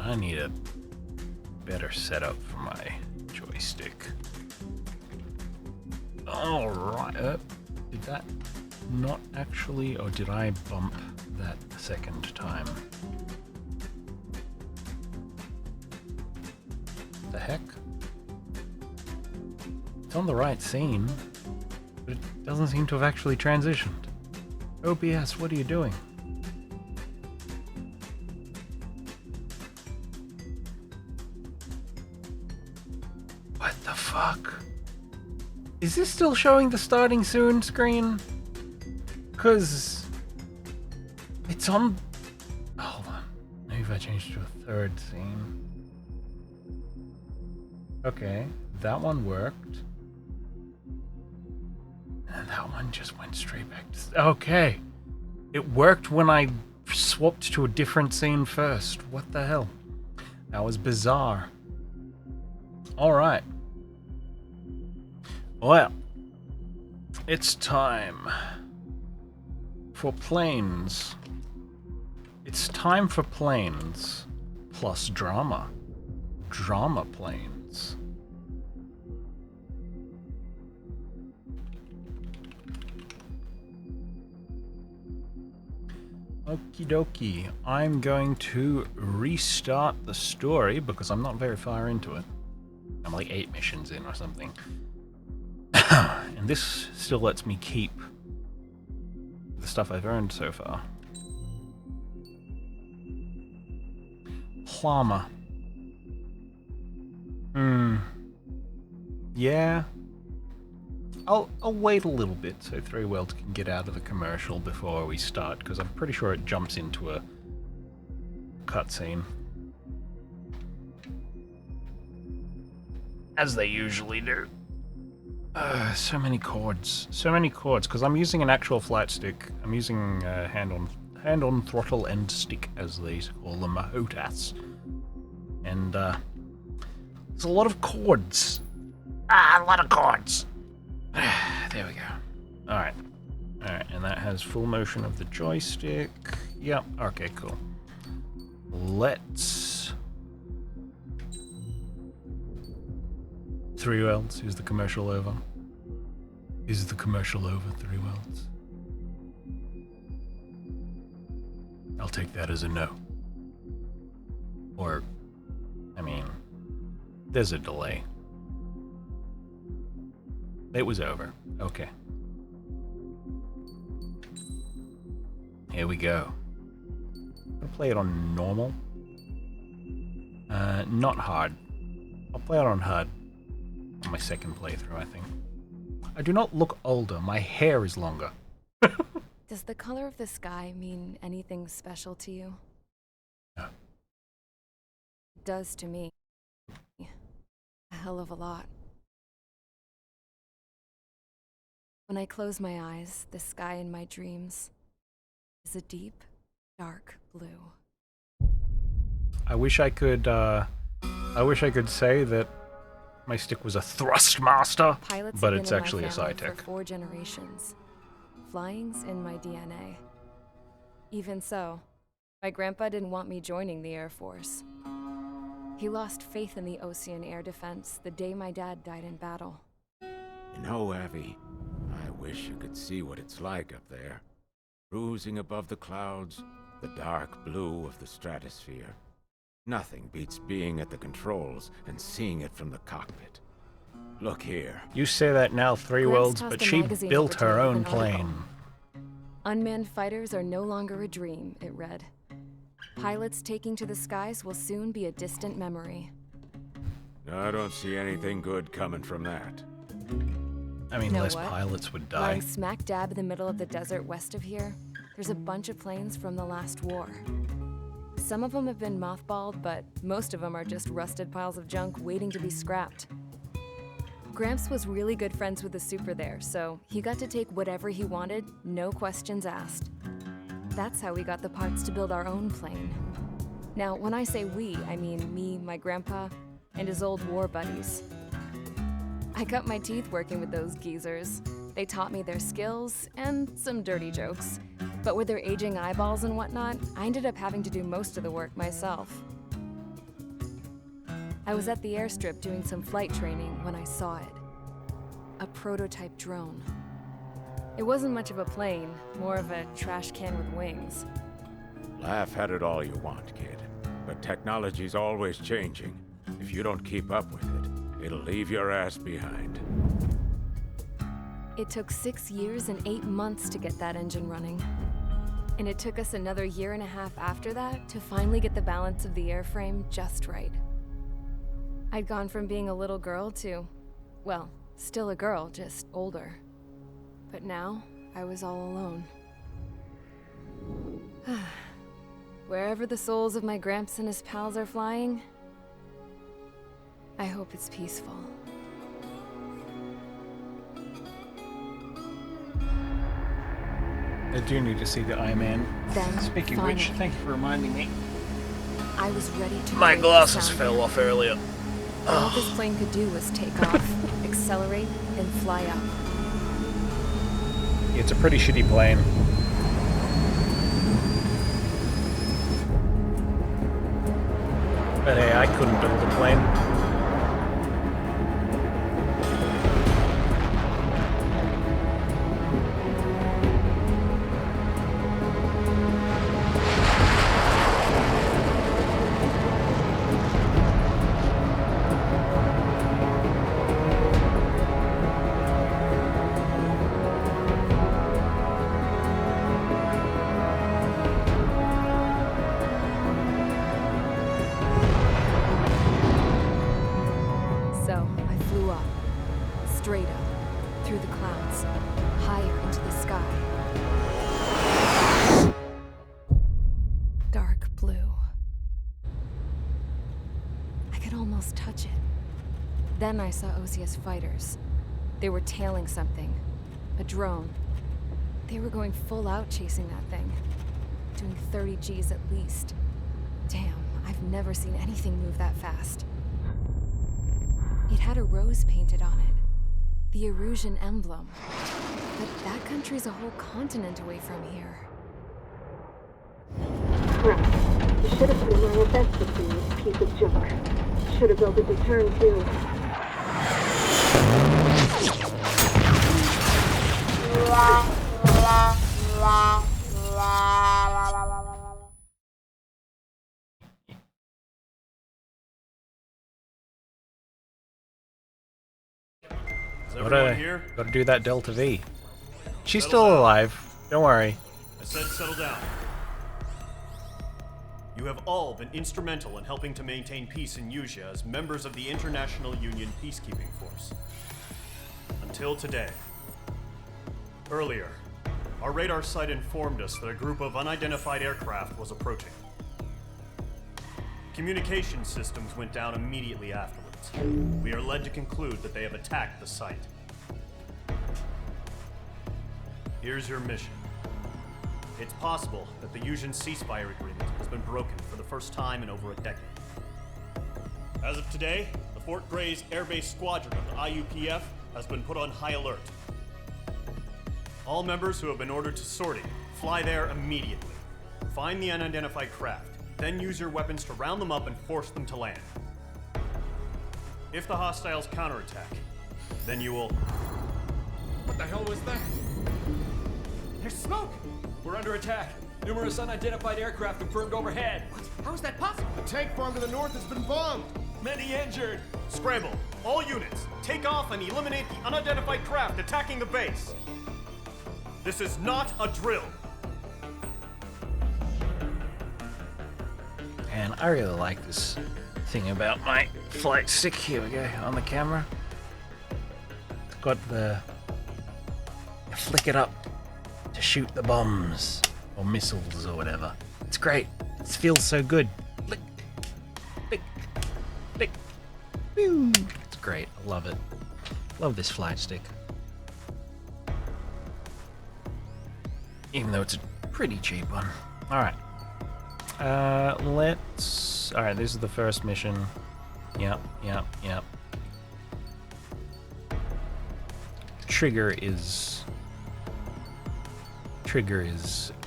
I need a better setup for my joystick. Alright, did that not actually, or did I bump that the second time? The heck? It's on the right scene, but it doesn't seem to have actually transitioned. OBS, what are you doing? What the fuck? Is this still showing the starting soon screen? Because it's on... Hold on. Maybe if I change to a third scene. Okay, that one worked. And that one just went straight back to... Okay. It worked when I swapped to a different scene first. What the hell? That was bizarre. Alright. Well, it's time for planes. It's time for planes plus drama. Drama planes. Okie dokie. I'm going to restart the story because I'm not very far into it. I'm like 8 missions in or something. And this still lets me keep the stuff I've earned so far. Plama. Yeah. I'll wait a little bit so Three Worlds can get out of the commercial before we start, because I'm pretty sure it jumps into a cutscene. As they usually do. So many chords. So many chords, because I'm using an actual flight stick. I'm using hand-on throttle and stick, as they call them, HOTAS. And, there's a lot of chords. A lot of chords. There we go. Alright. Alright, and that has full motion of the joystick. Yep, okay, cool. Let's... Three Worlds, is the commercial over? Is the commercial over, Three Worlds? I'll take that as a no. Or, I mean, there's a delay. It was over. Okay. Here we go. I'm gonna play it on normal. Not hard. I'll play it on hard. On my second playthrough, I think. I do not look older. My hair is longer. Does the color of the sky mean anything special to you? No. It does to me. A hell of a lot. When I close my eyes, the sky in my dreams is a deep, dark blue. I wish I could say that my stick was a Thrustmaster, Pilots but have it's been in actually my a family SciTech. for 4 generations. Flying's in my DNA. Even so, my grandpa didn't want me joining the Air Force. He lost faith in the Ocean Air Defense the day my dad died in battle. You know, Abby, I wish you could see what it's like up there. Cruising above the clouds, the dark blue of the stratosphere. Nothing beats being at the controls and seeing it from the cockpit. Look here. You say that now, Three Gramps Worlds, tossed but a she magazine built over to her me with own an article. plane. Unmanned fighters are no longer a dream, it read. Pilots taking to the skies will soon be a distant memory. I don't see anything good coming from that. I mean, Know less what? pilots would die. Lying smack dab in the middle of the desert west of here, there's a bunch of planes from the last war. Some of them have been mothballed, but most of them are just rusted piles of junk waiting to be scrapped. Gramps was really good friends with the super there, so he got to take whatever he wanted, no questions asked. That's how we got the parts to build our own plane. Now, when I say we, I mean me, my grandpa, and his old war buddies. I cut my teeth working with those geezers. They taught me their skills and some dirty jokes. But with their aging eyeballs and whatnot, I ended up having to do most of the work myself. I was at the airstrip doing some flight training when I saw it. A prototype drone. It wasn't much of a plane, more of a trash can with wings. Laugh at it all you want, kid. But technology's always changing. If you don't keep up with it, it'll leave your ass behind. It took 6 years and 8 months to get that engine running. And it took us another 1.5 years after that to finally get the balance of the airframe just right. I'd gone from being a little girl to, well, still a girl, just older. But now, I was all alone. Wherever the souls of my Gramps and his pals are flying, I hope it's peaceful. I do need to see the Iron Man. Then, Speaking of which, thank you for reminding me. I was ready to My break the glasses sound. fell off earlier. All this plane could do was take off, accelerate, and fly up. It's a pretty shitty plane. But hey, I couldn't build a plane. So, I flew up. Straight up. Through the clouds. Higher into the sky. Dark blue. I could almost touch it. Then I saw Osia's fighters. They were tailing something. A drone. They were going full out chasing that thing. Doing 30 Gs at least. Damn, I've never seen anything move that fast. It had a rose painted on it. The Erusian emblem. But that country's a whole continent away from here. Crap. You should have been my best with this piece of junk. Should have built a return too. Is everyone here? Gotta do that Delta V. She's still alive. Don't worry. I said settle down. You have all been instrumental in helping to maintain peace in Usea as members of the International Union Peacekeeping Force. Until today. Earlier, our radar site informed us that a group of unidentified aircraft was approaching. Communication systems went down immediately afterwards. We are led to conclude that they have attacked the site. Here's your mission. It's possible that the Usian ceasefire agreement has been broken for the first time in over a decade. As of today, the Fort Gray's Air Base Squadron of the IUPF has been put on high alert. All members who have been ordered to sortie, fly there immediately. Find the unidentified craft, then use your weapons to round them up and force them to land. If the hostiles counterattack, then you will... What the hell was that? There's smoke! We're under attack. Numerous unidentified aircraft confirmed overhead. What? How is that possible? The tank farm to the north has been bombed! Many injured. Scramble! All units, take off and eliminate the unidentified craft attacking the base! This is not a drill! And I really like this thing about my flight stick. Here we go, on the camera. It's got the... You flick it up to shoot the bombs or missiles or whatever. It's great. It feels so good. Flick, flick, flick. Woo. It's great. I love it. Love this flight stick. Even though it's a pretty cheap one. Alright. Let's... Alright, this is the first mission. Yep. Trigger is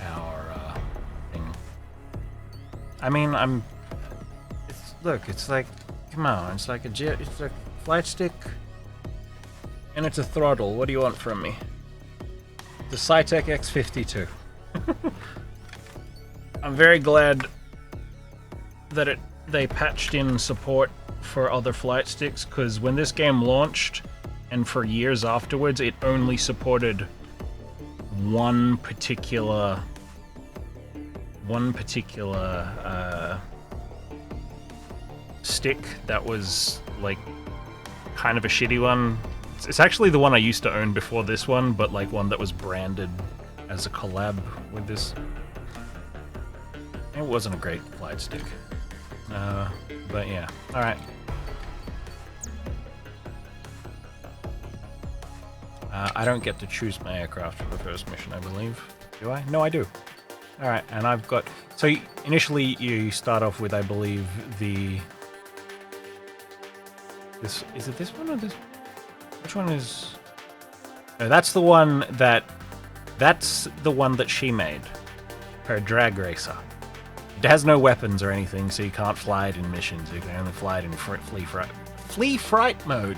our thing. I mean, look, it's like Come on, it's like it's a flight stick, and it's a throttle. What do you want from me? The Cytec X52. I'm very glad that they patched in support for other flight sticks, because when this game launched, and for years afterwards, it only supported one particular stick that was like kind of a shitty one. It's actually the one I used to own before this one, but like one that was branded as a collab with this. It wasn't a great flight stick. But yeah, alright. I don't get to choose my aircraft for the first mission, I believe. Do I? No, I do. Alright, and I've got... So initially you start off with, I believe, the... Is it this one or this? Which one is... No, that's the one that... That's the one that she made. Her drag racer. It has no weapons or anything, so you can't fly it in missions. You can only fly it in flee fright mode.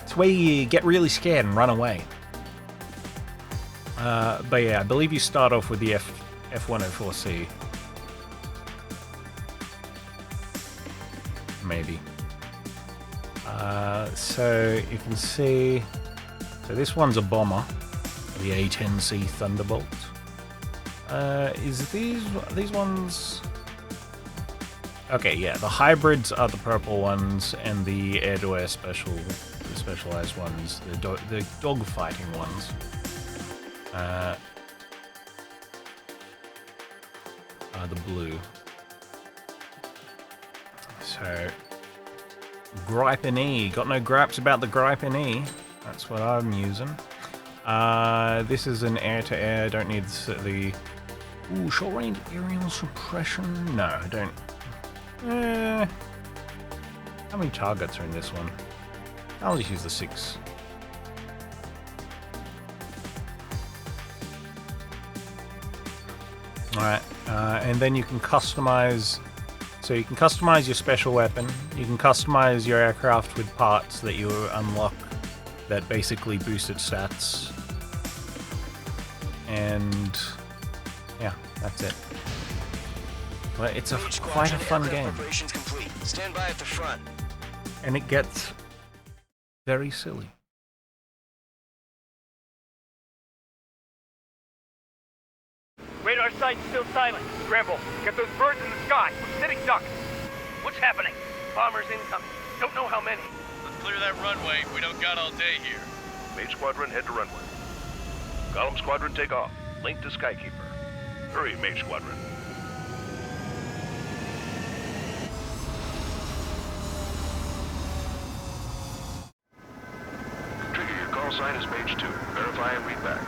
It's where you get really scared and run away. But yeah, I believe you start off with the F-104C. Maybe. So you can see... So this one's a bomber. The A-10C Thunderbolt. Is these ones... Okay, yeah, the hybrids are the purple ones, and the air-to-air specialized ones, the dogfighting ones. Are the blue. So, Gripe and E. Got no gripes about the Gripe and E. That's what I'm using. This is an air-to-air. Don't need the... Ooh, short-range aerial suppression. No, I don't. How many targets are in this one? I'll just use the 6. Alright, and then you can customize... So you can customize your special weapon, you can customize your aircraft with parts that you unlock that basically boost its stats. And... yeah, that's it. But it's quite a fun game. Stand by at the front. And it gets very silly. Radar site's still silent. Scramble. Get those birds in the sky. We're sitting ducks. What's happening? Bombers incoming. Don't know how many. Let's clear that runway. We don't got all day here. Mage Squadron, head to runway. Column Squadron, take off. Link to Skykeeper. Hurry, Mage Squadron. Trigger, your call sign is Mage 2. Verify and read back.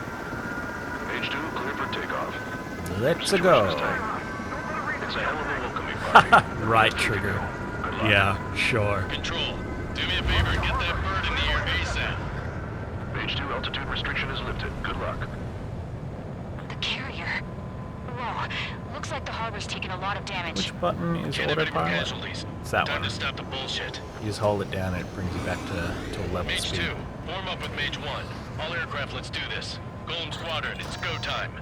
Mage 2, clear for takeoff. Let's go. It's a hell of a welcoming party. Right trigger. Yeah, sure. Control, do me a favor and get that bird in the air ASAP. Mage 2, altitude restriction is lifted. Good luck. The carrier. Whoa, looks like the harbor's taken a lot of damage. Which button is Can't have any more autopilot? casualties. It's that Time one. to stop the bullshit. You just hold it down and it brings you back to a level Mage speed. 2, form up with Mage 1. All aircraft, let's do this. Golem Squadron, it's go time.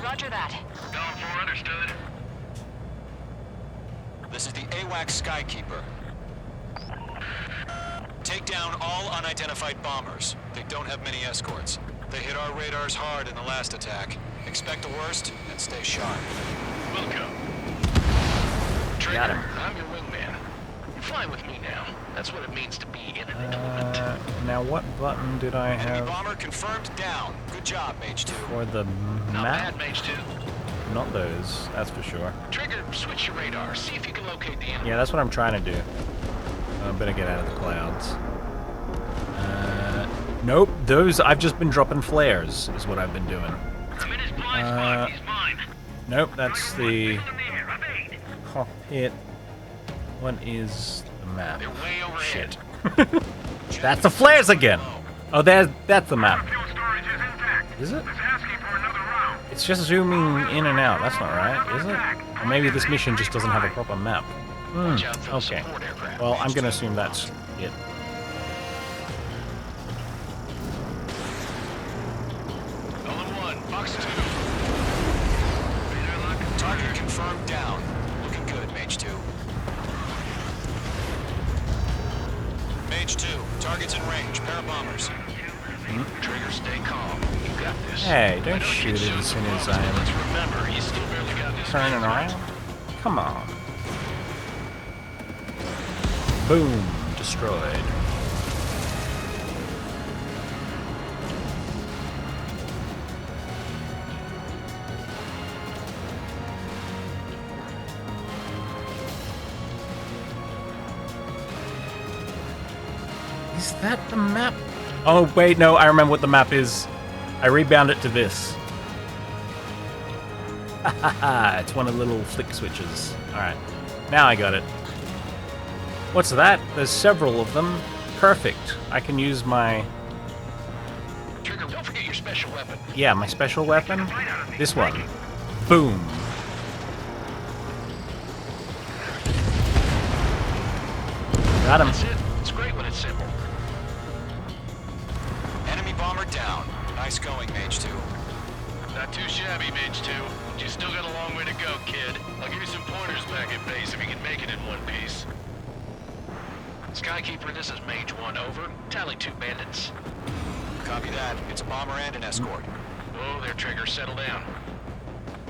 Roger that. Down 4, understood. This is the AWACS Skykeeper. Take down all unidentified bombers. They don't have many escorts. They hit our radars hard in the last attack. Expect the worst and stay sharp. Welcome. Trigger, Got him. I'm your wingman. You're flying with me now. That's what it means to be in an element. Now what button did I Enemy have bomber confirmed down. Good job, Mage 2. for the Not map? bad, Mage 2. Not those, that's for sure. Trigger, switch your radar. See if you can locate the enemy. Yeah, that's what I'm trying to do. I better get out of the clouds. Nope, those, I've just been dropping flares, is what I've been doing. I'm in his blind spot. He's mine. Nope, that's the Wings in the air. Evade. cockpit. What is the map? They're way overhead. Shit. That's the flares again! Oh, that's the map. Fuel storage is intact. Is it? It's asking for another round. It's just zooming in and out. That's not right, is it? Or maybe this mission just doesn't have a proper map. Watch out for the Okay. support aircraft. Well, I'm gonna assume that's it. Golem 1, Fox 2. Target confirmed down. Looking good, Mage 2. Mage 2, target's in range. Pair of bombers. Trigger, stay calm. You got this. Hey, don't shoot it as soon as I Let's am remember, he's still barely got this. turning around. Come on. Boom. Destroyed. Is that the map? Oh, wait, no, I remember what the map is. I rebound it to this. Haha, it's one of the little flick switches. Alright, now I got it. What's that? There's several of them. Perfect. I can use my... Trigger, don't forget your special weapon. Yeah, my special weapon. This one. Boom. Got him. That's it. It's great when it's simple. Enemy bomber down. Nice going, Mage 2. Not too shabby, Mage 2. But you still got a long way to go, kid. I'll give you some pointers back at base if you can make it in one piece. Skykeeper, this is Mage 1, over. Tally 2 bandits. Copy that. It's a bomber and an escort. Whoa there, Trigger. Settle down.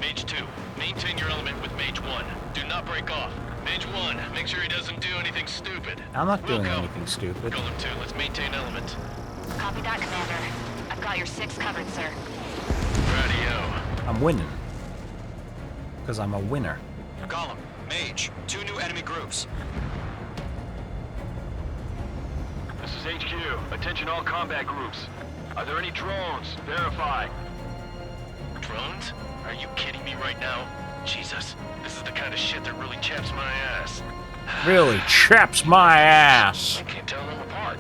Mage 2, maintain your element with Mage 1. Do not break off. Mage 1, make sure he doesn't do anything stupid. I'm not doing Wilco. anything stupid. Golem 2, let's maintain element. Copy that, Commander. I've got your 6 covered, sir. Radio. I'm winning. Because I'm a winner. Golem, Mage, 2 new enemy groups. This is HQ. Attention all combat groups. Are there any drones? Verify. Drones? Are you kidding me right now? Jesus, this is the kind of shit that really chaps my ass. Really chaps my ass. I can't tell them apart.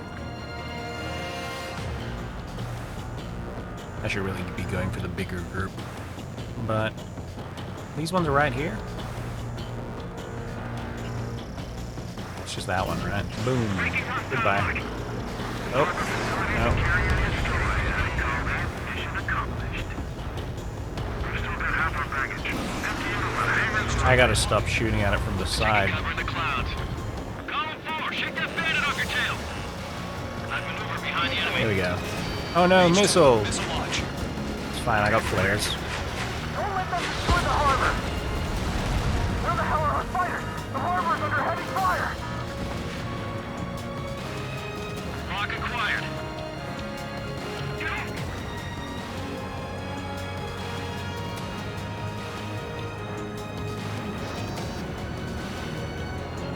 I should really be going for the bigger group. But these ones are right here. It's just that one, right? Boom. Goodbye. Oh, no. I gotta stop shooting at it from the side. Cover in the clouds. Column 4, shake that bandit off your tail. I'd maneuver behind the enemy. There we go. Oh no, missiles! Missile launch. It's fine, I got flares. Don't let them destroy the harbor! Where the hell are our fighters? The harbor's under heavy fire! Lock acquired.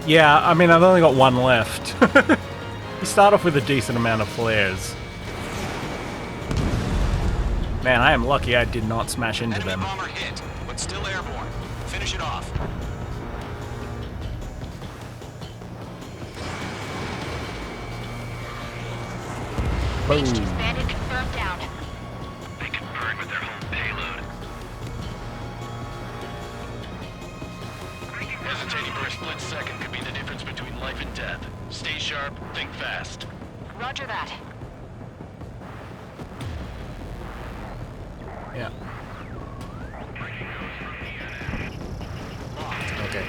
Yeah, I mean, I've only got one left. You start off with a decent amount of flares. Man, I am lucky I did not smash into Enemy them. bomber hit, but still airborne. Finish it off. Mage 2's Boom. bandit confirmed down. They can burn with their whole payload. Hesitating for a split second could be the difference between life and death. Stay sharp, think fast. Roger that. Yeah. Okay.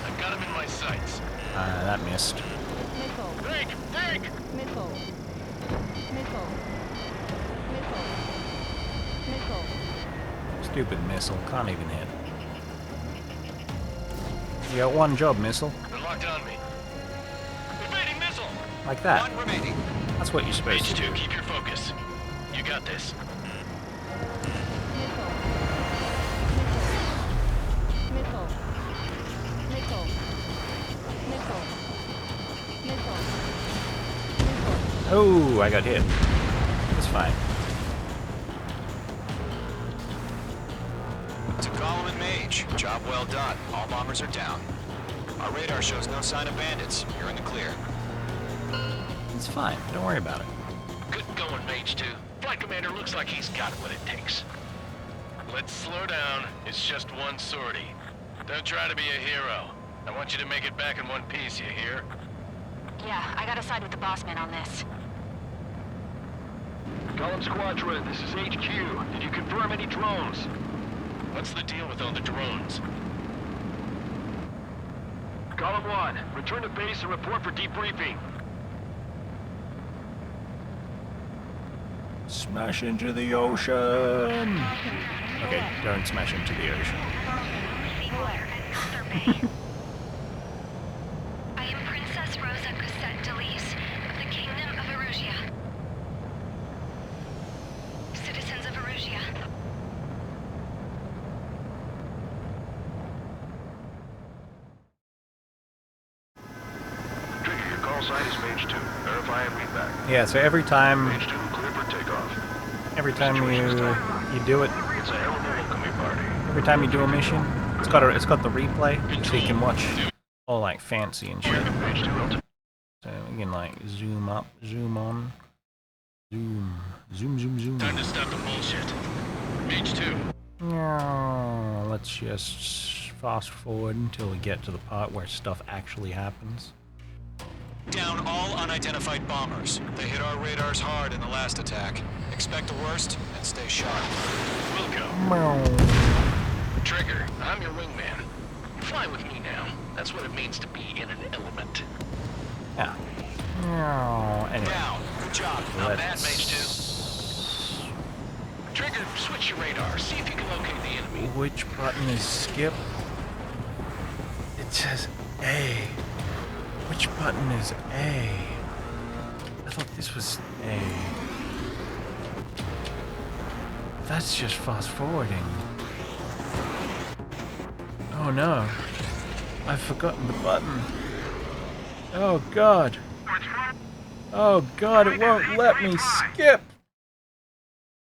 I've got him in my sights. That missed. Missile. Think! Think! Missile. Missile. Missile. Missile. Stupid missile. Can't even hit. You got one job, missile. They're locked on me. Evading missile! Like that. One remaining. That's what you're supposed Mage to 2, do. keep your focus. You got this. Missile. Missile. Missile. Missile. Missile. Missile. Oh, I got hit. It's fine. To Golem and Mage, job well done. All bombers are down. Our radar shows no sign of bandits. You're in the clear. It's fine. Don't worry about it. Good going, Mage 2. Flight Commander looks like he's got what it takes. Let's slow down. It's just one sortie. Don't try to be a hero. I want you to make it back in one piece, you hear? Yeah, I gotta side with the boss man on this. Column Squadron, this is HQ. Did you confirm any drones? What's the deal with all the drones? Column 1, return to base and report for debriefing. Smash into the ocean! Okay, don't smash into the ocean. I am Princess Rosa Cosette Delise of the Kingdom of Erusia. Citizens of Erusia. Trigger, your call sign is Mage 2. Verify and read back. Yeah, so every time Mage 2, clear for takeoff. you do it, It's a hell of a welcoming party. every time you do a mission, it's got the replay, so you can watch all like fancy and shit. Mage 2, So you can like zoom up, zoom on, zoom. Time to stop the bullshit. Mage 2. Yeah, let's just fast forward until we get to the part where stuff actually happens. Down all unidentified bombers. They hit our radars hard in the last attack. Expect the worst and stay sharp. We'll go. Trigger, I'm your wingman. Fly with me now. That's what it means to be in an element. Yeah. Anyway. Down. Good job. Not bad, Mage 2. Trigger, switch your radar. See if you can locate the enemy. Which button is skip? It says A. Which button is A? I thought this was A. That's just fast forwarding. Oh no. I've forgotten the button. Oh god. Oh god, it won't let me skip.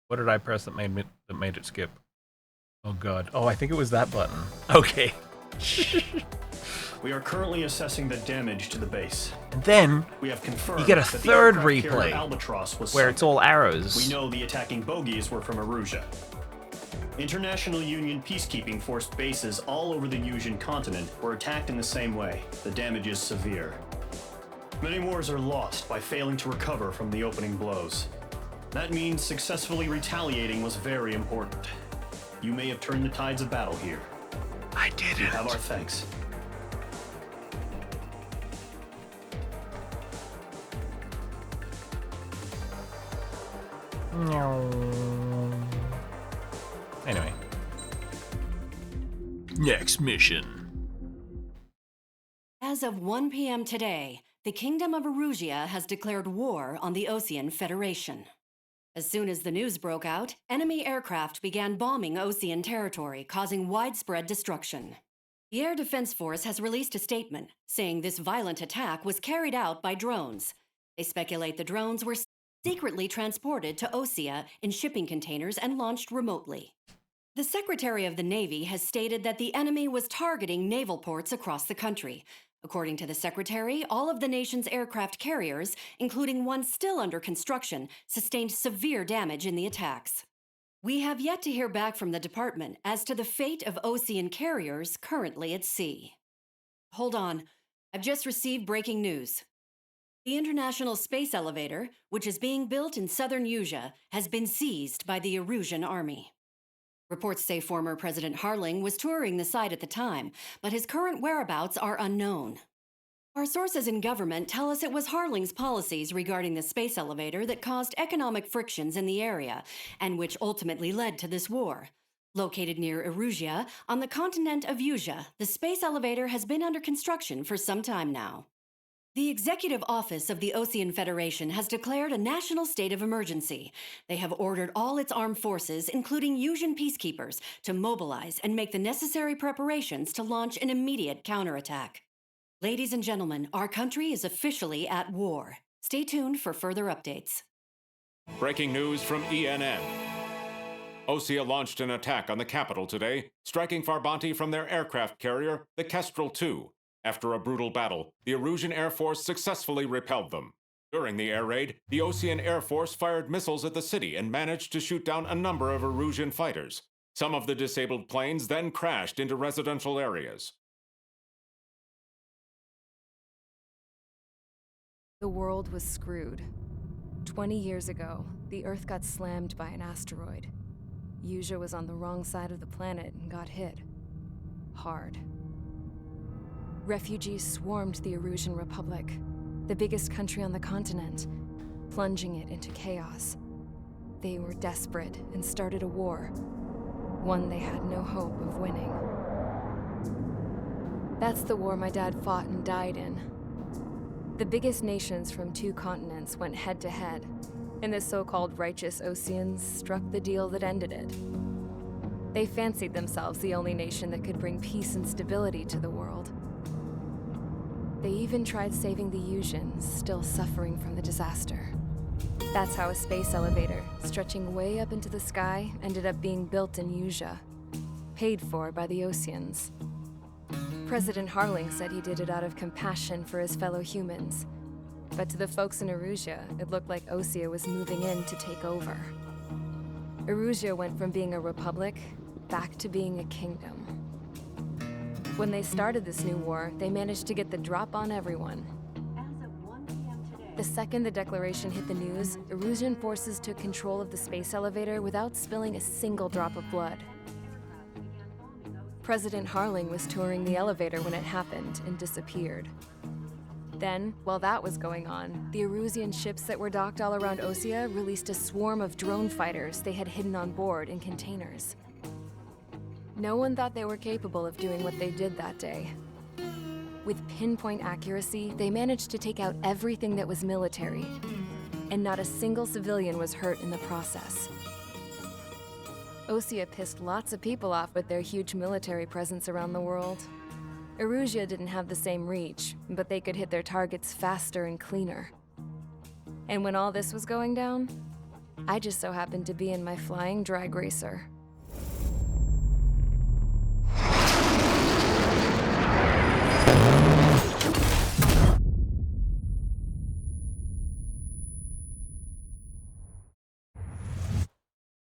What did I press that made it skip? Oh god. Oh, I think it was that button. Okay. We are currently assessing the damage to the base. And then We have confirmed you get a that the third aircraft carrier replay Albatross was where sunk. it's all arrows. We know the attacking bogies were from Erusia. International Union peacekeeping force bases all over the Yusian continent were attacked in the same way. The damage is severe. Many wars are lost by failing to recover from the opening blows. That means successfully retaliating was very important. You may have turned the tides of battle here. I did You it. have our thanks. Anyway. Next mission. As of 1 p.m. today, the Kingdom of Erusia has declared war on the Osean Federation. As soon as the news broke out, enemy aircraft began bombing Osean territory, causing widespread destruction. The Air Defense Force has released a statement saying this violent attack was carried out by drones. They speculate the drones were secretly transported to Osea in shipping containers and launched remotely. The Secretary of the Navy has stated that the enemy was targeting naval ports across the country. According to the Secretary, all of the nation's aircraft carriers, including one still under construction, sustained severe damage in the attacks. We have yet to hear back from the department as to the fate of Osean carriers currently at sea. Hold on, I've just received breaking news. The International Space Elevator, which is being built in southern Yusia, has been seized by the Erusian army. Reports say former President Harling was touring the site at the time, but his current whereabouts are unknown. Our sources in government tell us it was Harling's policies regarding the space elevator that caused economic frictions in the area, and which ultimately led to this war. Located near Erusia, on the continent of Yusia, the space elevator has been under construction for some time now. The Executive Office of the Osean Federation has declared a national state of emergency. They have ordered all its armed forces, including Yusian peacekeepers, to mobilize and make the necessary preparations to launch an immediate counterattack. Ladies and gentlemen, our country is officially at war. Stay tuned for further updates. Breaking news from ENN. Osea launched an attack on the capital today, striking Farbanti from their aircraft carrier, the Kestrel II. After a brutal battle, the Erusian Air Force successfully repelled them. During the air raid, the Osean Air Force fired missiles at the city and managed to shoot down a number of Erusian fighters. Some of the disabled planes then crashed into residential areas. The world was screwed. 20 years ago, the Earth got slammed by an asteroid. Usha was on the wrong side of the planet and got hit. Hard. Refugees swarmed the Erusian Republic, the biggest country on the continent, plunging it into chaos. They were desperate and started a war, one they had no hope of winning. That's the war my dad fought and died in. The biggest nations from 2 continents went head-to-head, and the so-called righteous Oseans struck the deal that ended it. They fancied themselves the only nation that could bring peace and stability to the world. They even tried saving the Usians, still suffering from the disaster. That's how a space elevator, stretching way up into the sky, ended up being built in Usha, paid for by the Oseans. President Harling said he did it out of compassion for his fellow humans. But to the folks in Erusia, it looked like Osea was moving in to take over. Erusia went from being a republic back to being a kingdom. When they started this new war, they managed to get the drop on everyone. The second the declaration hit the news, Erusian forces took control of the space elevator without spilling a single drop of blood. President Harling was touring the elevator when it happened and disappeared. Then, while that was going on, the Erusian ships that were docked all around Osea released a swarm of drone fighters they had hidden on board in containers. No one thought they were capable of doing what they did that day. With pinpoint accuracy, they managed to take out everything that was military, and not a single civilian was hurt in the process. Osea pissed lots of people off with their huge military presence around the world. Erusia didn't have the same reach, but they could hit their targets faster and cleaner. And when all this was going down, I just so happened to be in my flying drag racer.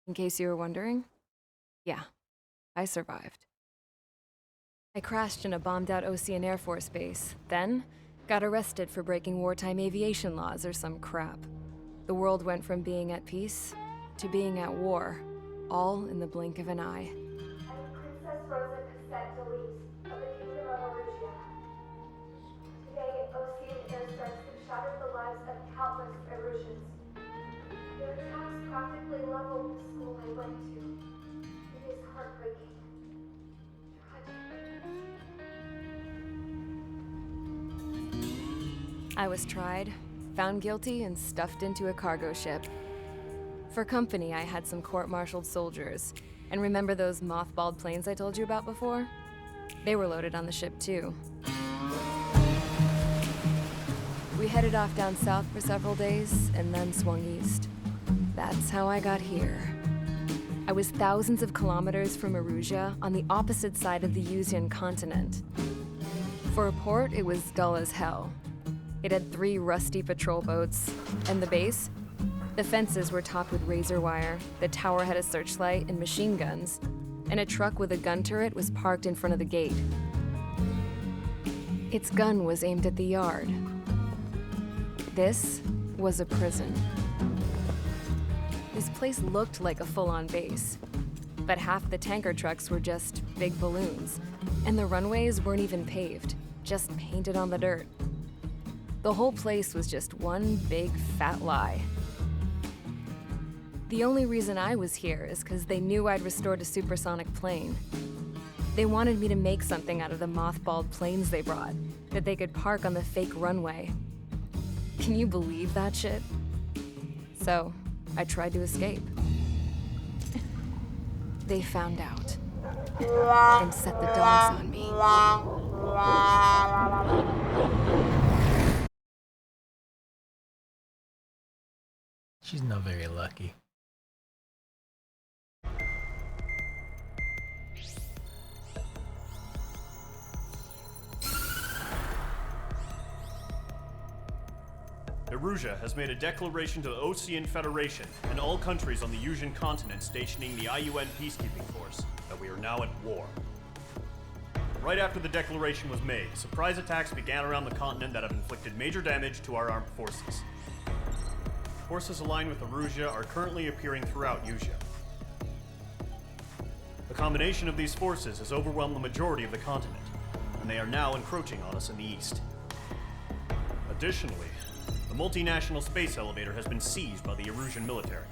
In case you were wondering, yeah, I survived. I crashed in a bombed-out Osean Air Force base, then got arrested for breaking wartime aviation laws or some crap. The world went from being at peace to being at war, all in the blink of an eye. I'm Princess Rosa Cassette Delise of the Kingdom of Erusia. Today, Osean airstrikes have shattered the lives of countless Erusians. Their attacks practically leveled the school I went to. It is heartbreaking. I was tried, found guilty, and stuffed into a cargo ship. For company, I had some court-martialed soldiers. And remember those mothballed planes I told you about before? They were loaded on the ship too. We headed off down south for several days, and then swung east. That's how I got here. I was thousands of kilometers from Erusia, on the opposite side of the Usian continent. For a port, it was dull as hell. It had 3 rusty patrol boats, and the base? The fences were topped with razor wire, the tower had a searchlight and machine guns, and a truck with a gun turret was parked in front of the gate. Its gun was aimed at the yard. This was a prison. This place looked like a full-on base, but half the tanker trucks were just big balloons, and the runways weren't even paved, just painted on the dirt. The whole place was just one big fat lie. The only reason I was here is because they knew I'd restored a supersonic plane. They wanted me to make something out of the mothballed planes they brought, that they could park on the fake runway. Can you believe that shit? So, I tried to escape. They found out and set the dogs on me. She's not very lucky. Erusia has made a declaration to the Ocean Federation and all countries on the Yusian continent stationing the IUN peacekeeping force that we are now at war. Right after the declaration was made, surprise attacks began around the continent that have inflicted major damage to our armed forces. Forces aligned with Erusia are currently appearing throughout Yusia. The combination of these forces has overwhelmed the majority of the continent, and they are now encroaching on us in the east. Additionally, the multinational space elevator has been seized by the Erusian military.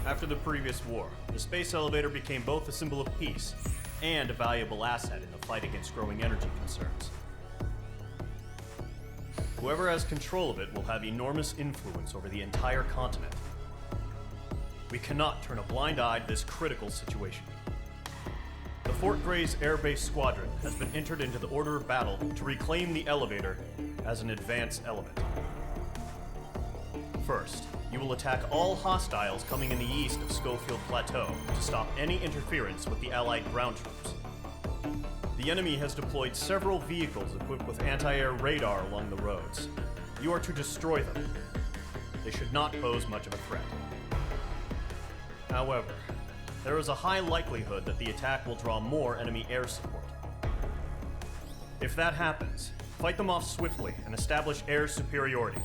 After the previous war, the space elevator became both a symbol of peace and a valuable asset in the fight against growing energy concerns. Whoever has control of it will have enormous influence over the entire continent. We cannot turn a blind eye to this critical situation. The Fort Gray's Air Base Squadron has been entered into the order of battle to reclaim the elevator as an advance element. First, you will attack all hostiles coming in the east of Schofield Plateau to stop any interference with the Allied ground troops. The enemy has deployed several vehicles equipped with anti-air radar along the roads. You are to destroy them. They should not pose much of a threat. However, there is a high likelihood that the attack will draw more enemy air support. If that happens, fight them off swiftly and establish air superiority.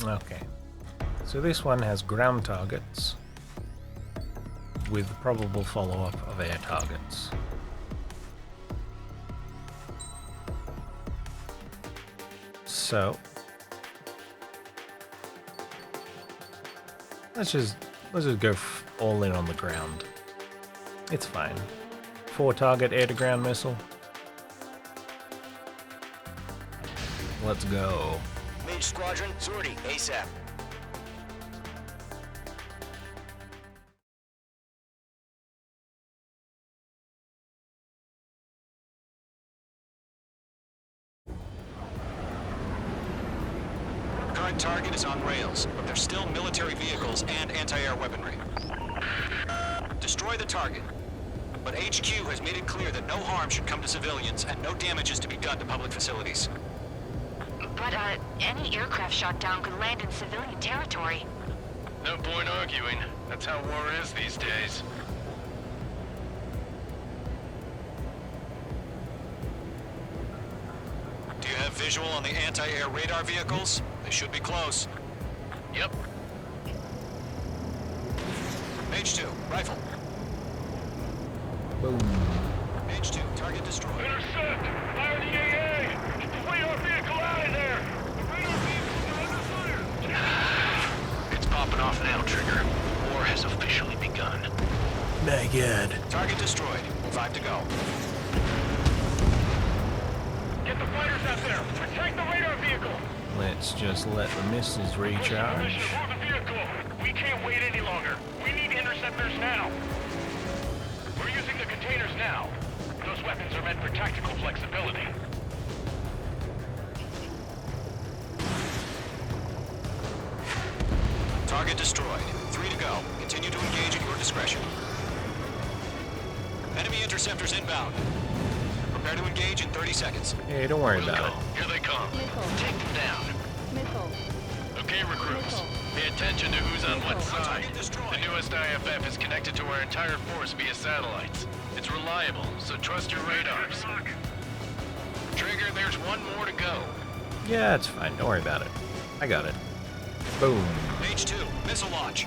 Okay. So this one has ground targets with probable follow-up of air targets. So let's just go all in on the ground. It's fine. 4-target air-to-ground missile. Let's go. Mage Squadron, sortie, ASAP. Current target is on rails, but there's still military vehicles and anti-air weaponry. Destroy the target. But HQ has made it clear that no harm should come to civilians and no damage is to be done to public facilities. But, any aircraft shot down could land in civilian territory. No point arguing. That's how war is these days. Do you have visual on the anti-air radar vehicles? They should be close. Yep. Mage 2, rifle. Boom. Mage 2, target destroyed. Intercept! Fire the AA! Get the radar vehicle out of there! The radar vehicles are under fire! It's popping off now, Trigger. War has officially begun. My God. Target destroyed. 5 to go. Get the fighters out there! Attack the radar vehicle! Let's just let the missiles recharge. Move the vehicle! We can't wait any longer. We need interceptors now. We're using the containers now. Those weapons are meant for tactical flexibility. Target destroyed. 3 to go. Continue to engage at your discretion. Enemy interceptors inbound. Prepare to engage in 30 seconds. Hey, don't worry about it. Here they come. Take them down. Missile. Okay, recruits. Pay attention to who's on what side. The newest IFF is connected to our entire force via satellites. It's reliable, so trust your radars. Trigger, there's one more to go. Yeah, it's fine. Don't worry about it. I got it. Boom. Mage 2, missile launch.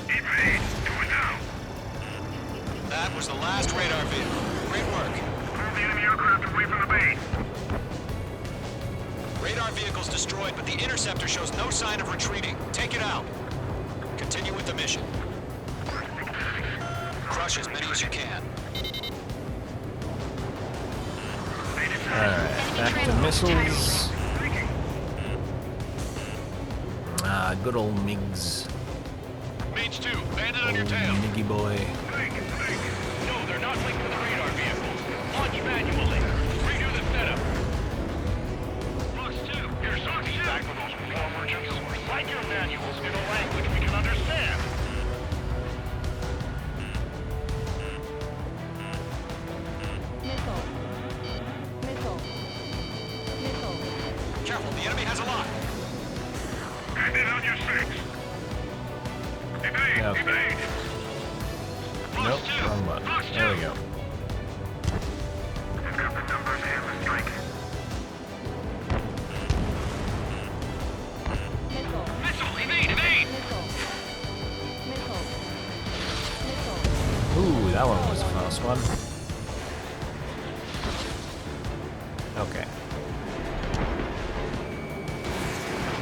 Evade! Do it now! That was the last radar vehicle. Great work. Move the enemy aircraft away from the base. Radar vehicle's destroyed, but the interceptor shows no sign of retreating. Take it out. Continue with the mission. Crush as many as you can. Alright, back to missiles. Ah, good old MiGs. Mage 2, bandit on your tail. Miggy boy. No, they're not linked to the radar vehicles. Launch manually. Redo the setup. Fox 2, here's some feedback for those war merchants. Write your manuals in a language we can understand. Enemy has a lock. Hand in on your six. Evade, Nope. evade. Nope, wrong button. There we go. I've got the numbers and the strike. Missile, evade, evade. Ooh, that one was a fast one. Okay.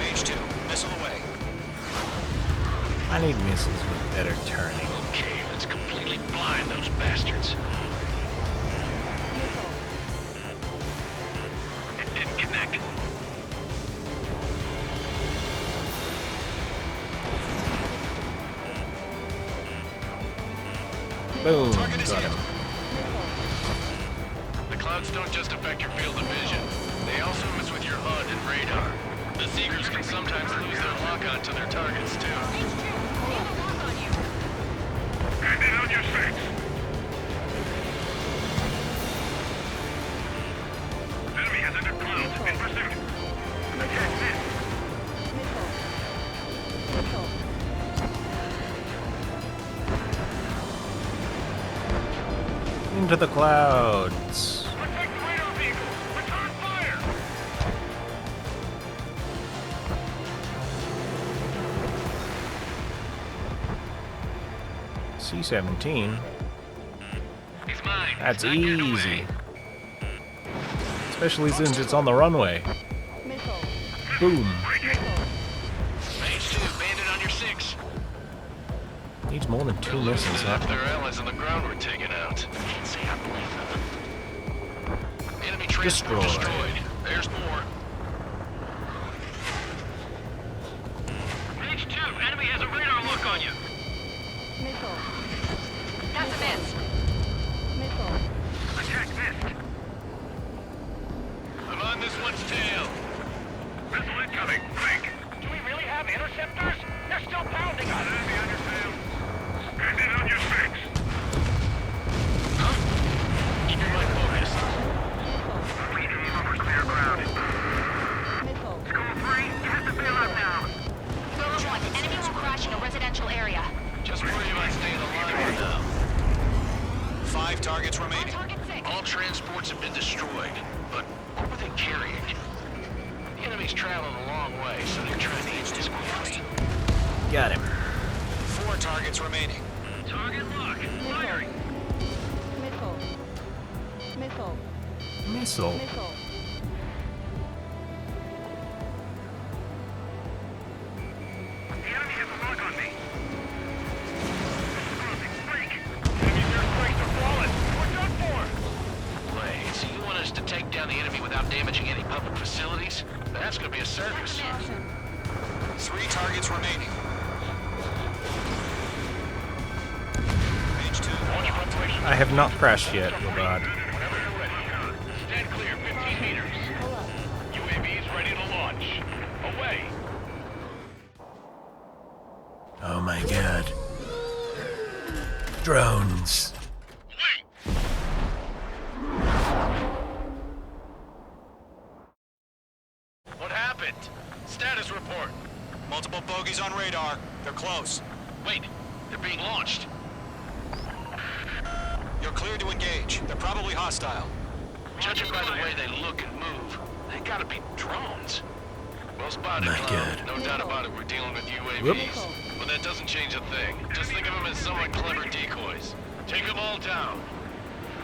H2, missile away. I need missiles with better turning. Okay, let's completely blind those bastards. It didn't connect. Boom, got him. The clouds don't just affect your field of vision. They also mess with your HUD and radar. The Seekers can sometimes lose their lock-on to their targets, too. Hand in on your six. Enemy has entered clouds. In pursuit. Attack this. Into the clouds. Protect the radar vehicle. Return fire. C-17. He's mine. That's easy. Especially since it's on the runway. Boom. H2, bandit on your six. Needs more than 2 missiles, huh? Their allies on the ground were taken out. Can't say I believe them. Enemy transport destroyed. There's more. H2, enemy has a radar lock on you. That's a miss. Attack missed. I'm on this one's tail. Missile incoming. Flank. Do we really have interceptors? They're still pounding us. Enemy on your tail. Hand in on your six. Huh? Keep your mind focused. Leading you over clear ground. School 3, you have to bail out now. Rover 1, enemy will crash in a residential area. Just worry about staying alive for now. 5 targets remaining. Target 6. All transports have been destroyed, but what were they carrying? The enemy's traveling a long way, so they're trying to eat this quickly. Got him. 4 targets remaining. Target lock. Firing. Missile. The enemy has a lock on me. Break. Enemy's airstrikes are flawless. We're done for. Wait, so you want us to take down the enemy without damaging any public facilities? That's gonna be a circus. 3 targets remaining. H2. Launch preparation. I have not crashed yet, Robot. Whenever you're ready. Stand clear, 15 meters. UAVs ready to launch. Away. Oh my god. Drones. What happened? Status report. Multiple bogeys on radar. They're close. Wait, they're being launched. You're clear to engage. They're probably hostile. Judging by the way they look and move, they gotta be drones. Well spotted, My Clown. God. No doubt about it, we're dealing with UAVs. Whoop. But that doesn't change a thing. Just think of them as somewhat clever decoys. Take them all down.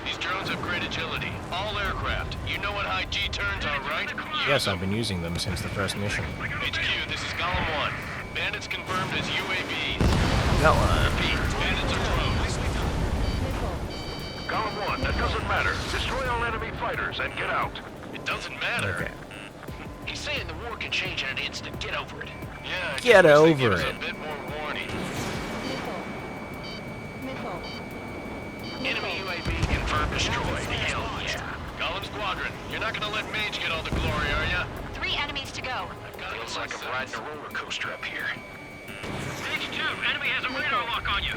These drones have great agility. All aircraft. You know what high G turns are, right? Yes, I've been using them since the first mission. HQ, this is Column 1. Bandits confirmed as UAVs. Got one. Repeat, bandits are drones. Column 1, that doesn't matter. Destroy all enemy fighters and get out. It doesn't matter. Okay. He's saying the war can change in an instant. Get over it. Yeah, I Get just wish they'd over give us it. a bit more warning. Enemy UAV confirmed destroyed. Hell yeah. Column Squadron, you're not gonna let Mage get all the glory, are ya? 3 enemies to go. Feels like I'm riding a roller coaster up here. H2, enemy has a radar lock on you.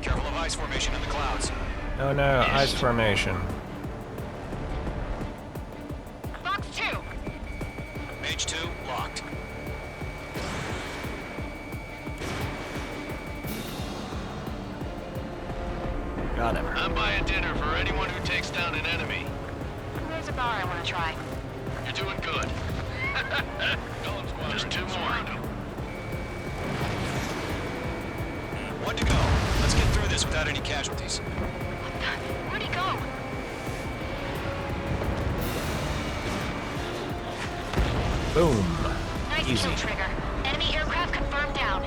Careful of formation in the clouds. Oh no, ice formation. Box 2. Mage 2, locked. Got him. I'm buying dinner for anyone who takes down an enemy. There's a bar I want to try. You're doing good. There's 2 more. One to go. Let's get through this without any casualties. Where'd he go? Boom. Nice Easy. kill, Trigger. Enemy aircraft confirmed down.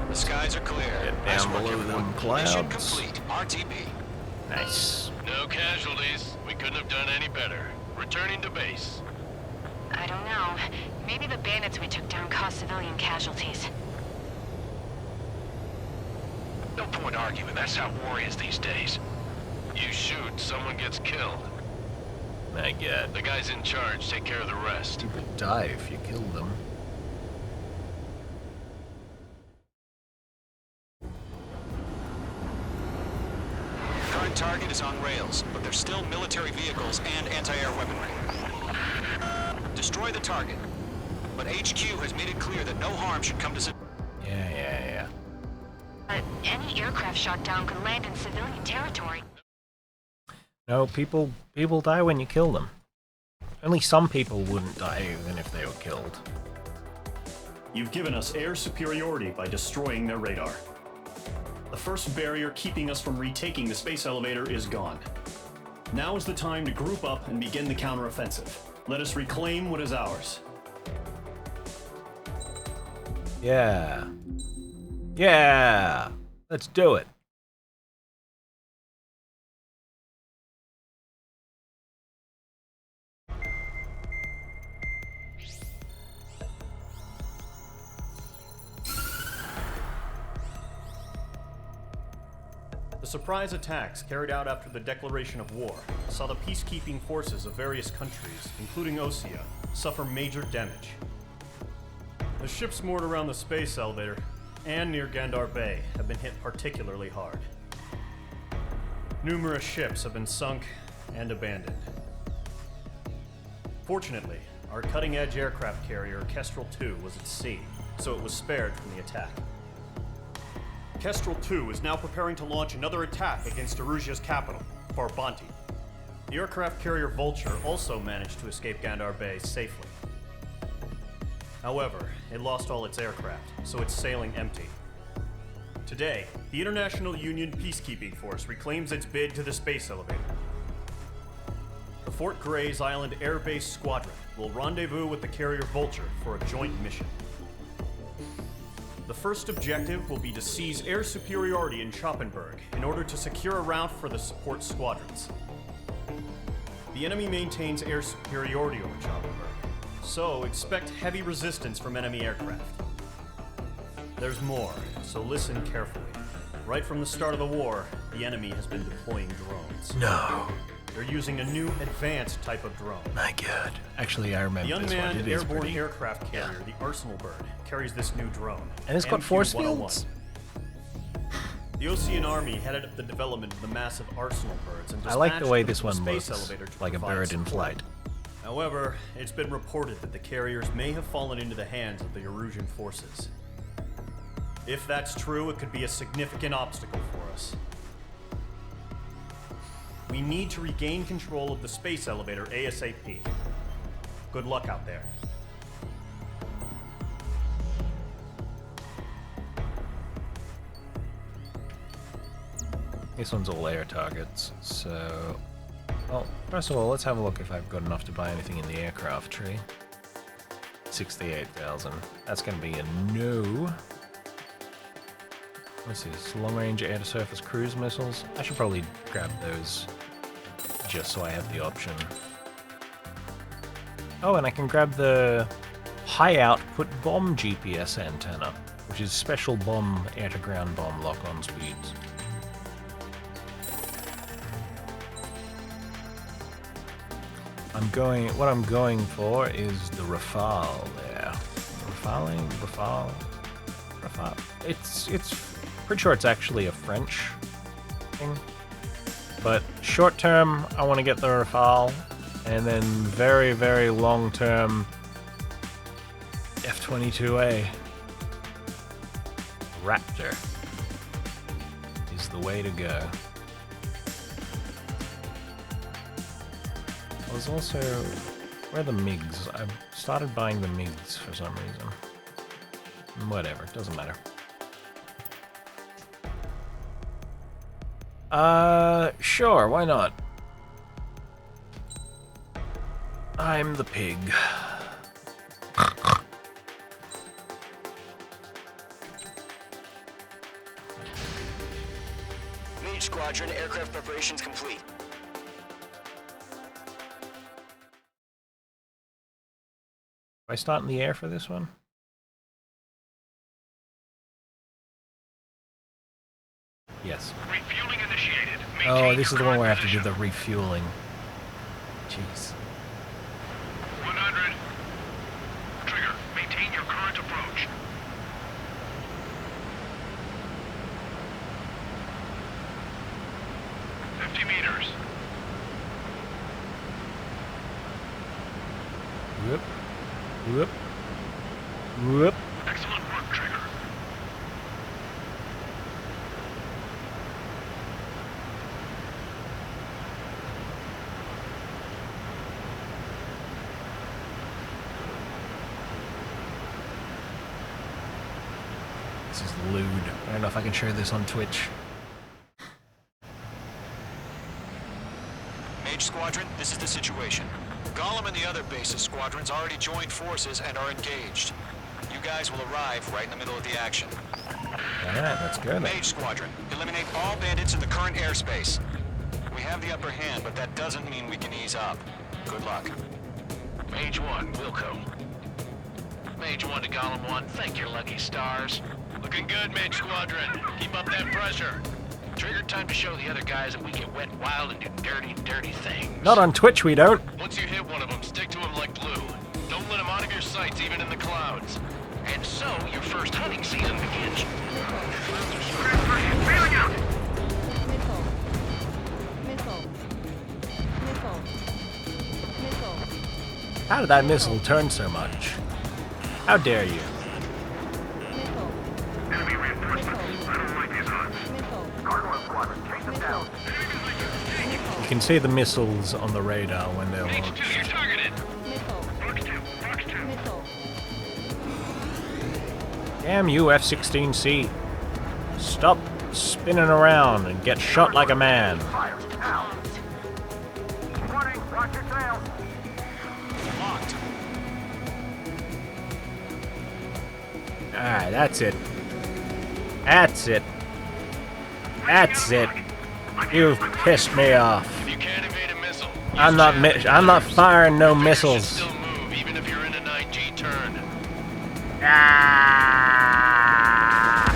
The skies are clear. Get Nice down work, below everyone. them clouds. Mission complete. RTB. Nice. No casualties. We couldn't have done any better. Returning to base. I don't know. Maybe the bandits we took down caused civilian casualties. No point arguing. That's how war is these days. You shoot, someone gets killed. My god. The guys in charge take care of the rest. People die if you kill them. Current target is on rails, but there's still military vehicles and anti-air weaponry. Destroy the target, but HQ has made it clear that no harm should come to Yeah. Any aircraft shot down could land in civilian territory. No, people die when you kill them. Only some people wouldn't die even if they were killed. You've given us air superiority by destroying their radar. The first barrier keeping us from retaking the space elevator is gone. Now is the time to group up and begin the counteroffensive. Let us reclaim what is ours. Yeah. Yeah! Let's do it. The surprise attacks carried out after the declaration of war saw the peacekeeping forces of various countries, including Osea, suffer major damage. The ships moored around the space elevator and near Gandar Bay have been hit particularly hard. Numerous ships have been sunk and abandoned. Fortunately, our cutting-edge aircraft carrier Kestrel 2 was at sea, so it was spared from the attack. Kestrel 2 is now preparing to launch another attack against Erusia's capital, Farbanti. The aircraft carrier Vulture also managed to escape Gandar Bay safely. However, it lost all its aircraft, so it's sailing empty. Today, the International Union Peacekeeping Force reclaims its bid to the space elevator. The Fort Gray's Island Air Base Squadron will rendezvous with the carrier Vulture for a joint mission. The first objective will be to seize air superiority in Schoppenberg in order to secure a route for the support squadrons. The enemy maintains air superiority over Schoppenberg, so expect heavy resistance from enemy aircraft. There's more, so listen carefully. Right from the start of the war, the enemy has been deploying drones. No. They're using a new advanced type of drone. My god. Actually, I remember The this one. unmanned It is airborne pretty... aircraft carrier, the Arsenal Bird, carries this new drone. And it's got force MQ-101. fields? The Osean Army headed up the development of the massive Arsenal Birds and I like the dispatched way them this to the one space looks. elevator to Like a provide bird in support. flight. However, it's been reported that the carriers may have fallen into the hands of the Erusian forces. If that's true, it could be a significant obstacle for us. We need to regain control of the space elevator ASAP. Good luck out there. This one's all air targets, so... Well, first of all, let's have a look if I've got enough to buy anything in the aircraft tree. 68,000. That's going to be a no. What's this? Long-range air-to-surface cruise missiles? I should probably grab those, just so I have the option. Oh, and I can grab the high-output bomb GPS antenna, which is special bomb air-to-ground bomb lock-on speeds. What I'm going for is the Rafale there. Rafale? It's Pretty sure it's actually a French thing. But short term, I want to get the Rafale, and then very, very long term, F-22A. Raptor is the way to go. I was also... Where are the MiGs? I've started buying the MiGs for some reason. Whatever, doesn't matter. Sure, why not? I'm the pig. Mage Squadron, aircraft preparations complete. Do I start in the air for this one? Yes. Refueling initiated. Oh, this is the one where I have to do the refueling. Jeez. 100. Trigger, maintain your current approach. $50 meters. Whoop. Whoop. Whoop. Excellent work, Trigger. This is lewd. I don't know if I can share this on Twitch. Mage Squadron, this is the situation. Gollum and the other bases squadrons already joined forces and are engaged. You guys will arrive right in the middle of the action. Alright, let's go then. Mage Squadron, eliminate all bandits in the current airspace. We have the upper hand, but that doesn't mean we can ease up. Good luck. Mage 1, Wilco. Mage 1 to Gollum 1, thank your lucky stars. Looking good, Mage Squadron. Keep up that pressure. Trigger, time to show the other guys that we get wet, wild, and do dirty, dirty things. Not on Twitch, we don't. Once you hit one of them, stick to him like glue. Don't let him out of your sights, even in the clouds. And so, your first hunting season begins. Bailing out! Missile. Missile. Missile. Missile. How did that missile turn so much? How dare you? Missile. Enemy reinforcements. I don't like these odds. Gargoyle Squadron, chase them down. You can see the missiles on the radar when they're Mage launched. 2, you're targeted. Missile. Fox 2, Fox 2. Missile. Damn you, F-16C. Stop spinning around and get shot like a man. Fire, now. Warning, watch your tail. Locked. Alright, that's it. That's it. That's it. You've pissed me off. If you can't evade a missile, I'm not firing no missiles. still move, even if you're in a 9G turn. Ah,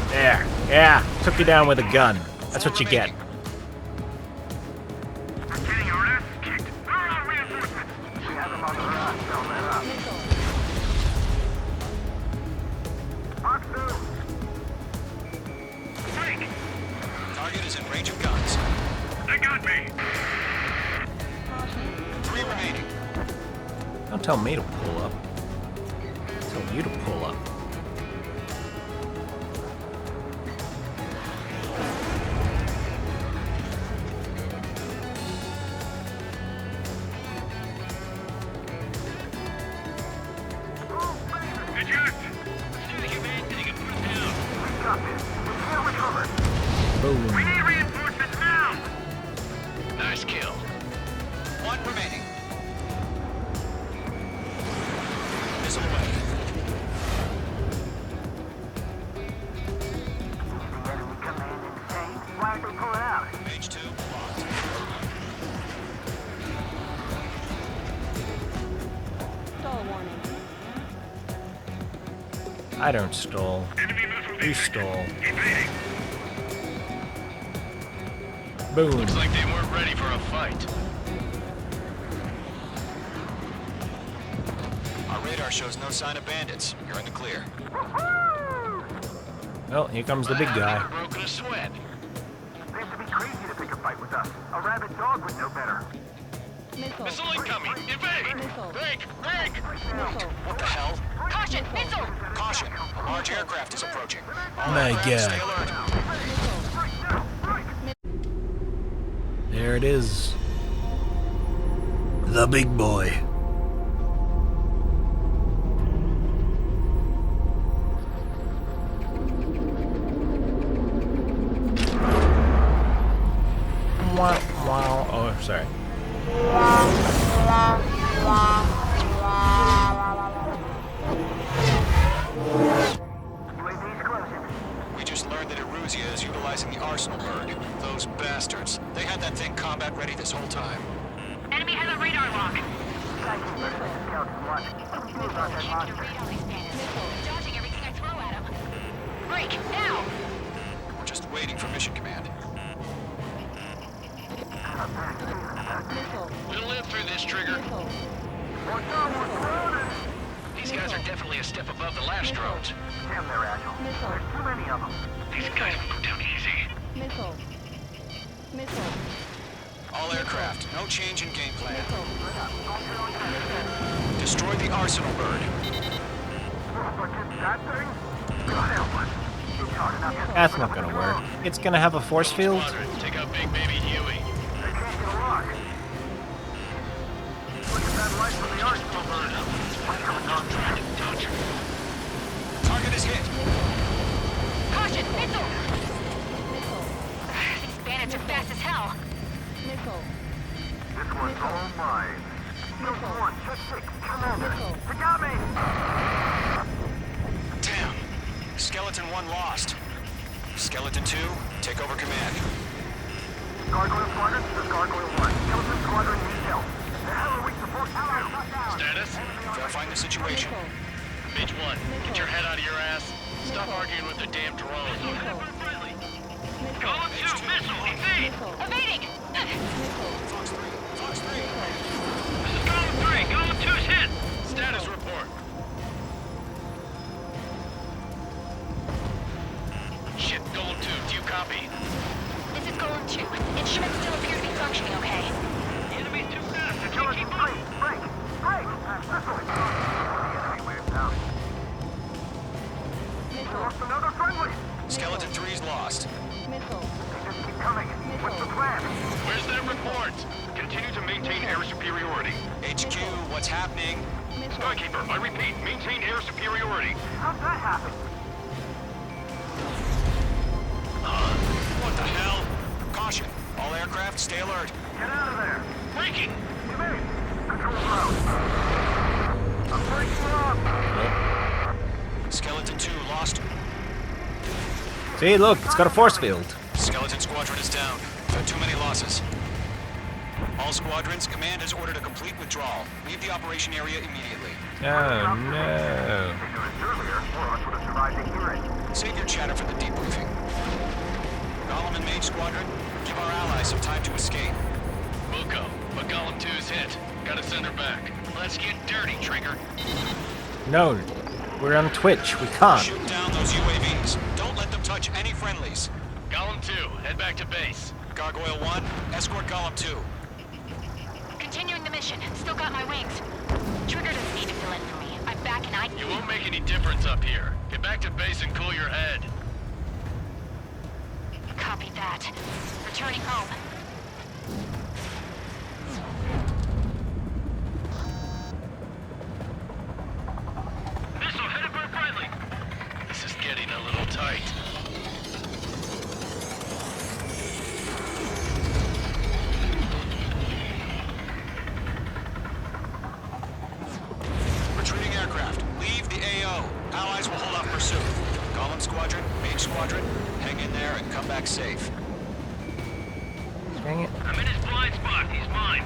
there. Yeah, took you down with a gun. That's what you get. We're getting our ass kicked. Where are our reinforcements? We have them on the run. Don't let up. Fox 2. Break. Target is in range of guns. They got me. 3 remaining. Don't tell me to pull up. Tell you to pull up. Eject. Let's do the humane thing and put it down. We got this. We can't recover. Boom. We need reinforcements now. Nice kill. 1 remaining. Missile away. The enemy command insane. Why aren't they pulling out? Mage 2 locked. Stall warning. I don't stall. Enemy missile You detected. stall. Evading. Boom. Looks like they weren't ready for a fight. Our radar shows no sign of bandits. You're in the clear. Well, here comes the big guy. Broken a sweat. Seems to be crazy to pick a fight with us. A rabid dog would know better. Missile incoming! Invade! Break! Break! What the hell? Caution! Missile! Caution! A large aircraft is approaching. All My aircraft, stay God. alert. There it is. The big boy. Wow, wow. Oh, sorry. We just learned that Eruzia is utilizing the Arsenal bird. Those bastards. They had that thing combat ready this whole time. Enemy has a radar lock. Dodging everything I throw at him. Break, now! We're just waiting for mission command. We'll live through this, Trigger. These guys are definitely a step above the last drones. Damn, they're agile. There's too many of them. These guys will go down easy. All aircraft, no change in game plan. Destroy the Arsenal bird. That thing? God help us. It's hard enough. That's not gonna work. It's gonna have a force field. Take out Big Baby Huey. They can't get a lock. Look at that light from the Arsenal bird. What's going on? Target is hit. Caution! Missile! These bandits are fast as hell. This one's all mine. Field 1, check 6, Commander. Tagame! Damn. Skeleton 1 lost. Skeleton 2, take over command. Gargoyle Squadron, this is Gargoyle 1. Skeleton Squadron needs help. The hell are we supposed to do? Status? Verifying the situation. Mage 1, get your head out of your ass. Stop arguing with the damn drone. Column 2, missile, evade! Evading! Fox 3, Fox 3. This is Column 3, Column 2's hit! Status report. Shit, Golem 2, do you copy? This is Golem 2. Instruments still appear to be functioning okay. The enemy's too fast, I can't keep up! Break! Break! Missile! The enemy waved out. Lost another friendly! Skeleton 3's lost. They just keep coming. What's the plan? Where's their report? Continue to maintain air superiority. HQ, what's happening? Skykeeper, I repeat, maintain air superiority. How'd that happen? What the hell? Caution. All aircraft, stay alert. Get out of there! Breaking! Evade! Control ground! I'm breaking up! Skeleton 2 lost. See, look, it's got a force field. Skeleton Squadron is down. There are too many losses. All squadrons, command has ordered a complete withdrawal. Leave the operation area immediately. Oh no. Save your chatter for the debriefing. Golem and Mage Squadron, give our allies some time to escape. Muko, but Golem 2's hit. Gotta send her back. Let's get dirty, Trigger. No, we're on Twitch. We can't. Shoot down those UAVs. Don't let them touch any friendlies. Golem 2, head back to base. Gargoyle 1, escort Golem 2. Continuing the mission. Still got my wings. Trigger doesn't need to fill in for me. I'm back and I... You won't make any difference up here. Get back to base and cool your head. Copy that. Returning home. Missile headed for friendly! This is getting a little tight. Retreating aircraft, leave the AO. Allies will hold off pursuit. Golem Squadron, Mage Squadron, hang in there and come back safe. Dang it. I'm in his blind spot, he's mine.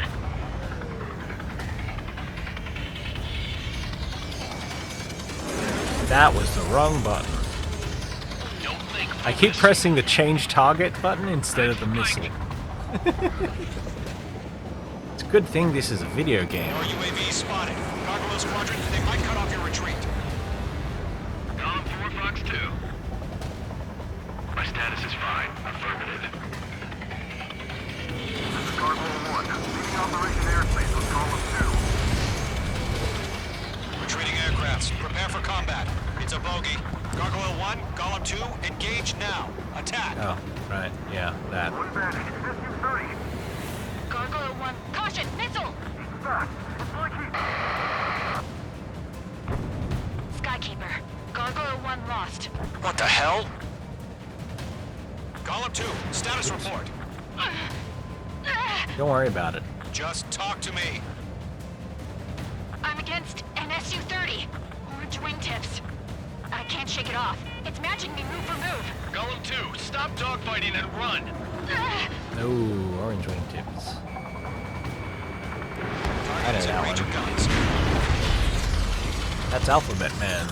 That was the wrong button. Don't think I keep pressing the change target button instead of the missile. It's a good thing this is a video game. More UAVs spotted. Gargoyle Squadron, they might cut off your retreat. Column 4, Fox 2. aircrafts. Prepare for combat. It's a bogey. Gargoyle 1, Golem 2, engage now. Attack. Oh, right. Yeah, that. One back. It's SU-30. Gargoyle 1, caution, missile! He's back. It's Mikey. Skykeeper, Gargoyle 1 lost. What the hell? Golem 2, status report. Don't worry about it. Just talk to me. I'm against an SU-30. Orange wingtips. I can't shake it off. It's matching me move for move. Golem 2, stop dogfighting and run! No, orange wingtips. I know that one. Guns. That's Alphabet Man.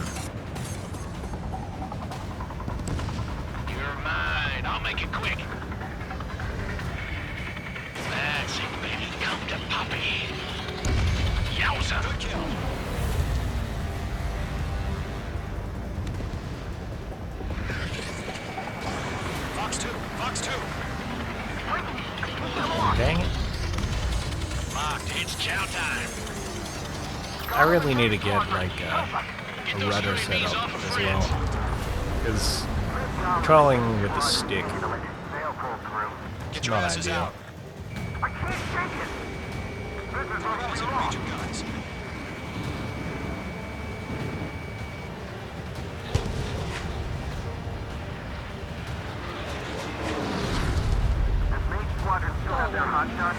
You're mine. I'll make it quick. That's it, baby. Come to Poppy. Yowza! Good kill. Fox 2, Fox 2. Dang it. Locked. It's chow time. I really need to get, like, a rudder set up as well. Because controlling with the stick Get is your not asses ideal. out. I can't shake it. This is Throw some Regent guns. If main squadron still have their hot shots,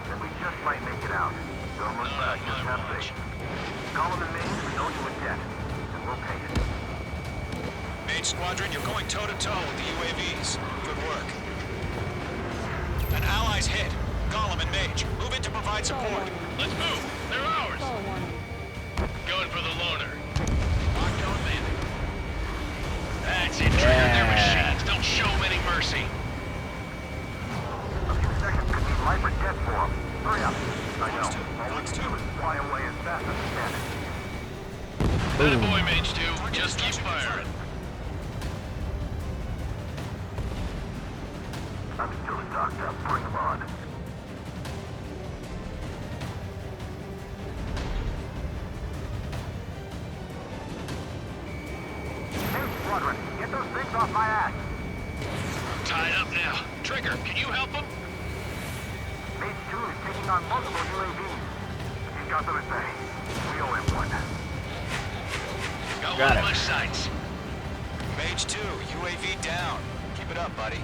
then we just might make it out. Don't look back, just have faith. Golem and Mage, we owe you a debt, and we'll pay it. Mage Squadron, you're going toe-to-toe with the UAVs. Good work. An ally's hit. Golem and Mage, move in to provide support. Let's move. They're ours. Going for the loner. Locked on landing. That's it. Trigger their machines. Don't show them any mercy. A few seconds could mean life or death for them. Hurry up. I know. Fox 2, All we Fox can 2. do is fly away as fast as we can. That boy, Mage 2. Just keep firing. I'm still stocked up. Bring them on. Hey, Squadron, get those things off my ass. Tied up now. Trigger, can you help them? Mage 2 is taking on multiple UAVs. He's got them at bay. We owe him one. Got Got one it. of my sights. Mage 2, UAV down. Keep it up, buddy.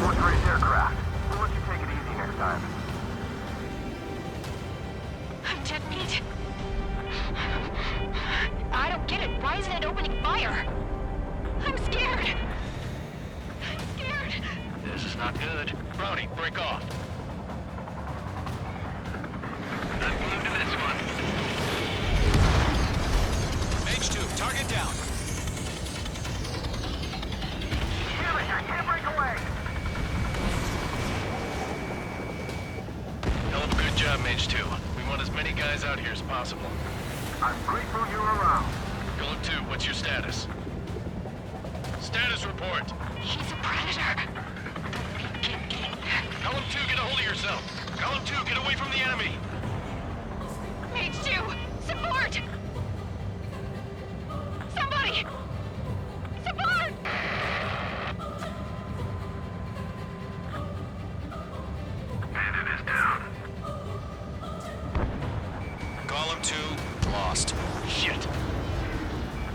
Force-raised aircraft. We'll let you take it easy next time. I'm dead meat. I don't get it. Why isn't it opening fire? I'm scared. I'm scared. This is not good. Brownie, break off. I'm glued to this one. Mage 2, target down. Damn it, I can't break away. Hell of a good job, Mage 2. We want as many guys out here as possible. I'm grateful you're around. Golem 2, what's your status? Status report. He's a predator. Golem 2, get a hold of yourself. Golem 2, get away from the enemy. Mage 2, support! Somebody! Support! Bandit is down. Golem 2, lost. Shit.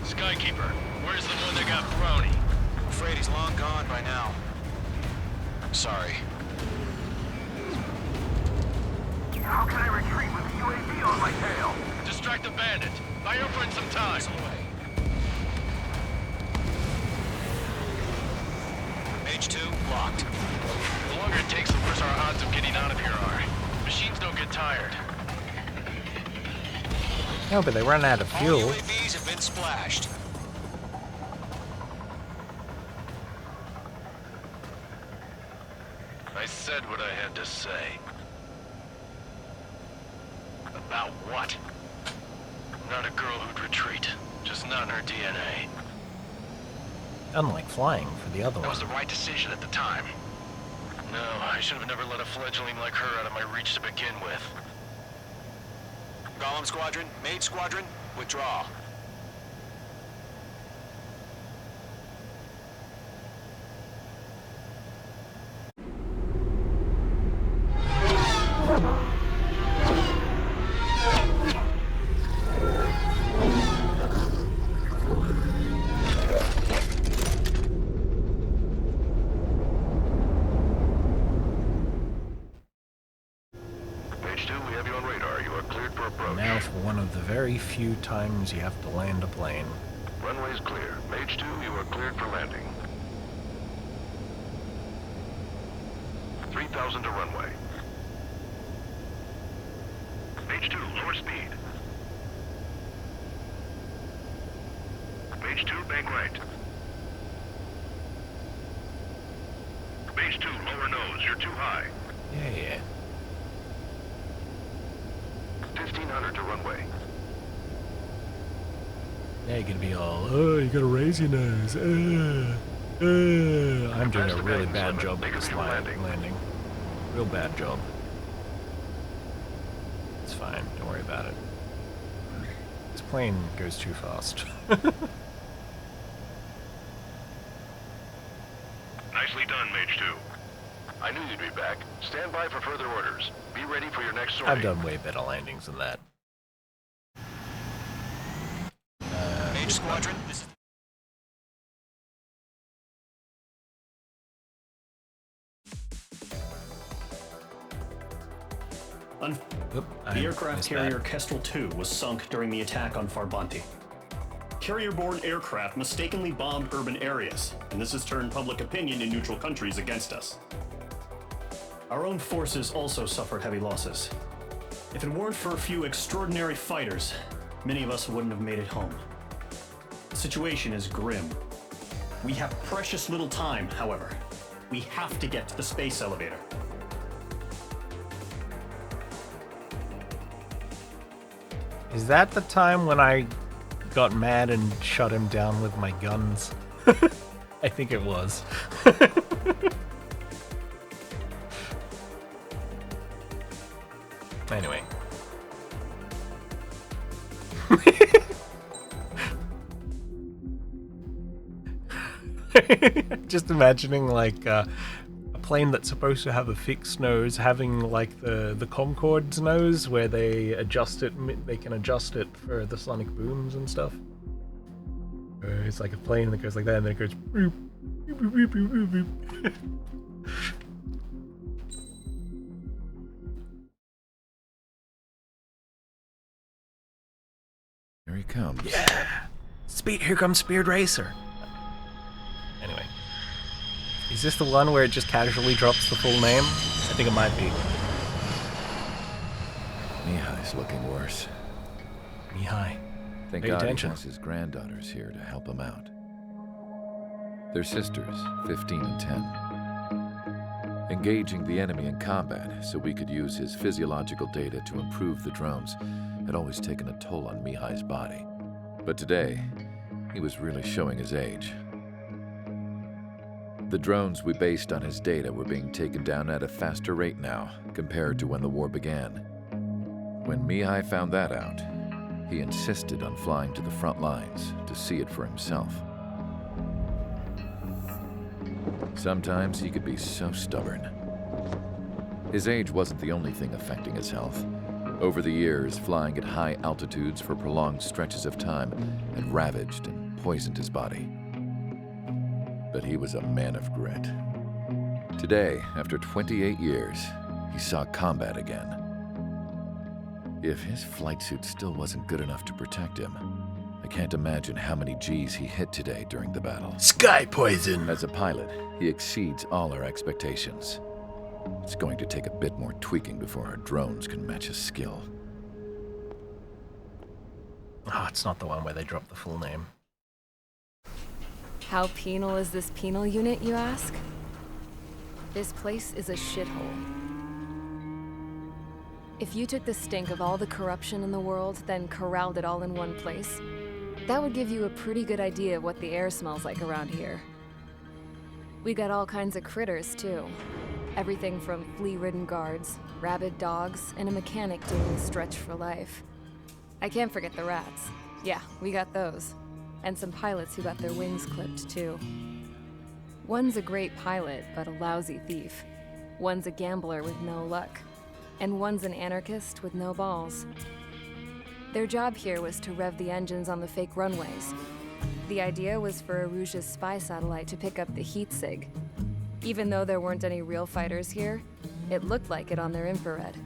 Skykeeper, where's the one that got Brownie? I'm afraid he's long gone by now. Sorry. How can I retreat with the UAV on my tail? Distract the bandit. Buy your friend some time. Mage 2, locked. The longer it takes, the worse our odds of getting out of here are. Machines don't get tired. No, but they run out of All fuel. UAVs have been splashed. I said what I had to say. About what? Not a girl who'd retreat. Just not in her DNA. Unlike flying for the other That one. was the right decision at the time. No, I should have never let a fledgling like her out of my reach to begin with. Golem Squadron, Mage Squadron, withdraw. few times you have to land a plane. Runway's clear. Mage 2, you are cleared for landing. 3,000 to runway. Mage 2, lower speed. Mage 2, bank right. Mage 2, lower nose, you're too high. Yeah. 1,500 to runway. Yeah, you're gonna be all, oh, you gotta raise your nose. I'm doing a really bad job at this landing. Real bad job. It's fine, don't worry about it. This plane goes too fast. Nicely done, Mage 2. I knew you'd be back. Stand by for further orders. Be ready for your next sortie. I've done way better landings than that. Mage Squadron, this is... The aircraft carrier Kestrel 2 was sunk during the attack on Farbanti. Carrier-borne aircraft mistakenly bombed urban areas, and this has turned public opinion in neutral countries against us. Our own forces also suffered heavy losses. If it weren't for a few extraordinary fighters, many of us wouldn't have made it home. The situation is grim. We have precious little time, however. We have to get to the space elevator. Is that the time when I got mad and shot him down with my guns? I think it was. Anyway. Just imagining like a plane that's supposed to have a fixed nose having like the Concorde's nose where they adjust it, they can adjust it for the sonic booms and stuff. It's like a plane that goes like that and then it goes boop, boop, boop, boop, boop, boop. Here he comes. Yeah! Here comes Speed Racer! Anyway. Is this the one where it just casually drops the full name? I think it might be. Mihai's looking worse. Mihai. Thank Pay God attention. he has his granddaughters here to help him out. They're sisters, 15 and 10. Engaging the enemy in combat so we could use his physiological data to improve the drones had always taken a toll on Mihai's body. But today, he was really showing his age. The drones we based on his data were being taken down at a faster rate now compared to when the war began. When Mihai found that out, he insisted on flying to the front lines to see it for himself. Sometimes he could be so stubborn. His age wasn't the only thing affecting his health. Over the years, flying at high altitudes for prolonged stretches of time had ravaged and poisoned his body. But he was a man of grit. Today, after 28 years, he saw combat again. If his flight suit still wasn't good enough to protect him, I can't imagine how many G's he hit today during the battle. Sky poison! As a pilot, he exceeds all our expectations. It's going to take a bit more tweaking before our drones can match his skill. Oh, it's not the one where they drop the full name. How penal is this penal unit, you ask? This place is a shithole. If you took the stink of all the corruption in the world, then corralled it all in one place, that would give you a pretty good idea of what the air smells like around here. We got all kinds of critters, too. Everything from flea-ridden guards, rabid dogs, and a mechanic doing a stretch for life. I can't forget the rats. Yeah, we got those. And some pilots who got their wings clipped, too. One's a great pilot, but a lousy thief. One's a gambler with no luck. And one's an anarchist with no balls. Their job here was to rev the engines on the fake runways. The idea was for Aruja's spy satellite to pick up the heat sig. Even though there weren't any real fighters here, it looked like it on their infrared.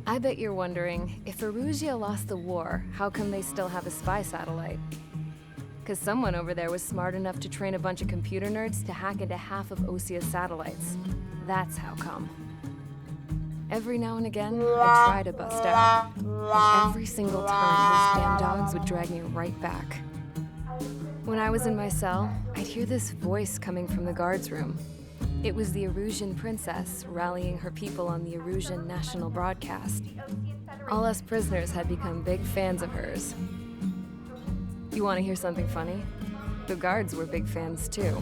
I bet you're wondering, if Erusia lost the war, how come they still have a spy satellite? Because someone over there was smart enough to train a bunch of computer nerds to hack into half of Osia's satellites. That's how come. Every now and again, I'd try to bust out. And every single time, those damn dogs would drag me right back. When I was in my cell, I'd hear this voice coming from the guards room. It was the Erusian princess rallying her people on the Erusian national broadcast. All us prisoners had become big fans of hers. You want to hear something funny? The guards were big fans too.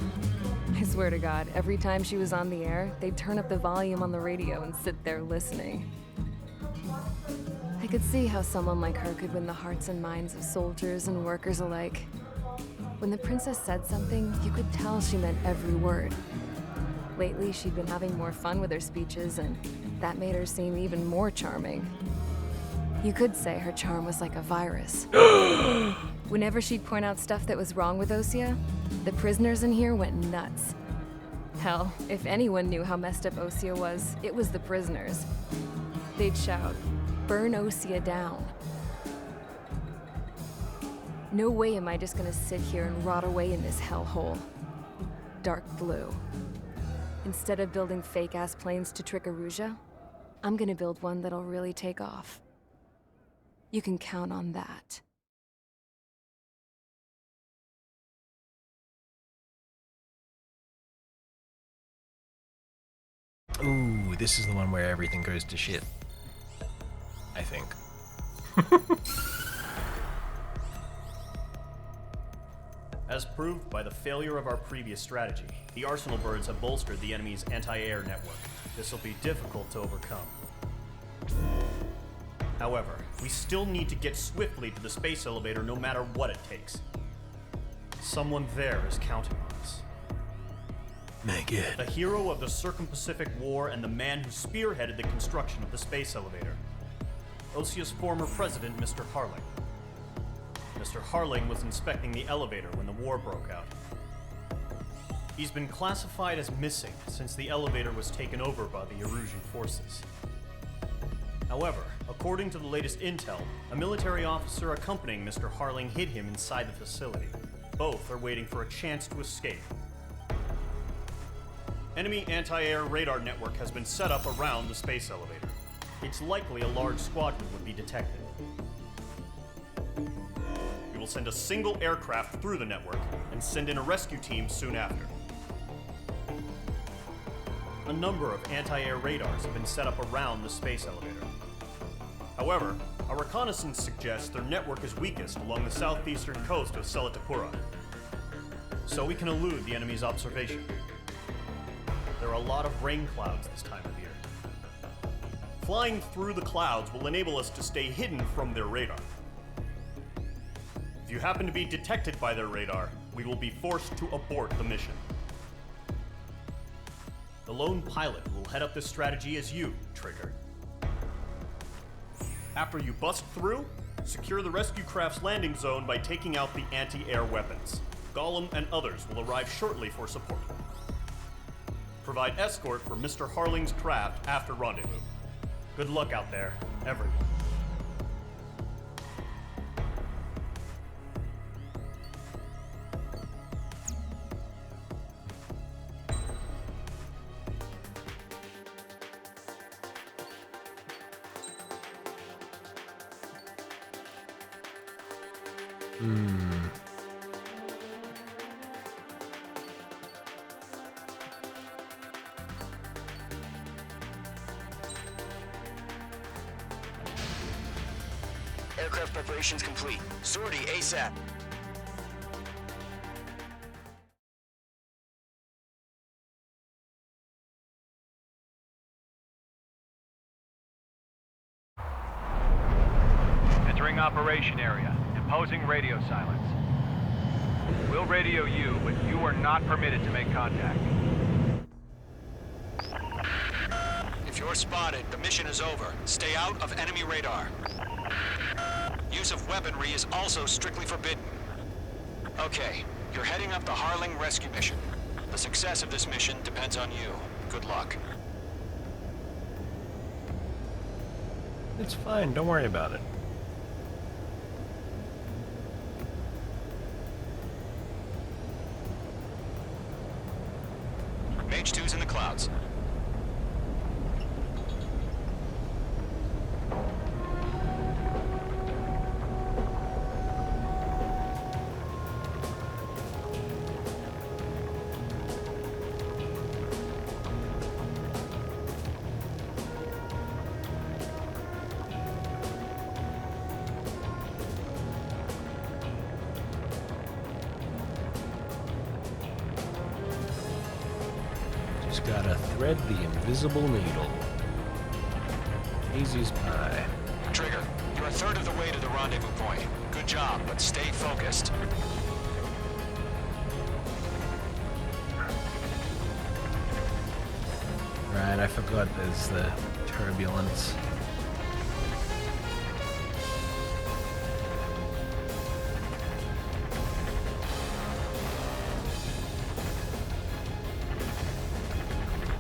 I swear to God, every time she was on the air, they'd turn up the volume on the radio and sit there listening. I could see how someone like her could win the hearts and minds of soldiers and workers alike. When the princess said something, you could tell she meant every word. Lately, she'd been having more fun with her speeches, and that made her seem even more charming. You could say her charm was like a virus. Whenever she'd point out stuff that was wrong with Osia, the prisoners in here went nuts. Hell, if anyone knew how messed up Osia was, it was the prisoners. They'd shout, "Burn Osia down." No way am I just gonna sit here and rot away in this hellhole. Dark blue. Instead of building fake-ass planes to trick Erusia, I'm gonna build one that'll really take off. You can count on that. Ooh, this is the one where everything goes to shit. I think. As proved by the failure of our previous strategy, the Arsenal birds have bolstered the enemy's anti-air network. This will be difficult to overcome. However, we still need to get swiftly to the space elevator no matter what it takes. Someone there is counting on us. Make it. The hero of the Circum-Pacific War and the man who spearheaded the construction of the space elevator. Osia's former president, Mr. Harling. Mr. Harling was inspecting the elevator when the war broke out. He's been classified as missing since the elevator was taken over by the Erusian forces. However, according to the latest intel, a military officer accompanying Mr. Harling hid him inside the facility. Both are waiting for a chance to escape. Enemy anti-air radar network has been set up around the space elevator. It's likely a large squadron would be detected. We will send a single aircraft through the network and send in a rescue team soon after. A number of anti-air radars have been set up around the space elevator. However, our reconnaissance suggests their network is weakest along the southeastern coast of Selatapura, so we can elude the enemy's observation. There are a lot of rain clouds this time of year. Flying through the clouds will enable us to stay hidden from their radar. If you happen to be detected by their radar, we will be forced to abort the mission. The lone pilot who will head up this strategy is you, Trigger. After you bust through, secure the rescue craft's landing zone by taking out the anti-air weapons. Gollum and others will arrive shortly for support. Provide escort for Mr. Harling's craft after rendezvous. Good luck out there, everyone. Aircraft preparations complete. Sortie ASAP. Entering operation area. Imposing radio silence. We'll radio you, but you are not permitted to make contact. If you're spotted, the mission is over. Stay out of enemy radar. Use of weaponry is also strictly forbidden. Okay, you're heading up the Harling rescue mission. The success of this mission depends on you. Good luck. It's fine, don't worry about it. Mage 2's in the clouds. Just gotta thread the invisible needle. Easy as pie. Trigger, you're a third of the way to the rendezvous point. Good job, but stay focused. Right, I forgot there's the turbulence.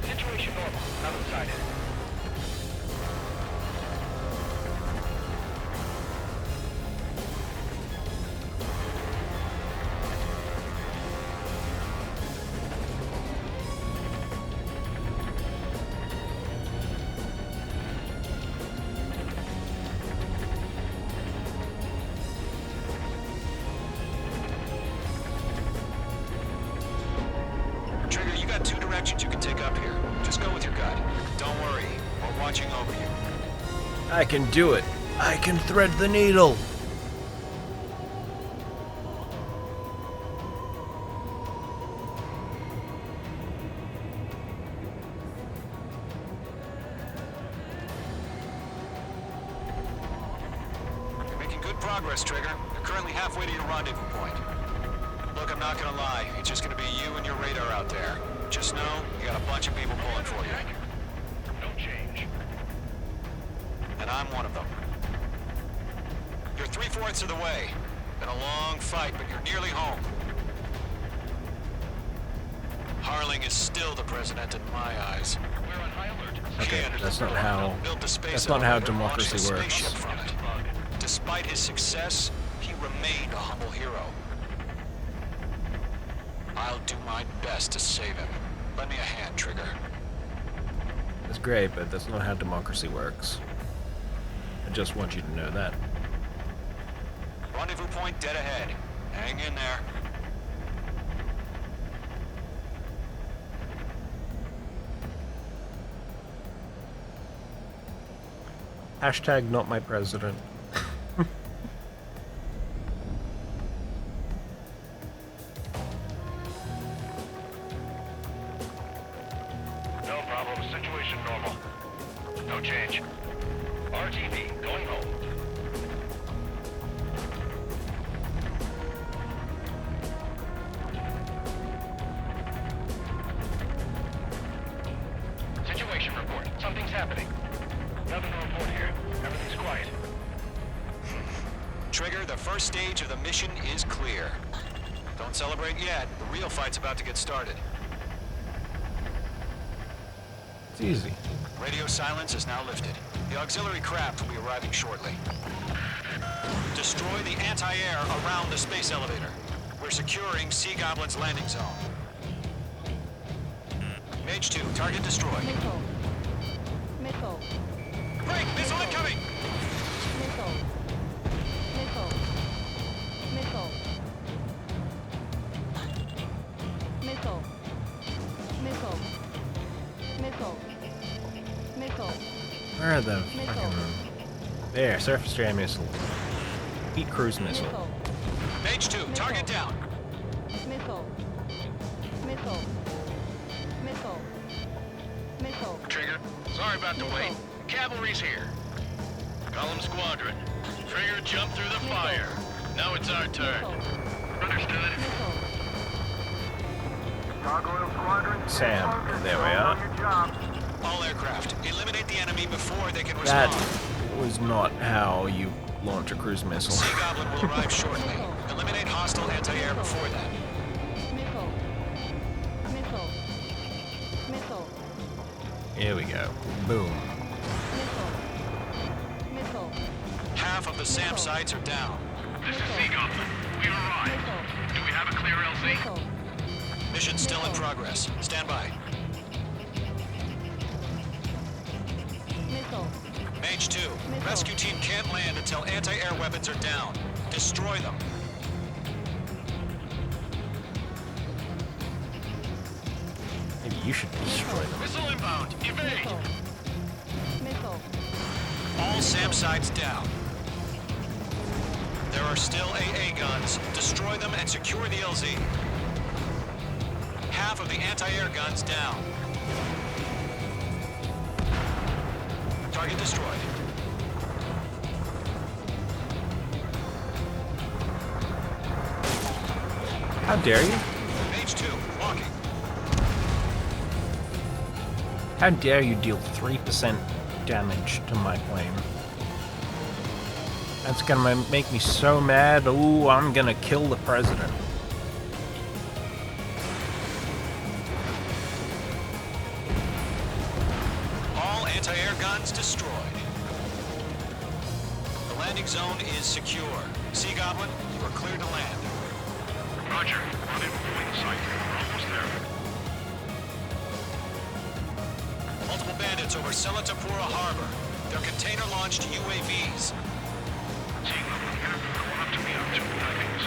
Situation normal. I'm inside it. Trigger, you got two directions you can take up here. Just go with your gut. Don't worry, we're watching over you. I can do it. I can thread the needle. You're making good progress, Trigger. You're currently halfway to your rendezvous point. Look, I'm not gonna lie. It's just gonna be you and your radar out there. Just know, you got a bunch of people pulling for you. No change. And I'm one of them. You're 3/4 of the way. Been a long fight, but you're nearly home. Harling is still the president in my eyes. We're on high alert. Okay, that's not how democracy works. Despite his success, he remained a humble hero. I'll do my best to save him. Lend me a hand, Trigger. That's great, but that's not how democracy works. I just want you to know that. Rendezvous point dead ahead. Hang in there. Hashtag not my president. No problem. Situation normal. No change. RTV, going home. Situation report. Something's happening. Nothing to report here. Everything's quiet. Trigger, the first stage of the mission is clear. Don't celebrate yet. The real fight's about to get started. It's easy. Radio silence is now lifted. The auxiliary craft will be arriving shortly. Destroy the anti-air around the space elevator. We're securing Sea Goblin's landing zone. Mage 2, target destroyed. Missile. Break! Missile incoming! Missile. Where are the fucking... There, surface to air missile. Heat cruise missile. Mage 2, target down. Missile. Trigger, sorry about the wait. Cavalry's here. Column Squadron. Trigger jumped through the fire. Now it's our turn. Understood. Sam, there we are. All aircraft, eliminate the enemy before they can That respond. was not how you launch a cruise missile. Sea Goblin will arrive shortly. Eliminate hostile anti-air before that. Here we go. Boom. the SAM sites are down. This is Sea Goblin. We arrived. Do we have a clear LZ? Mission still in progress. Stand by. Mage 2, rescue team can't land until anti-air weapons are down. Destroy them. Maybe you should destroy them. Missile inbound. Evade. All SAM sites down. There are still AA guns. Destroy them and secure the LZ. Half of the anti-air guns down. Target destroyed. How dare you? Mage 2, walking. How dare you deal 3% damage to my plane? That's gonna make me so mad. Ooh, I'm gonna kill the president. All anti-air guns destroyed. The landing zone is secure. Sea Goblin, you are cleared to land. Roger. On in sight. We're almost there. Multiple bandits over Selatapura Harbor. They're container-launched UAVs. Sea Goblin here. Come up to me on 2 divings.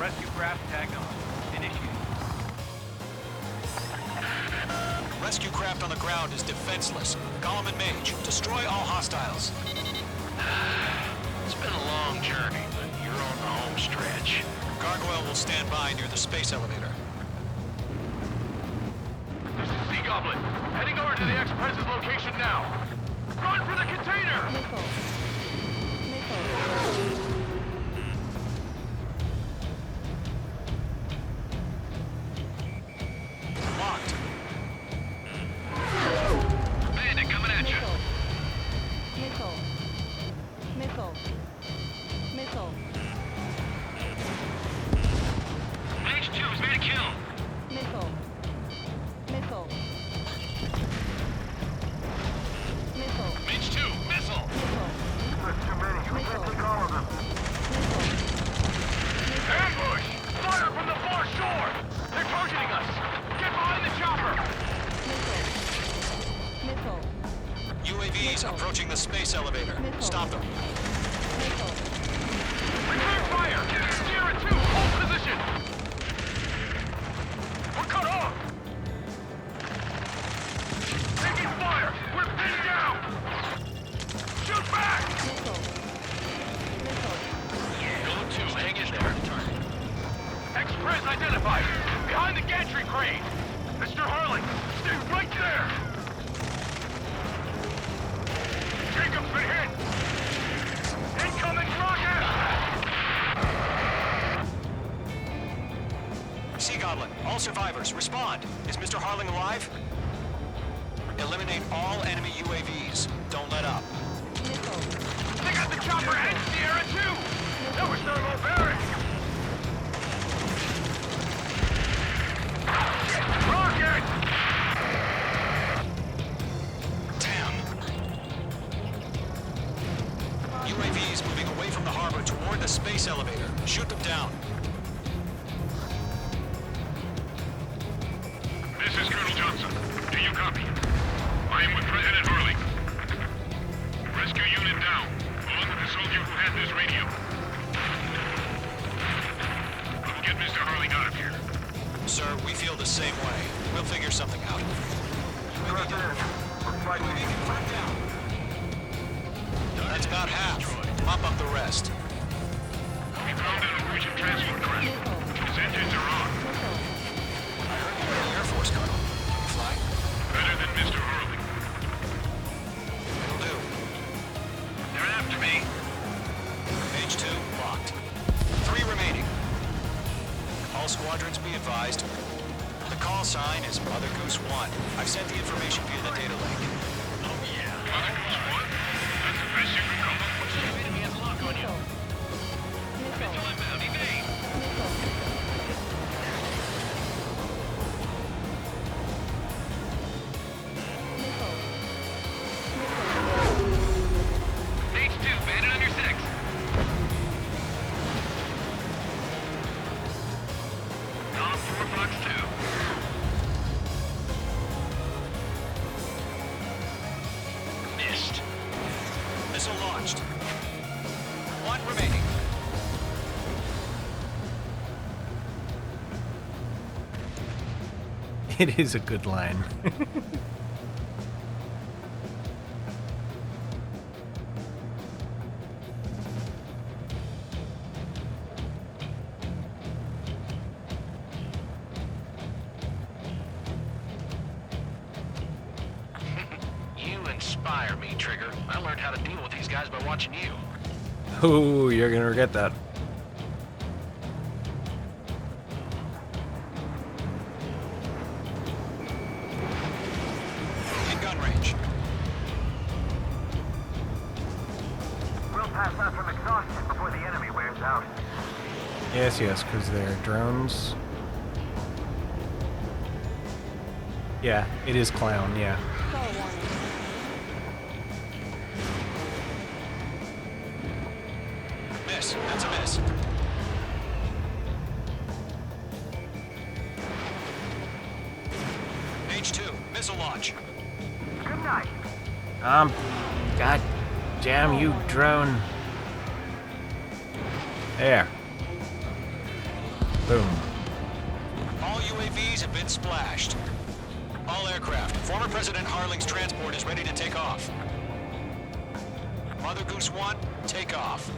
Rescue craft tagged on. Initiated. Rescue craft on the ground is defenseless. Golem and Mage, destroy all hostiles. It's been a long journey, but you're on the home stretch. Gargoyle will stand by near the space elevator. This is Sea Goblin. Heading over to the Express's location now. Run for the container! Locked. Bandit coming at you. Mage 2 has made a kill. Mage 2, missile! That's too many. We can't take all of them. Ambush! Fire from the far shore! They're targeting us! Get behind the chopper! UAVs approaching the space elevator. Stop them. Return fire! Sierra 2, hold position! We're cut off! Taking fire! We're pinned down! Shoot back! Go 2, hang in there. Express identified! Behind the gantry crane! Mr. Harling, stay right there! Jacob's been hit! Incoming rocket! Sea Goblin, all survivors, respond. Is Mr. Harling alive? Eliminate all enemy UAVs. Don't let up. They got the chopper and Sierra 2! That was thermal barracks! Rocket! Damn. UAVs moving away from the harbor toward the space elevator. Shoot them down. This is Colonel Johnson. Do you copy? I am with President Hurley. Rescue unit down, along with the soldier who had this radio. I will get Mr. Hurley out of here. Sir, we feel the same way. We'll figure something out. That's about half. Mop up the rest. We found an Norwegian transport craft. His engines are on. I heard you were an Air Force colonel. Can you fly? Better than Mr. Hurley. It'll do. They're after me. Mage 2, locked. 3 remaining. All squadrons be advised. The call sign is Mother Goose 1. I've sent the information via the data link. Oh yeah. Mother Goose 1? That's the best you can come up with. The enemy has lock on you. Missile inbound, evade! Missile launched. 1 remaining. It is a good line. You inspire me, Trigger. I learned how to deal with these guys by watching you. Oh, you're gonna regret that. In gun range. We'll pass out from exhaustion before the enemy wears out. Yes, yes, because they're drones. Yeah, it is clown, yeah. Miss. That's a miss. H2. Missile launch. Good night. God damn you, drone. There. Boom. All UAVs have been splashed. All aircraft. Former President Harling's transport is ready to take off. Mother Goose 1, take off.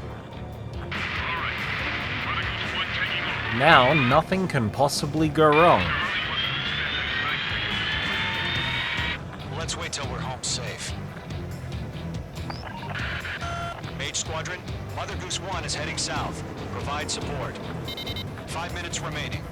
Now, nothing can possibly go wrong. Let's wait till we're home safe. Mage Squadron, Mother Goose 1 is heading south. Provide support. 5 minutes remaining.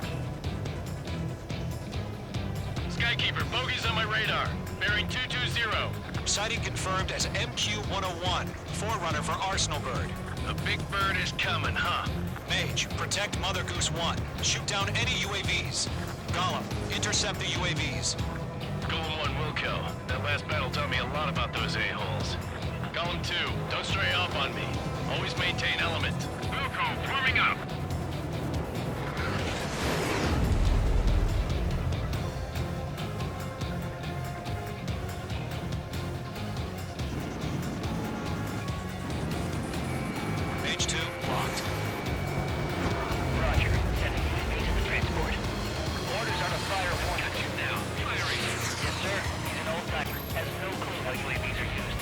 Skykeeper, bogeys on my radar. Bearing 220. Sighting confirmed as MQ-101, forerunner for Arsenal Bird. The big bird is coming, huh? Mage, protect Mother Goose 1. Shoot down any UAVs. Gollum, intercept the UAVs. Golem 1 Wilco. That last battle taught me a lot about those a-holes. Golem 2, don't stray off on me. Always maintain element. Wilco, forming up. Mage 2, locked. Roger. Sending UAV to the transport. Orders are to fire one at you now. Firing. Yes, sir. He's an old timer. Has no clue how UAVs are used.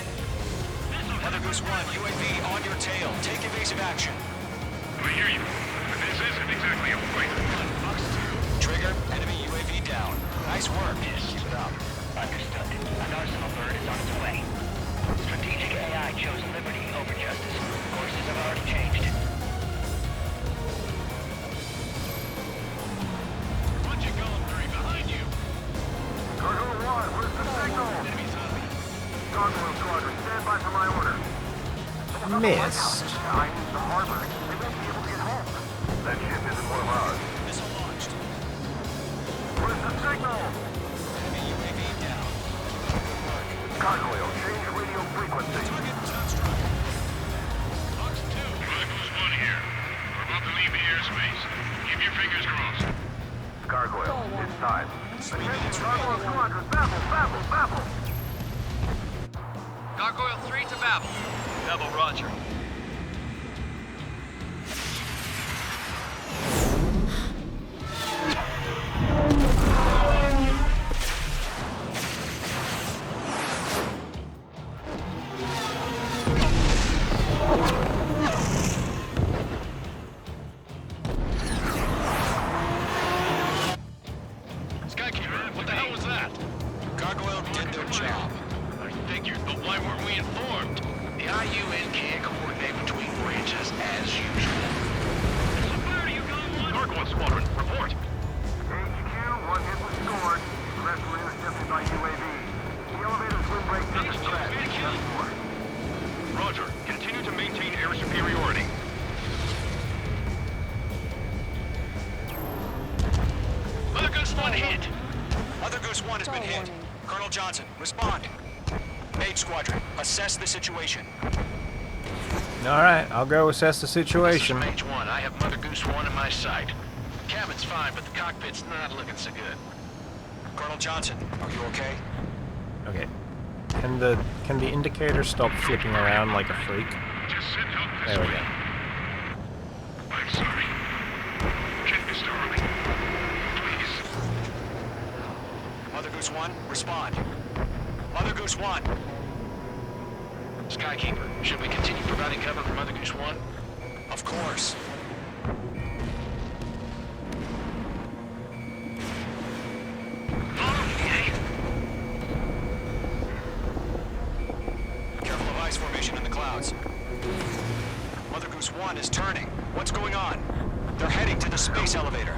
Mother Goose 1, UAV on your tail. Take evasive action. I hear you. But this isn't exactly a fight. Trigger, enemy UAV down. Nice work. Keep it up. Understood. An Arsenal bird is on its way. Strategic AI chose liberty over justice. Courses have already changed. Bunch of Golem 3 behind you. Cargo 1, where's the signal? Enemies on me. Gargoyle Squadron, stand by for my order. Missed. I need the harbor. They won't be able to get home. That ship isn't one of ours. Missile launched. Where's the signal? Enemy UAV down. Gargoyle, change radio frequency. Target is on strike. Box 2. Mother Goose 1 here. We're about to leave the airspace. Keep your fingers crossed. Gargoyle, it's time. Attention, Gargoyle Squadron, babble, babble, babble. Gargoyle 3 to Babel. Babel, roger. Skykeeper, what the hell was that? Gargoyle did their job. I figured, but why weren't we informed? The IUN can't coordinate between branches as usual. So where are you going? Gargoyle Squadron, report. HQ, one hit was scored. The rest were intercepted by UAV. The elevator's windbreak doesn't crash. Just for. Roger. Continue to maintain air superiority. Mother Goose 1 hit. Mother Goose 1 has been hit. Colonel Johnson, respond. Mage Squadron, assess the situation. Alright, I'll go assess the situation. This is Mage 1. I have Mother Goose 1 in my sight. Cabin's fine, but the cockpit's not looking so good. Colonel Johnson, are you okay? Okay. Can the indicator stop flipping around like a freak? There we go. I'm sorry. Get Mr. Harley. Please. Mother Goose 1, respond. Mother Goose 1. Skykeeper, should we continue providing cover for Mother Goose 1? Of course. Careful of ice formation in the clouds. Mother Goose 1 is turning. What's going on? They're heading to the space elevator.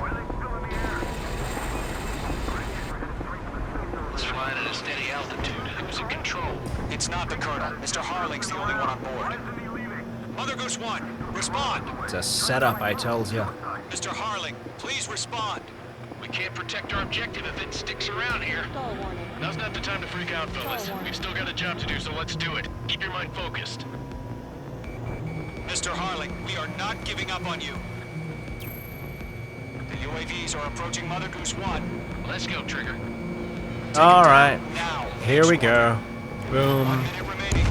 It's flying at a steady altitude. Who's in control? It's not the Colonel. Mr. Harling's the only one on board. Mother Goose 1, respond! It's a setup, I tells you. Mr. Harling, please respond. We can't protect our objective if it sticks around here. Now's not the time to freak out, fellas. We've still got a job to do, so let's do it. Keep your mind focused. Mr. Harling, we are not giving up on you. The UAVs are approaching Mother Goose 1. Let's go, Trigger. Alright. Now. Here we go. Boom. 1 minute remaining.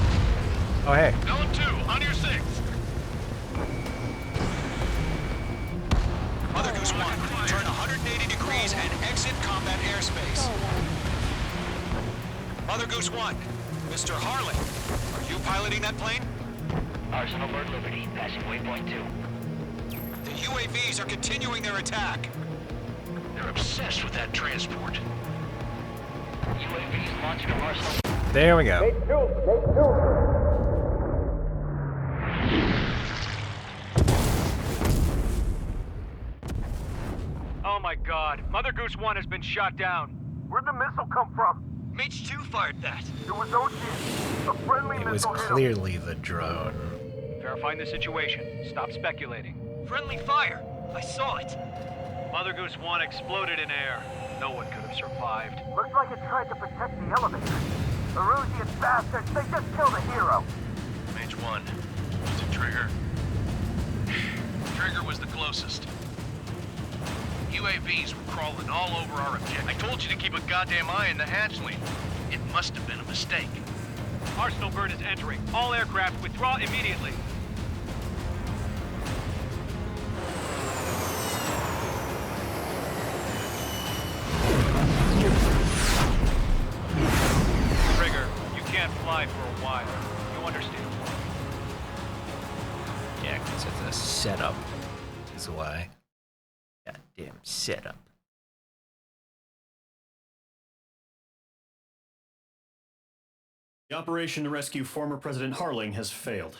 Oh, hey. Going 2, on your 6. Mother Goose 1, turn 180 degrees and exit combat airspace. Mother Goose 1, Mr. Harling, are you piloting that plane? Arsenal Bird Liberty, passing waypoint 2. The UAVs are continuing their attack. They're obsessed with that transport. UAVs launching from Arsenal. There we go. Oh my god, Mother Goose 1 has been shot down. Where'd the missile come from? Mage 2 fired that. It was Ocean. A friendly It was missile hit him. clearly the drone. Verifying the situation. Stop speculating. Friendly fire! I saw it! Mother Goose 1 exploded in air. No one could have survived. Looks like it tried to protect the elevator. Erusian bastards, they just killed a hero. Mage 1. Was it Trigger? Trigger was the closest. UAVs were crawling all over our objective. I told you to keep a goddamn eye in the hatchling. It must have been a mistake. Arsenal Bird is entering. All aircraft withdraw immediately. Trigger, you can't fly for a while. You understand? Yeah, because it's a setup. Is why. Goddamn setup. The operation to rescue former President Harling has failed.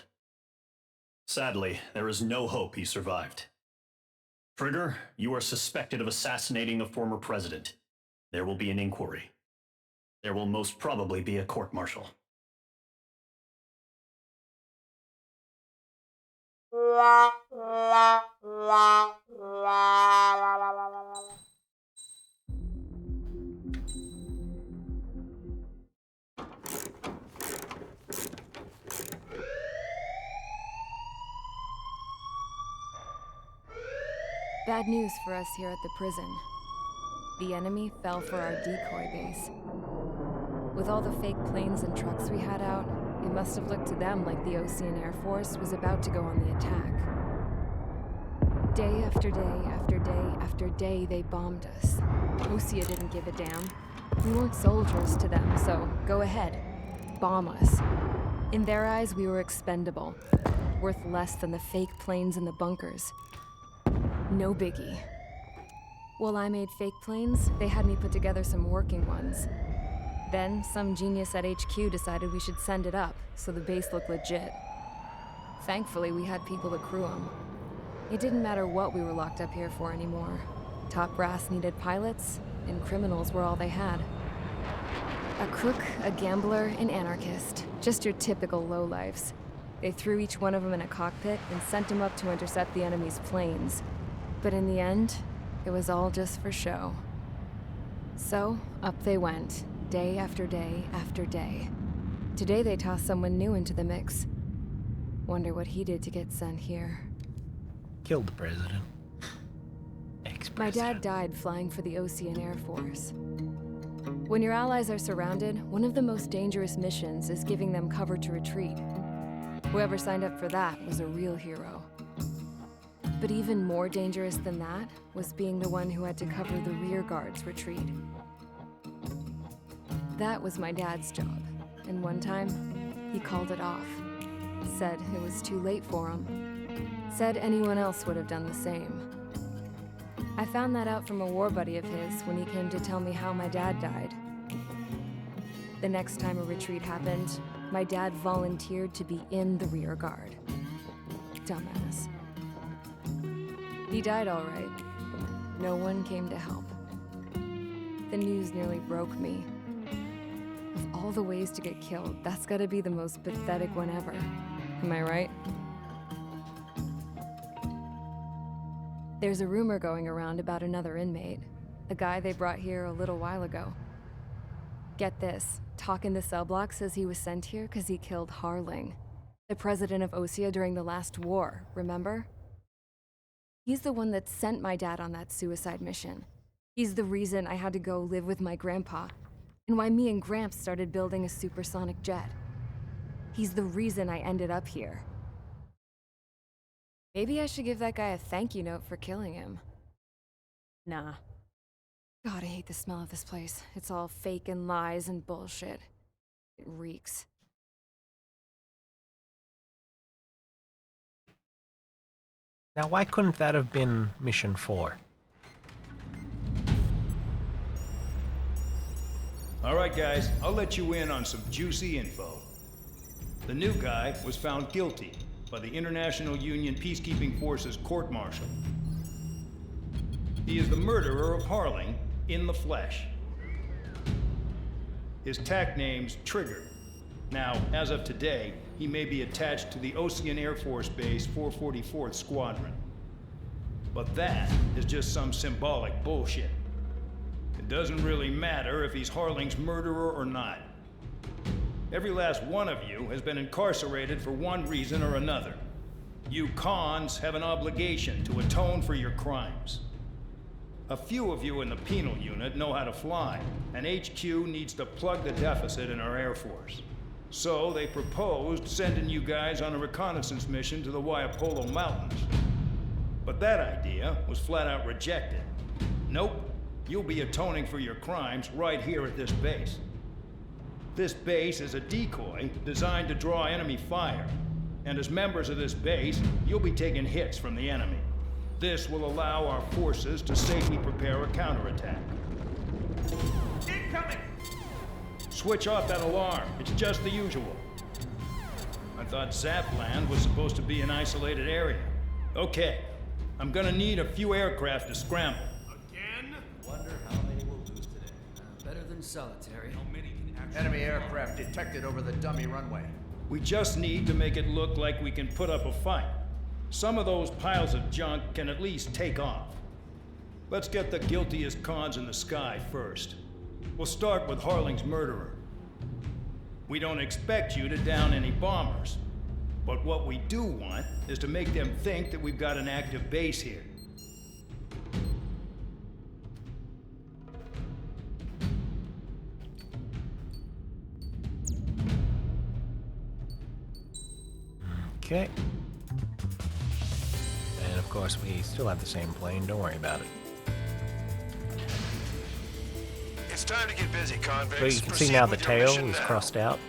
Sadly, there is no hope he survived. Trigger, you are suspected of assassinating the former president. There will be an inquiry. There will most probably be a court-martial. Bad news for us here at the prison. The enemy fell for our decoy base. With all the fake planes and trucks we had out, it must have looked to them like the Ocean Air Force was about to go on the attack. Day after day after day after day, they bombed us. Osea didn't give a damn. We weren't soldiers to them, so go ahead. Bomb us. In their eyes, we were expendable. Worth less than the fake planes in the bunkers. No biggie. While I made fake planes, they had me put together some working ones. Then, some genius at HQ decided we should send it up, so the base looked legit. Thankfully, we had people to crew them. It didn't matter what we were locked up here for anymore. Top brass needed pilots, and criminals were all they had. A crook, a gambler, an anarchist. Just your typical lowlifes. They threw each one of them in a cockpit and sent them up to intercept the enemy's planes. But in the end, it was all just for show. So, up they went, day after day after day. Today they tossed someone new into the mix. Wonder what he did to get sent here. Killed the president. My dad died flying for the Ocean Air Force. When your allies are surrounded, one of the most dangerous missions is giving them cover to retreat. Whoever signed up for that was a real hero. But even more dangerous than that was being the one who had to cover the rear guard's retreat. That was my dad's job, and one time, he called it off. Said it was too late for him. Said anyone else would have done the same. I found that out from a war buddy of his when he came to tell me how my dad died. The next time a retreat happened, my dad volunteered to be in the rear guard. Dumbass. He died all right. No one came to help. The news nearly broke me. Of all the ways to get killed, that's gotta be the most pathetic one ever. Am I right? There's a rumor going around about another inmate. A guy they brought here a little while ago. Get this, talk in the cell block says he was sent here because he killed Harling, the president of Osea during the last war, remember? He's the one that sent my dad on that suicide mission. He's the reason I had to go live with my grandpa, and why me and Gramps started building a supersonic jet. He's the reason I ended up here. Maybe I should give that guy a thank you note for killing him. Nah. God, I hate the smell of this place. It's all fake and lies and bullshit. It reeks. Now, why couldn't that have been Mission 4? All right, guys, I'll let you in on some juicy info. The new guy was found guilty by the International Union Peacekeeping Forces court-martial. He is the murderer of Harling in the flesh. His TAC name's Trigger. Now, as of today, he may be attached to the Ocean Air Force Base 444th Squadron. But that is just some symbolic bullshit. It doesn't really matter if he's Harling's murderer or not. Every last one of you has been incarcerated for one reason or another. You cons have an obligation to atone for your crimes. A few of you in the penal unit know how to fly, and HQ needs to plug the deficit in our Air Force. So they proposed sending you guys on a reconnaissance mission to the Waiapolo Mountains. But that idea was flat out rejected. Nope, you'll be atoning for your crimes right here at this base. This base is a decoy designed to draw enemy fire, and as members of this base, you'll be taking hits from the enemy. This will allow our forces to safely prepare a counterattack. Incoming! Switch off that alarm. It's just the usual. I thought Zapland was supposed to be an isolated area. Okay, I'm gonna need a few aircraft to scramble. Again? Wonder how many we'll lose today. Better than solitary. How many can actually... Enemy aircraft detected over the dummy runway. We just need to make it look like we can put up a fight. Some of those piles of junk can at least take off. Let's get the guiltiest cons in the sky first. We'll start with Harling's murderer. We don't expect you to down any bombers, but what we do want is to make them think that we've got an active base here. Okay. And of course, we still have the same plane. Don't worry about it. It's time to get busy, convicts. But you can see now the tail is crossed out.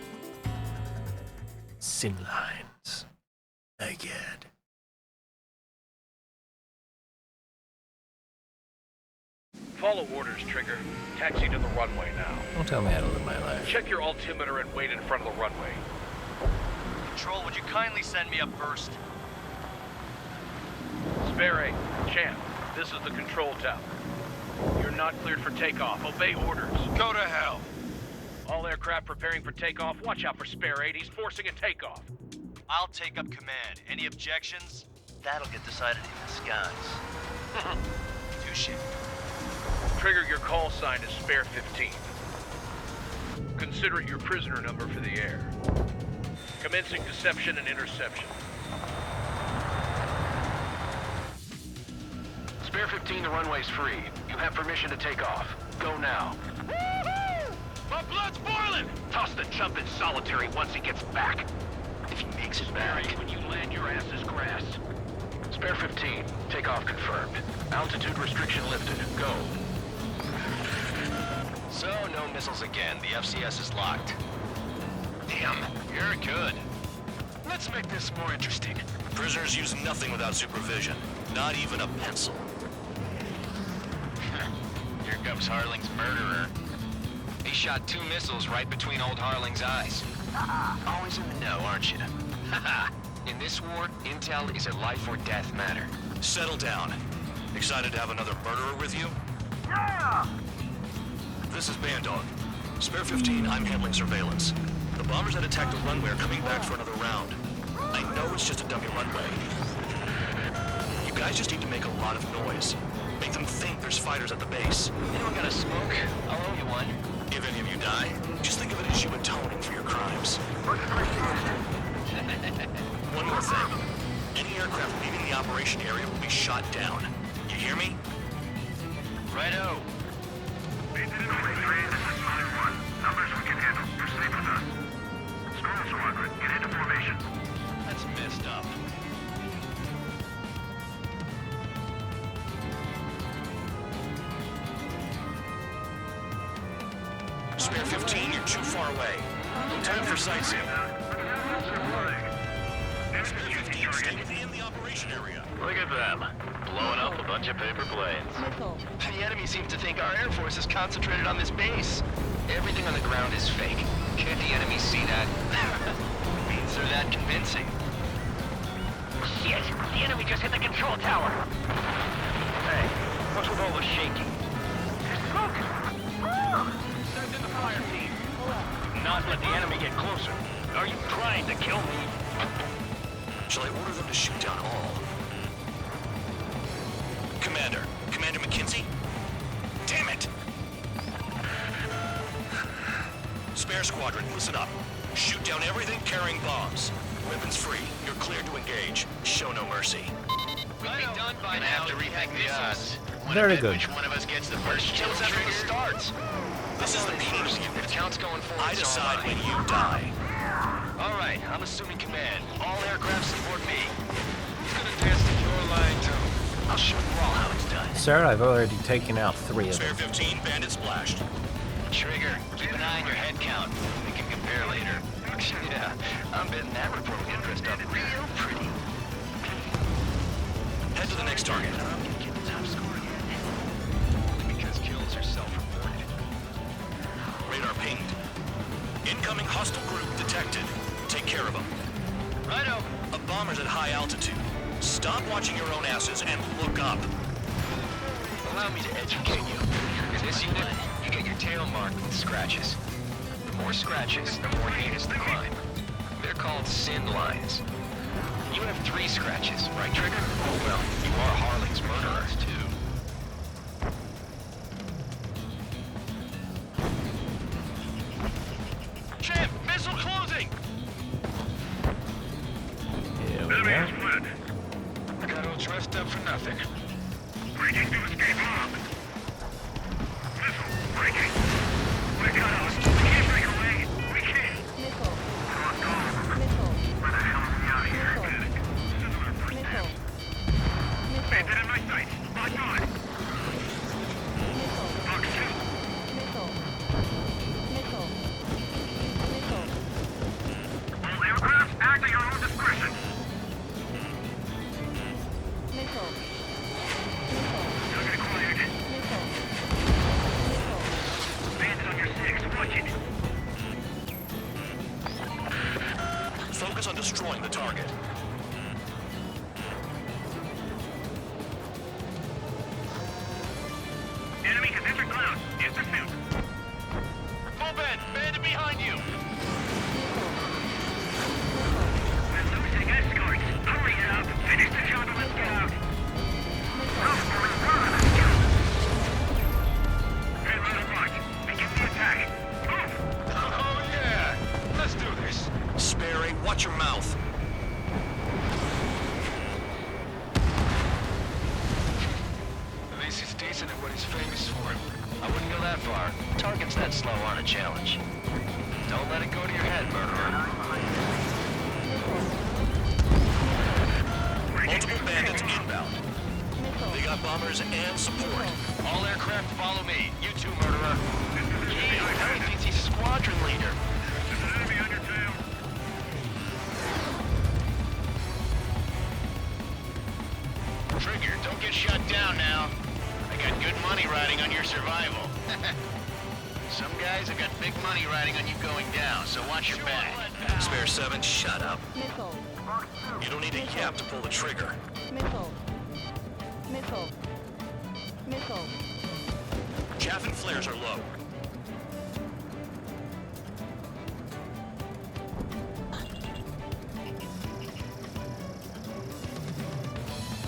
Sin lines. Again. Follow orders, Trigger. Taxi to the runway now. Don't tell me how to live my life. Check your altimeter and wait in front of the runway. Control, would you kindly send me up first? Spare 8, Champ, this is the control tower. You're not cleared for takeoff. Obey orders. Go to hell. All aircraft preparing for takeoff. Watch out for Spare 8. He's forcing a takeoff. I'll take up command. Any objections? That'll get decided in the skies. Touche. Trigger, your call sign is Spare 15. Consider it your prisoner number for the air. Commencing deception and interception. Spare 15, the runway's free. You have permission to take off. Go now. blood's boiling! Toss the chump in solitary once he gets back. If he makes it back. When you land, your ass is grass. Spare 15. Takeoff confirmed. Altitude restriction lifted. Go. So, no missiles again. The FCS is locked. Damn, you're good. Let's make this more interesting. Prisoners use nothing without supervision. Not even a pencil. Here comes Harling's murderer. He shot 2 missiles right between old Harling's eyes. Always in the know, aren't you? In this war, intel is a life or death matter. Settle down. Excited to have another murderer with you? Yeah! This is Bandog. Spare 15, I'm handling surveillance. The bombers that attacked the runway are coming back for another round. I know it's just a dummy runway. You guys just need to make a lot of noise. Make them think there's fighters at the base. Anyone got a smoke? I'll owe you one. If any of you die, just think of it as you atoning for your crimes. One more thing. Any aircraft leaving the operation area will be shot down. You hear me? Righto. Numbers we can handle. You're safe with us. Storm Squadron, get into formation. That's messed up. Spare 15, you're too far away. No time for sightseeing. Spare 15, stay within the operation area. Look at them. Blowing up a bunch of paper planes. The enemy seems to think our Air Force is concentrated on this base. Everything on the ground is fake. Can't the enemy see that? Means they're that convincing. Shit! The enemy just hit the control tower! Hey, what's with all the shaking? Look! Send in the fire team. Do not let the enemy get closer. Are you trying to kill me? Shall I order them to shoot down all? Commander McKenzie? Damn it! Spare squadron, listen up. Shoot down everything carrying bombs. Weapons free. You're cleared to engage. Show no mercy. We'll be done by now to rethink the odds. Very good. Which one of us gets the first kills after it starts? This is the Peace. The count's going forward. I decide when you die. All right, I'm assuming command. All aircraft support me. Who's gonna dance to your line too? I'll show you all how it's done. Sir, I've already taken out 3 of Spare them. 15, bandit splashed. Trigger, keep an eye on your head count. We can compare later. Yeah, I'm betting that report will get dressed up real pretty. Head to the next target. I'm gonna get the top score again. Because kills are self-reported. Radar pinged. Incoming hostile group detected. Take care of them. Righto. A bomber's at high altitude. Stop watching your own asses and look up. Allow me to educate you. In this unit, you get your tail marked with scratches. The more scratches, the more heinous the crime. They're called sin lines. You have 3 scratches, right, Trigger? Well, you are Harling's murderer, too. Champ, missile closing! Here we go. Got all dressed up for nothing. Breaking to escape lock. Missile, breaking. We're cut off. We can't break away. We can't. Missile. Lock on. Missile. Where the hell are we out of here? Missile. Bandit in my sight. Lock on. Lock 2. Missile. Missile. Missile. All aircraft act at your own discretion. Missile. Target acquired. Missile. Bandit on your 6. Watch it. Focus on destroying the target. Enemy has entered cloud. In pursuit. Full bend, bandit behind you! We're losing escorts. Hurry up. Finish the job and let's get out. Hey, Ronald March. Begin the attack. Move! Oh yeah! Let's do this. Sperry, watch your mouth. that slow on a challenge. Don't let it go to your head, murderer. Multiple bandits inbound. They got bombers and support. All aircraft follow me. You too, murderer. He really thinks he's squadron leader. There's an enemy on your tail. Trigger, don't get shut down now. I got good money riding on your survival. Some guys have got big money riding on you going down, so watch your back. Spare 7, shut up. Missile. You don't need a yap to pull the trigger. Missile. Missile. Missile. Chaff and flares are low.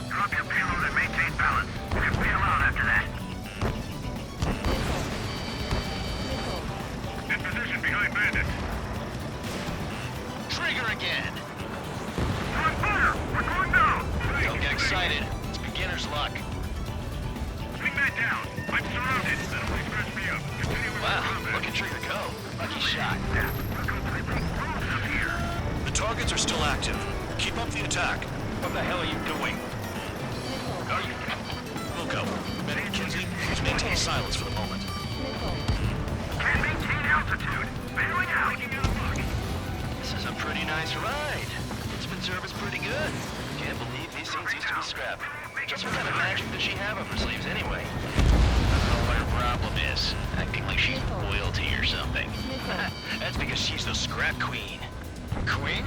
Drop your payload and maintain balance. And bail out after that. In position behind bandits. Trigger again. We're on fire! We're going down! Don't get excited. It's beginner's luck. Swing that down. I'm surrounded. That only scratch me up. Continue with Wow, combat. look at Trigger go. Lucky shot. We're completely frozen up here. The targets are still active. Keep up the attack. What the hell are you doing? We'll go. Medic Kinsey, please maintain silence for the moment. Can't maintain altitude. Bailing out. This is a pretty nice ride. Instant service pretty good. Can't believe these things used to be scrapped. Just what kind of magic does she have up her sleeves anyway? I don't know what her problem is. Acting like she's royalty or something. That's because she's the scrap queen. Queen?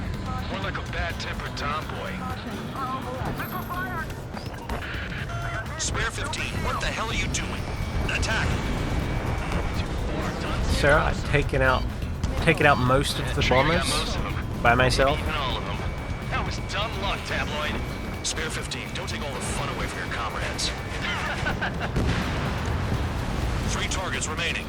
More like a bad-tempered tomboy. Spare 15, what the hell are you doing? Attack! Sarah, I've taken out most of the bombers by myself. Even all of them. That was dumb luck, tabloid. Spare 15, don't take all the fun away from your comrades. 3 targets remaining.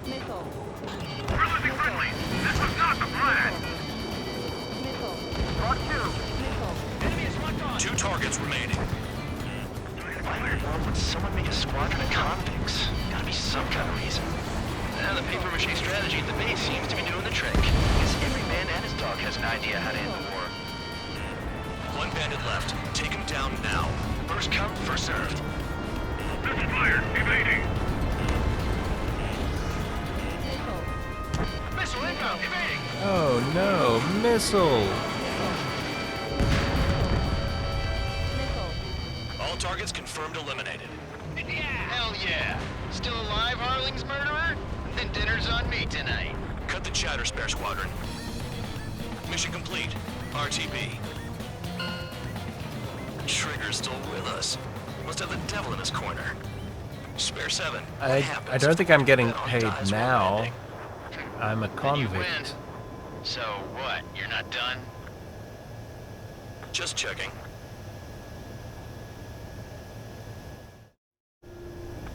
Missile. We're losing friendly. This was not the plan. Missile. Mark 2. Missile. 2 targets remaining. Why in the world would someone make a squadron of convicts? Gotta be some kind of reason. The paper-mache strategy at the base seems to be doing the trick. Guess every man and his dog has an idea how to end the war. 1 bandit left. Take him down now. First come, first served. Missile fired. Evading. Missile inbound, evading! Oh no, missile! All targets confirmed eliminated. Hell yeah. Still alive, Harling's murderer? Then dinner's on me tonight. Cut the chatter, Spare Squadron. Mission complete. RTB. Trigger's still with us. Must have the devil in his corner. Spare 7. I don't think I'm getting paid now. I'm a Then you win. convict. So what? You're not done? Just checking.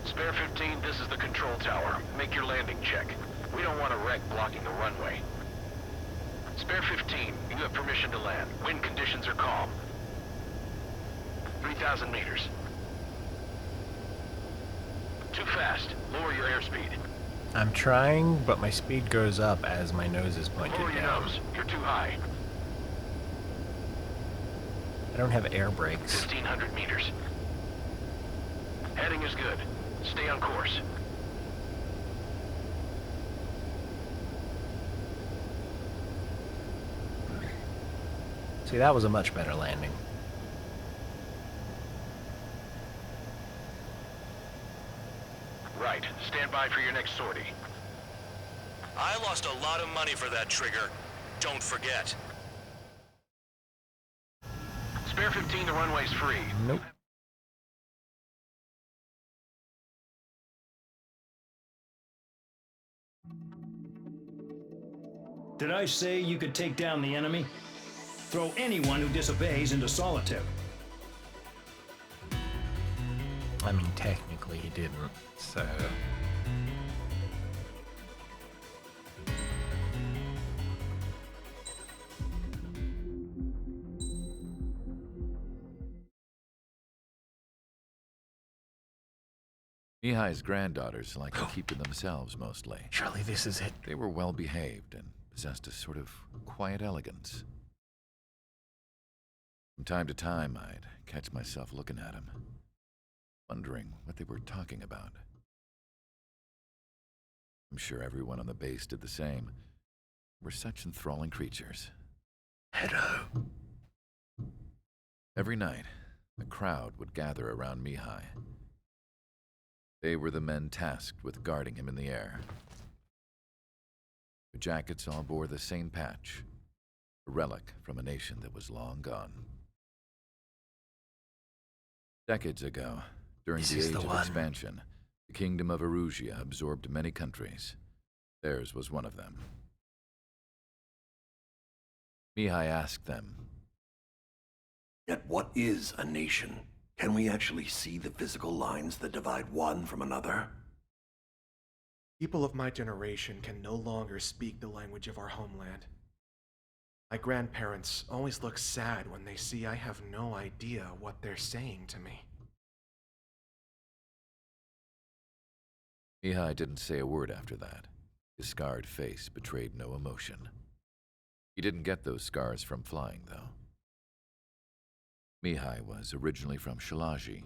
Spare 15, this is the control tower. Make your landing check. We don't want a wreck blocking the runway. Spare 15, you have permission to land. Wind conditions are calm. 3,000 meters. Too fast. Lower your airspeed. I'm trying, but my speed goes up as my nose is pointed Lower your down. nose. You're too high. I don't have air brakes. 1,500 meters. Heading is good. Stay on course. See, that was a much better landing. Right. Stand by for your next sortie. I lost a lot of money for that trigger. Don't forget. Spare 15, the runway's free. Nope. Did I say you could take down the enemy? Throw anyone who disobeys into solitary. I mean, technically he didn't, so... Mihai's granddaughters liked to keep to themselves mostly. Surely this is it. They were well behaved and possessed a sort of quiet elegance. From time to time, I'd catch myself looking at them, wondering what they were talking about. I'm sure everyone on the base did the same. We're such enthralling creatures. Hello. Every night, a crowd would gather around Mihai. They were the men tasked with guarding him in the air. Their jackets all bore the same patch, a relic from a nation that was long gone. Decades ago, during the Age of Expansion, the Kingdom of Erusia absorbed many countries. Theirs was one of them. Mihai asked them, "Yet what is a nation? Can we actually see the physical lines that divide one from another?" People of my generation can no longer speak the language of our homeland. My grandparents always look sad when they see I have no idea what they're saying to me. Mihai didn't say a word after that. His scarred face betrayed no emotion. He didn't get those scars from flying, though. Mihai was originally from Shalaji.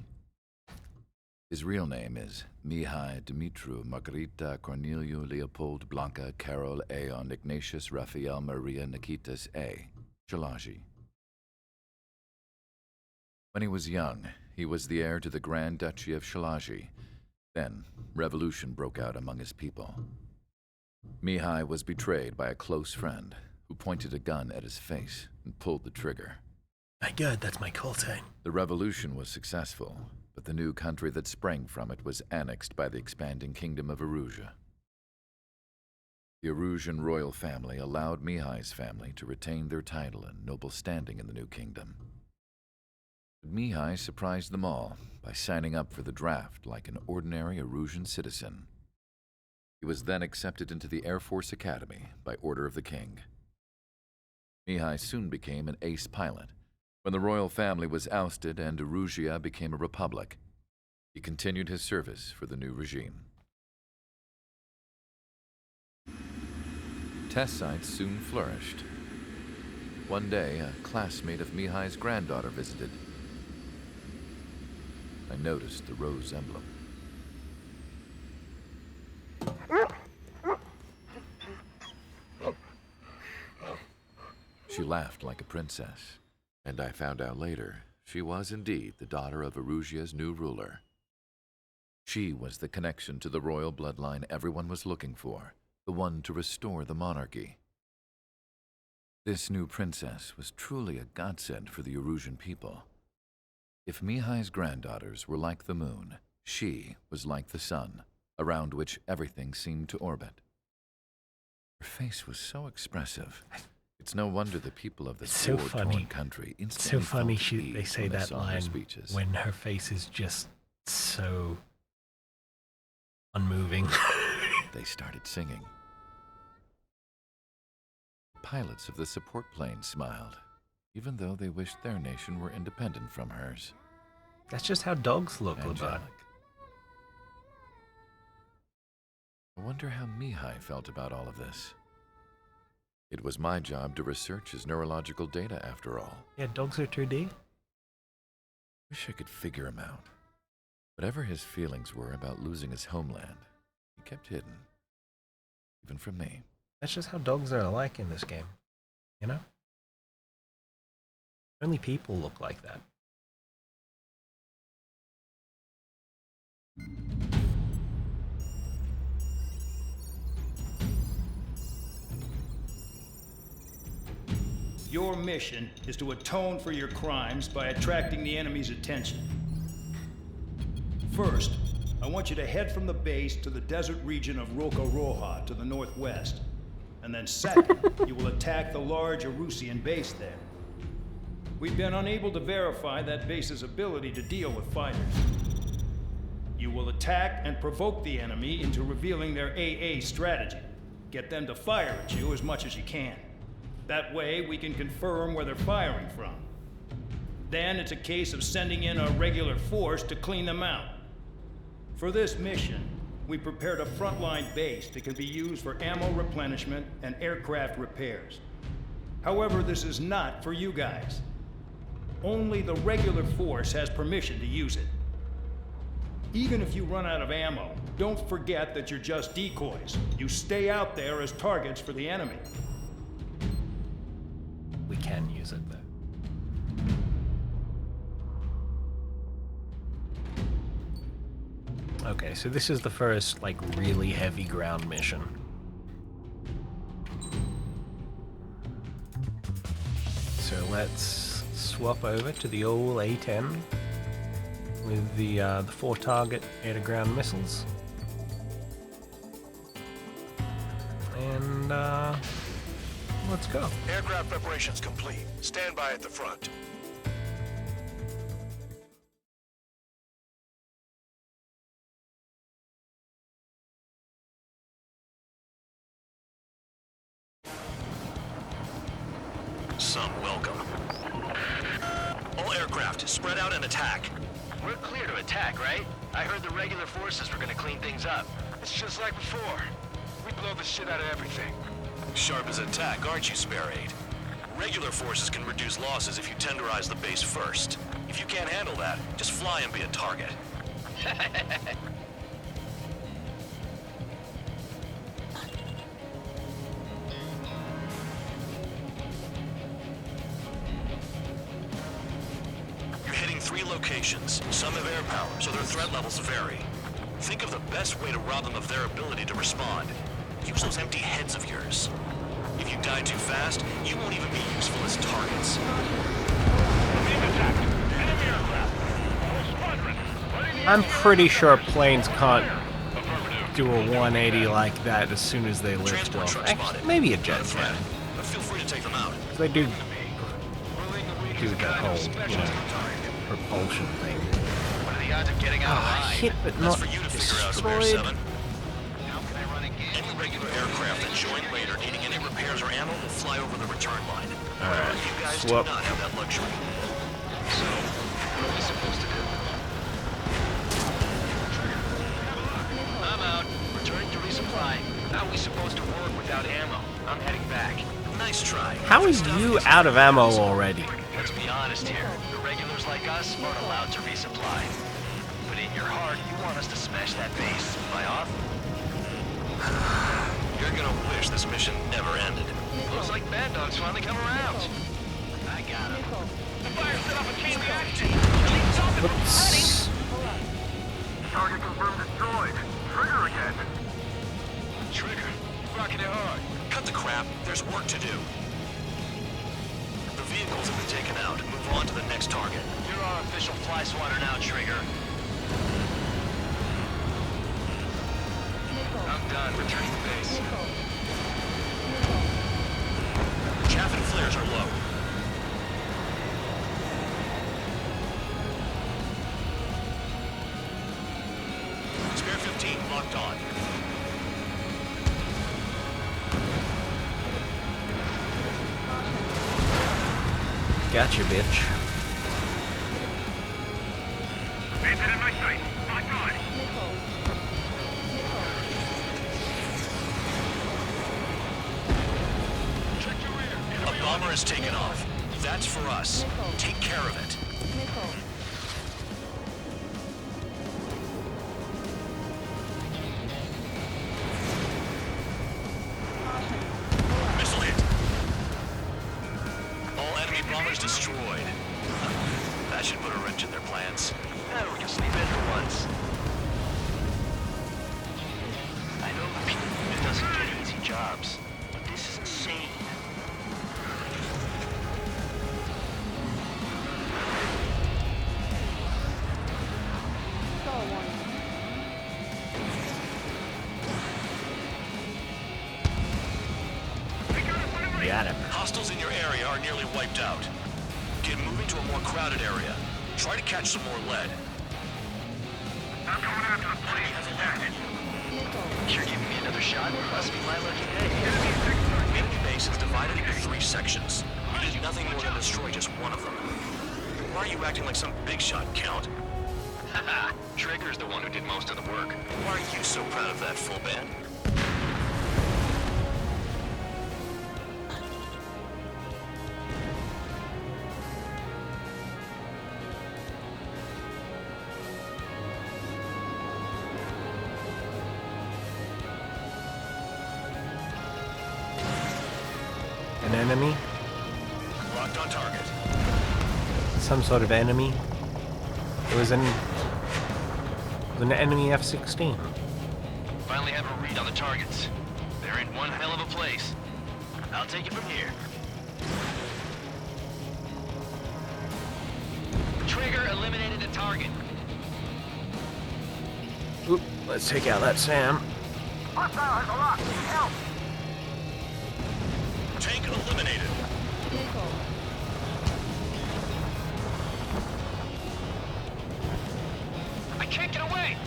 His real name is Mihai Dumitru Margarita Corneliu Leopold Blanca Carol Aeon Ignatius Raphael Maria Nikitas A. Shalaji. When he was young, he was the heir to the Grand Duchy of Shalaji. Then, revolution broke out among his people. Mihai was betrayed by a close friend who pointed a gun at his face and pulled the trigger. My God, that's my call sign. The revolution was successful, but the new country that sprang from it was annexed by the expanding Kingdom of Erusia. The Erusian royal family allowed Mihai's family to retain their title and noble standing in the new kingdom. But Mihai surprised them all by signing up for the draft like an ordinary Erusian citizen. He was then accepted into the Air Force Academy by order of the king. Mihai soon became an ace pilot. When the royal family was ousted and Erusia became a republic, he continued his service for the new regime. Test sites soon flourished. One day, a classmate of Mihai's granddaughter visited. I noticed the rose emblem. She laughed like a princess, and I found out later she was indeed the daughter of Erusia's new ruler. She was the connection to the royal bloodline everyone was looking for, the one to restore the monarchy. This new princess was truly a godsend for the Erusian people. If Mihai's granddaughters were like the moon, she was like the sun, around which everything seemed to orbit. Her face was so expressive. It's no wonder the people of this war-torn country instantly so funny felt at they ease say when they that saw her line speeches. when her face is just so unmoving. They started singing. Pilots of the support plane smiled, even though they wished their nation were independent from hers. That's just how dogs look, Angelic. Lebot. I wonder how Mihai felt about all of this. It was my job to research his neurological data, after all. Yeah, dogs are 2D. Wish I could figure him out. Whatever his feelings were about losing his homeland, he kept hidden. Even from me. That's just how dogs are like in this game. You know? Only people look like that. Your mission is to atone for your crimes by attracting the enemy's attention. First, I want you to head from the base to the desert region of Roca-Roja to the northwest. And then second, you will attack the large Erusian base there. We've been unable to verify that base's ability to deal with fighters. You will attack and provoke the enemy into revealing their AA strategy. Get them to fire at you as much as you can. That way, we can confirm where they're firing from. Then it's a case of sending in a regular force to clean them out. For this mission, we prepared a frontline base that can be used for ammo replenishment and aircraft repairs. However, this is not for you guys. Only the regular force has permission to use it. Even if you run out of ammo, don't forget that you're just decoys. You stay out there as targets for the enemy. We can use it, though. Okay, so this is the first, like, really heavy ground mission. So let's swap over to the old A-10 with the 4-target air-to-ground missiles. And, let's go. Aircraft preparations complete. Stand by at the front. Some welcome. All aircraft, spread out and attack. We're clear to attack, right? I heard the regular forces were gonna clean things up. It's just like before. We blow the shit out of everything. Sharp as attack, aren't you, Spare 8? Regular forces can reduce losses if you tenderize the base first. If you can't handle that, just fly and be a target. You're hitting 3 locations. Some have air power, so their threat levels vary. Think of the best way to rob them of their ability to respond. Use those empty heads of yours. If you die too fast, you won't even be useful as targets. I'm pretty sure planes can't do a 180 like that as soon as they lift off. Actually, maybe a jet can. But feel free to take them out. They do that whole, you know, propulsion thing. What are the odds of getting out alive? Hit but not destroyed. Any regular aircraft that join later needing any repairs or ammo will fly over the return line. Alright, You guys swap. do not have that luxury. So, what are we supposed to do? I'm out. Returning to resupply. How are we supposed to work without ammo? I'm heading back. Nice try. How is you out of ammo already? Let's be honest here. The regulars like us aren't allowed to resupply. But in your heart, you want us to smash that base. Am I off? You're gonna wish this mission never ended. Looks like Bad Dog's finally come around. I got him. The fire set off a chain reaction. Whoops. Target confirmed destroyed. Trigger again. Trigger, rocking it hard. Cut the crap. There's work to do. The vehicles have been taken out. Move on to the next target. You're our official fly swatter now, Trigger. I'm done. Returning to base. Chaff and flares are low. Spare 15 locked on. Gotcha, bitch. Bandit in my sight. My God. A bomber has taken off. That's for us. Take care of it. Missile hit. All enemy bombers destroyed. That should put a wrench in their plans. Now we can sleep in for once. I know the people it doesn't get easy jobs, but this is insane. Got him. Hostiles in your area are nearly wiped out. Get moving to a more crowded area. Try to catch some more lead. I'm going after the plane. You're giving me another shot? Must be my lucky day. Enemy base is divided into 3 sections. You did nothing more than destroy just one of them. Why are you acting like some big shot, Count? Trigger's the one who did most of the work. Why are you so proud of that, full band? An enemy? Locked on target. Some sort of enemy? It was an enemy F-16. Finally have a read on the targets. They're in one hell of a place. I'll take it from here. Trigger eliminated the target. Oop, let's take out that Sam. Hostile has a lock. Help! Tank eliminated. Missile. I can't get away.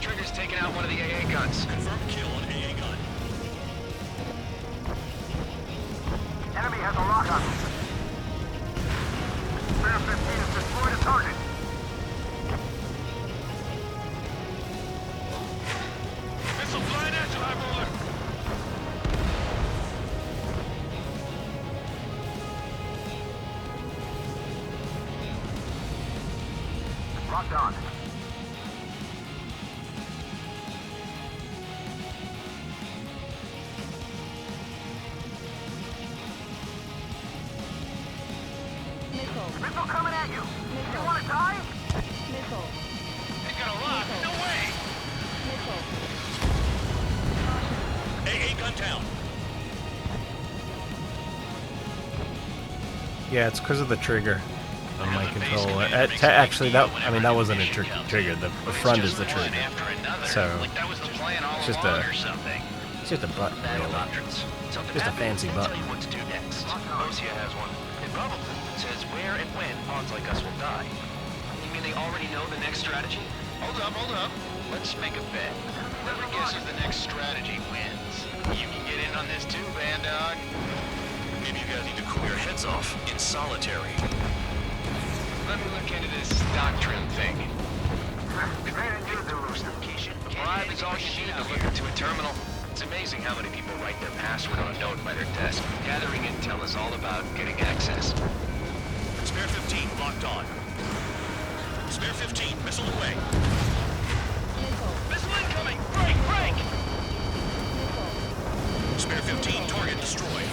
Trigger's taking out one of the AA guns. Confirmed kill on AA gun. Enemy has a lock on me. Spare 15 has destroyed a target. Missile flying at you, High Roller. Locked on. Missile. Missile coming at you. Missile. You want to die? Missile. They got a lock. No way. Missile. AA gun down. Yeah, it's because of the trigger on my controller. Actually, that wasn't a trigger. The front is the trigger. So it's just a button, really. Just a fancy button. Tell you what to do next. Osia has one. It probably says where and when pawns like us will die. You mean they already know the next strategy? Hold up. Let's make a bet. Whoever guesses the next strategy wins. You can get in on this too, Band Dog. Maybe you guys need to cool your heads off in solitary. Let me look into this doctrine thing. Command you, Zulu. The bribe is all you need to look into a terminal. It's amazing how many people write their password on a note by their desk. Gathering intel is all about getting access. Spare 15 locked on. Spare 15 missile away. Missile incoming. Break. Spare 15 target destroyed.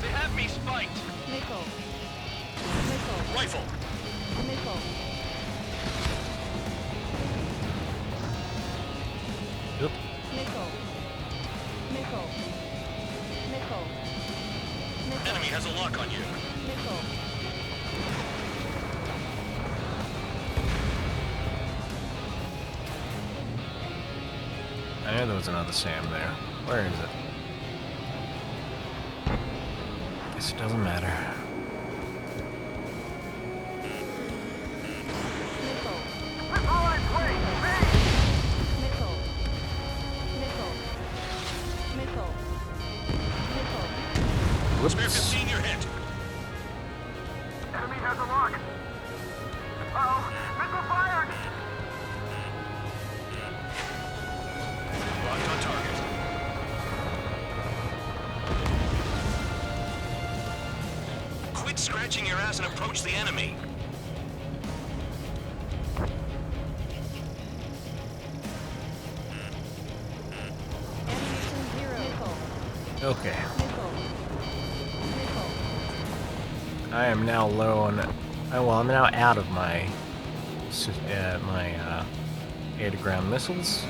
They have me spiked. Missile. Rifle. Missile. Yep. Missile. Enemy has a lock on you. Missile. I knew there was another Sam there. Where is it? Guess it doesn't matter. Missile on its way. Spare 15 you're hit. Enemy has a lock. Uh-oh. Missile fired. Locked on target. Quit scratching your ass and approach the enemy. Ammunition 0. Missile. Okay. I am now low on. Well, I'm now out of my air-to-ground missiles.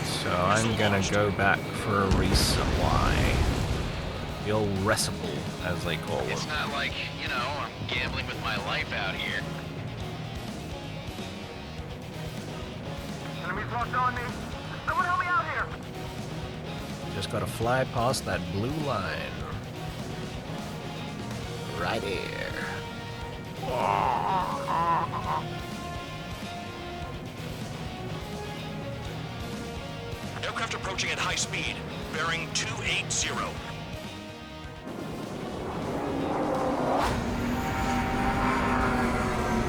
So I'm gonna go back for a resupply. The old recipe, as they call it. It's not like, I'm gambling with my life out here. Enemy's locked on me. Someone help me out here. Just gotta fly past that blue line. right here. Aircraft approaching at high speed, bearing 280.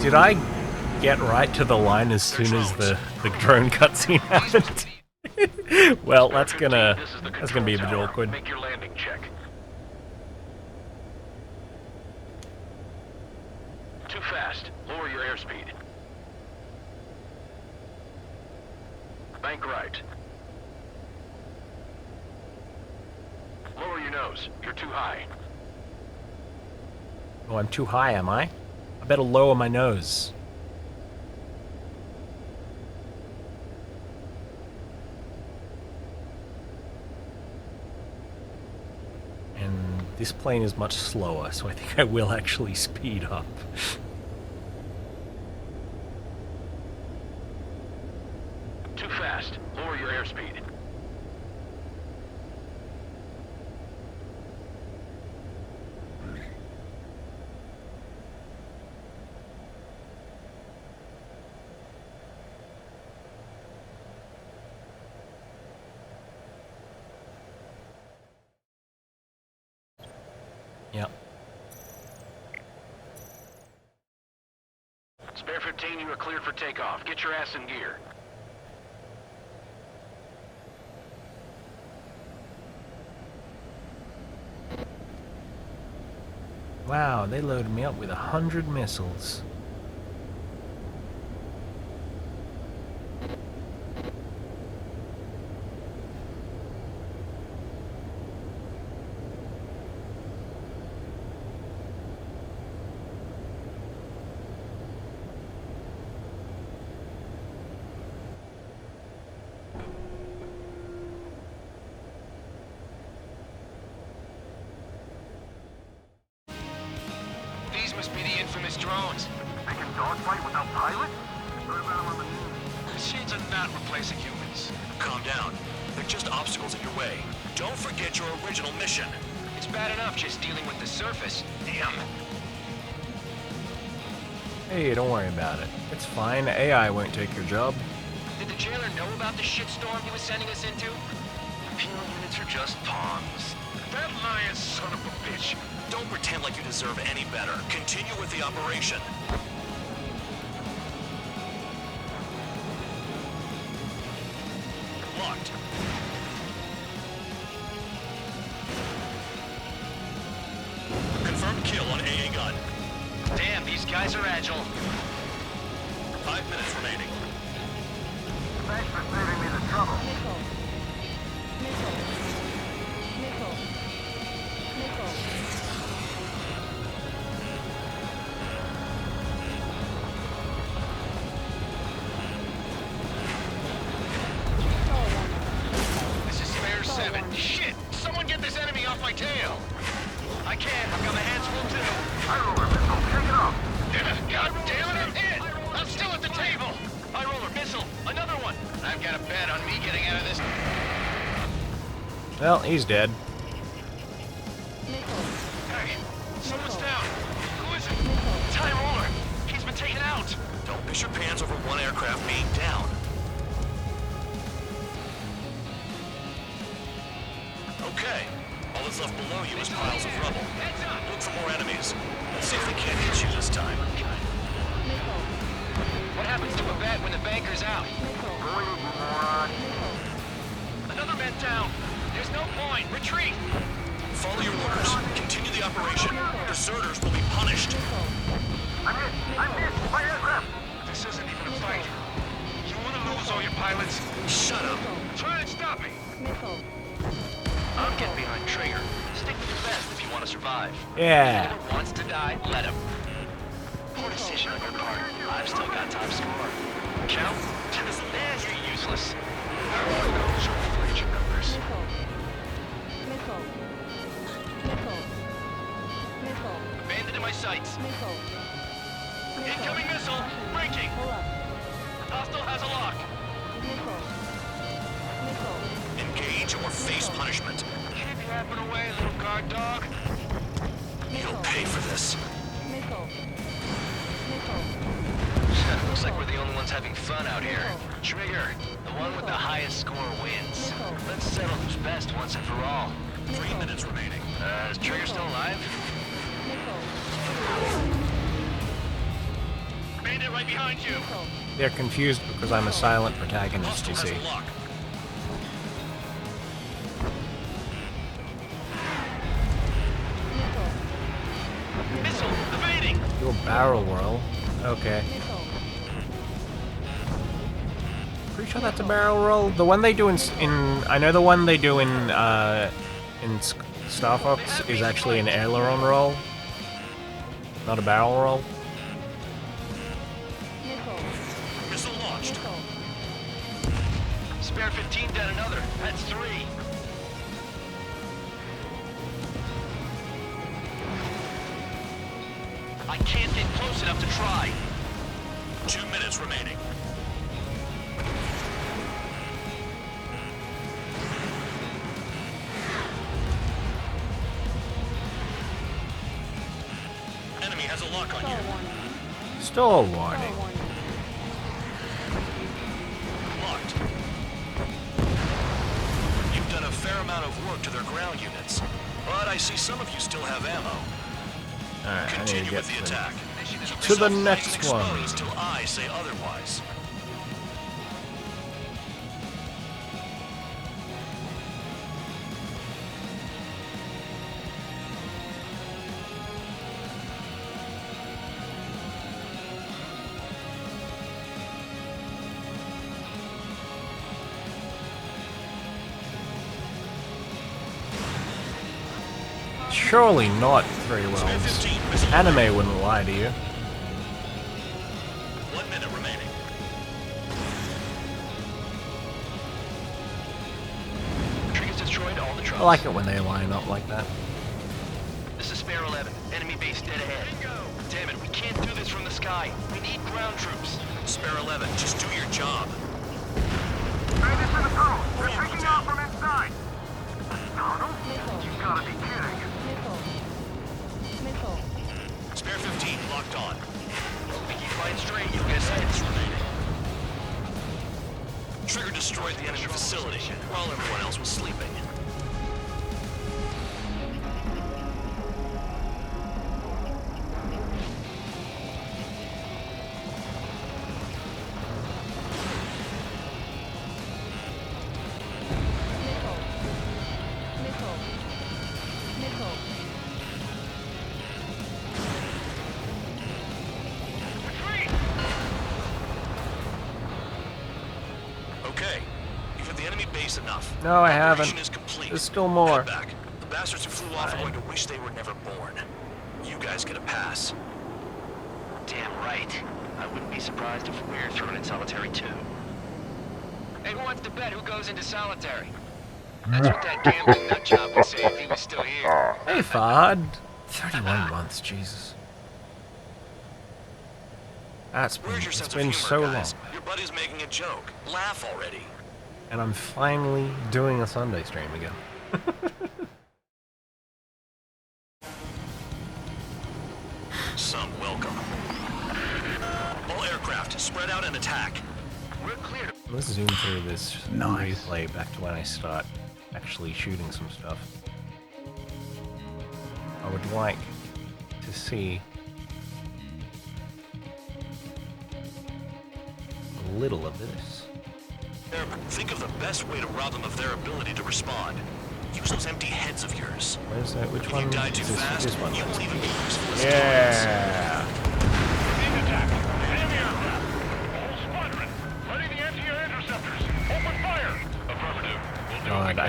Did I get right to the line as soon as the drone cutscene happened? Well, that's gonna be a bit awkward. Make your landing check. Too fast. Lower your airspeed. Bank right. Lower your nose. You're too high. Oh, I'm too high, am I? I better lower my nose. And this plane is much slower, so I think I will actually speed up. Too fast. Lower your airspeed. Yep. Spare 15, you are cleared for takeoff. Get your ass in gear. Wow, they loaded me up with 100 missiles. These must be the infamous drones. They can dogfight without pilots? What about them on the moon? Machines are not replacing humans. Calm down. They're just obstacles in your way. Don't forget your original mission. It's bad enough just dealing with the surface. Damn. Hey, don't worry about it. It's fine. AI won't take your job. Did the jailer know about the shitstorm he was sending us into? Penal units are just pawns. That lying son of a bitch. Don't pretend like you deserve any better. Continue with the operation. Locked. Confirmed kill on AA gun. Damn, these guys are agile. 5 minutes remaining. Thanks for saving me the trouble. This is spare 7. Shit! Someone get this enemy off my tail! I can't. I've got my hands full too. High roller missile, take it off. God damn it, I'm hit! I'm still at the table! High roller missile, another one! I've got a bet on me getting out of this. Well, he's dead. Hey, someone's down. Who is it? It's High roller. He's been taken out. Don't piss your pants over one aircraft being down. Okay. All that's left below you is piles of rubble. Look for more enemies. Let's see if they can't hit you this time. What happens to a bet when the banker's out? Another man down. There's no point. Retreat. Follow your orders. Continue the operation. Deserters will be punished. I'm hit. I'm hit. My aircraft. This isn't even a fight. You want to lose all your pilots? Shut up. Try and stop me. I'm getting behind Traeger. Stick with your best if you want to survive. Yeah. If anyone wants to die, let him. Poor decision on your part. I've still got top score. Count? Man, you're useless. Everyone knows you're afraid your numbers. Abandoned in my sights. Incoming missile! Breaking! Hostile has a lock. Engage or face punishment. Keep yapping away, little guard dog. You'll pay for this. Missile. Looks like we're the only ones having fun out here. Trigger, the one with the highest score wins. Let's settle who's best once and for all. 3 minutes remaining. Is Trigger still alive? Bandit right behind you. They're confused because I'm a silent protagonist, you see. Missile evading. Do a barrel roll. Okay. Pretty sure that's a barrel roll. The one they do in I know the one they do in Star Fox is actually an aileron roll, not a barrel roll. Missile launched. Spare 15 down another. That's 3. I can't get close enough to try. 2 minutes remaining. Enemy has a lock on you. Stall warning. Locked. You've done a fair amount of work to their ground units, but I see some of you still have ammo. Alright, I need to Continue get with the attack. to the next one. Exposed till I say otherwise. Surely not 3 rolls. Anime wouldn't lie to you. 1 minute remaining. Triggers destroyed all the I trucks. like it when they line up like that. This is Spare 11. Enemy base dead ahead. Damn it, we can't do this from the sky. We need ground troops. Spare 11, just do your job. Bandits in the tunnel. They're taking off from inside. Tunnel? You gotta be kidding. Spare 15 locked on. If you find straight, you'll get seconds remaining. Trigger destroyed the enemy facility while everyone else was sleeping. Okay, you've hit the enemy base enough. No, I Operation haven't. is complete. There's still more. Head back. The bastards who flew off are going to wish they were never born. You guys get a pass. Damn right. I wouldn't be surprised if we're thrown in solitary too. Hey, who wants to bet who goes into solitary? That's what that gambling nutjob would say if he was still here. Hey, Fahd. 31 months, Jesus. It's been so long. Your buddy's making a joke. Laugh already. And I'm finally doing a Sunday stream again. Some welcome. All aircraft, spread out and attack. We're clear to... Let's zoom through this replay back to when I start actually shooting some stuff. I would like to see a little of this. Think of the best way to rob them of their ability to respond. Use those empty heads of yours. Where's that? Which If one? you die too fast, This one. you won't even be useful as Yeah. Enemy aircraft. Whole squadron. Ready the anti-air interceptors. Open fire. Affirmative. We'll do God, I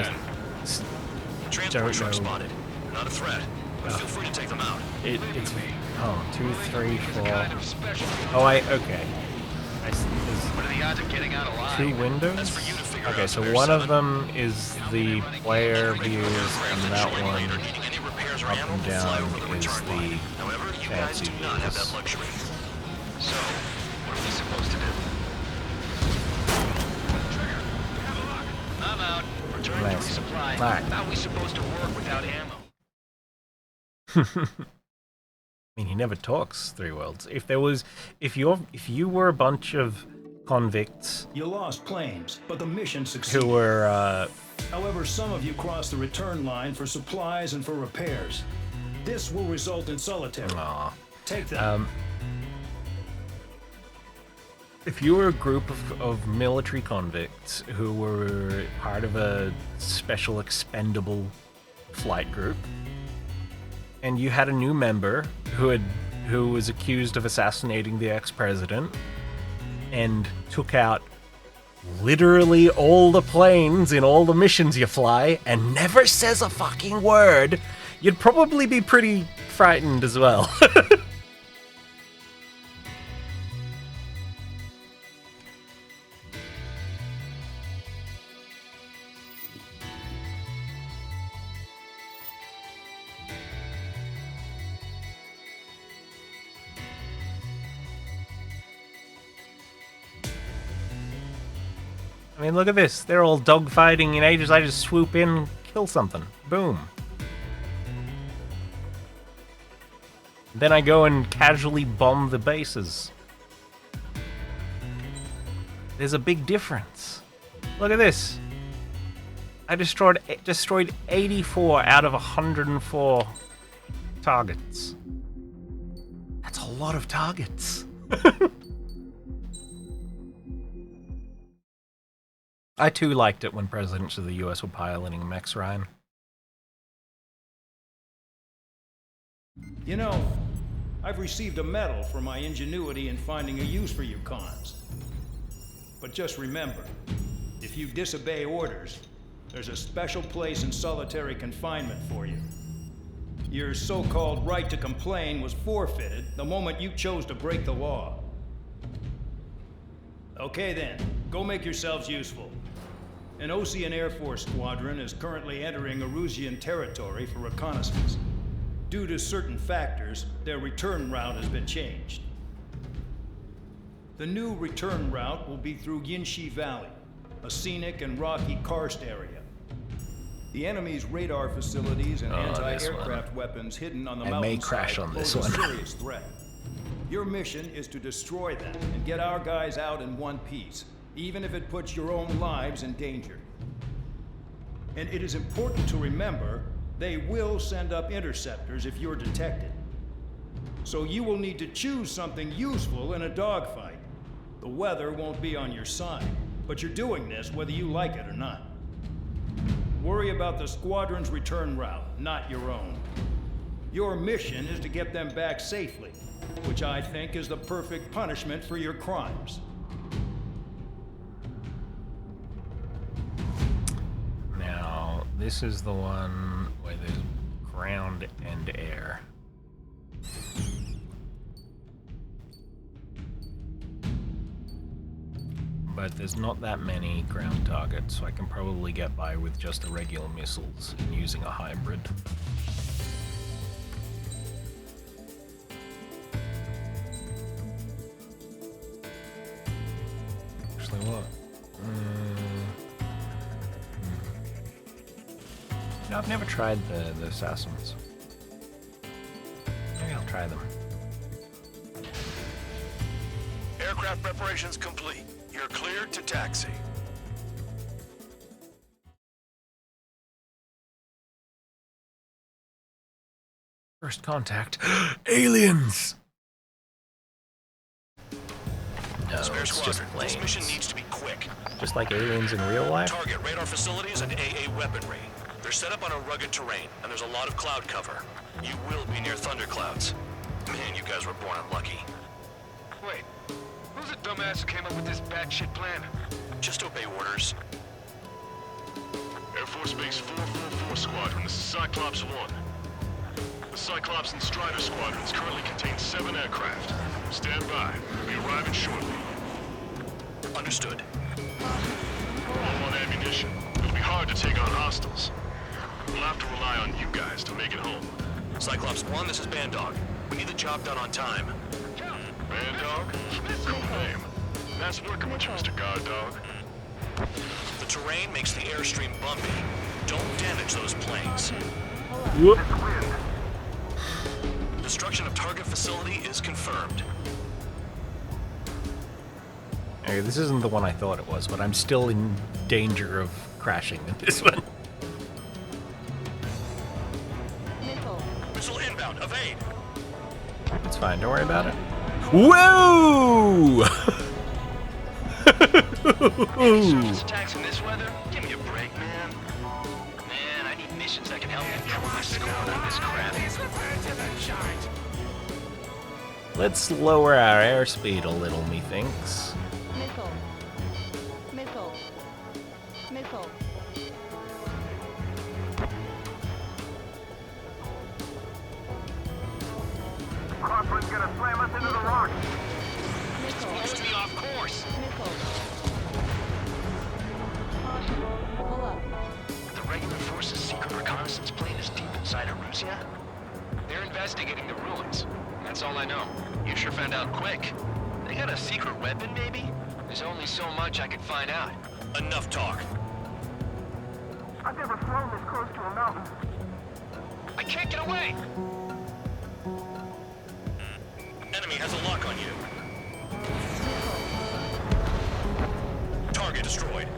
Transport don't truck know. spotted. They're not a threat, but feel free to take them out. It's 2, 3, 4. Oh, okay. What are the odds of getting out alive? 2 windows? Okay, so one of them is the player views, and that one up and down is the fancy views. So, what are we supposed to do? I'm out. Return to Nice. resupply. Alright. How are we supposed to work without ammo? I mean, he never talks, Three Worlds. If you were a bunch of convicts, you lost planes, but the mission succeeded. Who were, However, some of you crossed the return line for supplies and for repairs. This will result in solitary. Take them. If you were a group of military convicts who were part of a special expendable flight group, and you had a new member who was accused of assassinating the ex-president and took out literally all the planes in all the missions you fly and never says a fucking word, you'd probably be pretty frightened as well. I mean, look at this. They're all dogfighting in ages. I just swoop in, kill something. Boom. Then I go and casually bomb the bases. There's a big difference. Look at this. I destroyed 84 out of 104 targets. That's a lot of targets. I too liked it when presidents of the US were piloting mechs, Ryan. You know, I've received a medal for my ingenuity in finding a use for you cons. But just remember, if you disobey orders, there's a special place in solitary confinement for you. Your so-called right to complain was forfeited the moment you chose to break the law. Okay then, go make yourselves useful. An Ocean Air Force squadron is currently entering Erusian territory for reconnaissance. Due to certain factors, their return route has been changed. The new return route will be through Yinshi Valley, a scenic and rocky karst area. The enemy's radar facilities and anti-aircraft weapons hidden on the mountainside pose a serious threat. Your mission is to destroy them and get our guys out in one piece, even if it puts your own lives in danger. And it is important to remember, they will send up interceptors if you're detected. So you will need to choose something useful in a dogfight. The weather won't be on your side, but you're doing this whether you like it or not. Worry about the squadron's return route, not your own. Your mission is to get them back safely, which I think is the perfect punishment for your crimes. Now, this is the one where there's ground and air. But there's not that many ground targets, so I can probably get by with just the regular missiles and using a hybrid. Actually, what? No, I've never tried the assassins. Maybe I'll try them. Aircraft preparations complete. You're cleared to taxi. First contact. Aliens! No, Spare it's just squadron, planes. this mission needs to be quick. Just like aliens in real life? Target radar facilities and AA weaponry. They're set up on a rugged terrain, and there's a lot of cloud cover. You will be near thunderclouds. Man, you guys were born unlucky. Wait, who's the dumbass who came up with this batshit plan? Just obey orders. Air Force Base 444 Squadron, this is Cyclops 1. The Cyclops and Strider squadrons currently contain 7 aircraft. Stand by. We'll be arriving shortly. Understood. Low on ammunition. It'll be hard to take on hostiles. We'll have to rely on you guys to make it home. Cyclops 1, this is Bandog. We need the job done on time. Bandog? Cool name. Nice working with you, Mr. Guard Dog. The terrain makes the airstream bumpy. Don't damage those planes. Whoop. Destruction of target facility is confirmed. Okay, this isn't the one I thought it was, but I'm still in danger of crashing in this one. Missile inbound, evade! It's fine, don't worry about it. Whoa! Surface attacks in this weather? Give me a break, man. Man, I need missions that can help control my squad on this crap. Let's lower our airspeed a little, methinks. Missile. Missile. Missile. Crosswind's gonna slam us into the rock. It's pushed me off course. Missile. Caution. Pull up. The regular force's secret reconnaissance plane is deep inside Erusia? They're investigating the ruins. That's all I know. You sure found out quick. They got a secret weapon, maybe? There's only so much I could find out. Enough talk. I've never flown this close to a mountain. I can't get away! Enemy has a lock on you. Target destroyed.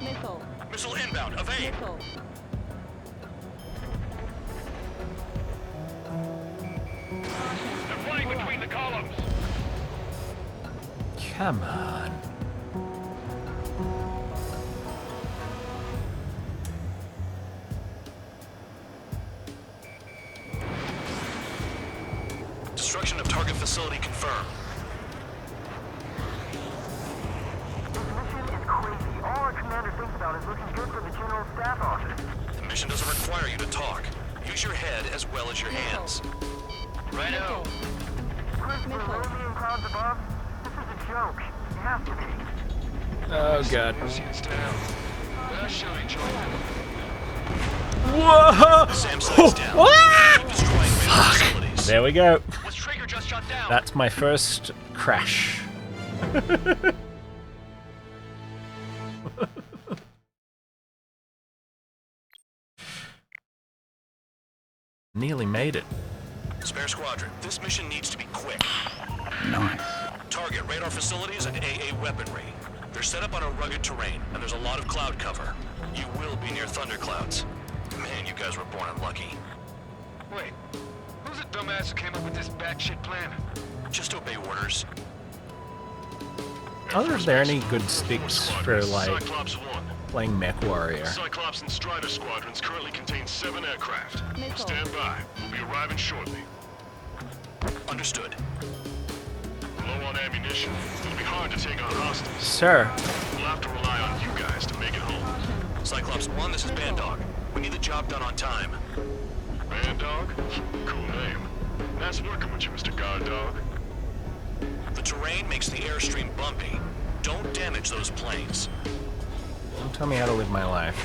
Missile. Missile inbound, evade! Missile. They're flying between the columns. Come on. Destruction of target facility confirmed. This mission is crazy. All our commander thinks about is looking good for the General Staff Office. The mission doesn't require you to talk. Use your head as well as your hands. Righto. Christopher, lonely in clouds above? This is a joke. You have to be. Oh god. It's down. That should be joined. Whoa! Sam sights down. Keep destroying radar facilities. There we go. What's Traeger just shot down? That's my first crash. Nearly made it. Spare squadron, this mission needs to be quick. Nice. Target radar facilities and AA weaponry. They're set up on a rugged terrain, and there's a lot of cloud cover. You will be near thunderclouds. Man, you guys were born unlucky. Wait, who's the dumbass who came up with this batshit plan? Just obey orders. Are there any good sticks for, like, Cyclops 1. playing Mech Warrior? Cyclops and Strider squadrons currently contain 7 aircraft. Stand by. We'll be arriving shortly. Understood. Low on ammunition. It'll be hard to take on hostiles. Sir. We'll have to rely on you guys to make it home. Cyclops 1, this is Bandog. We need the job done on time. Bandog? Cool name. Nice working with you, Mr. Guard Dog. The terrain makes the airstream bumpy. Don't damage those planes. Don't tell me how to live my life.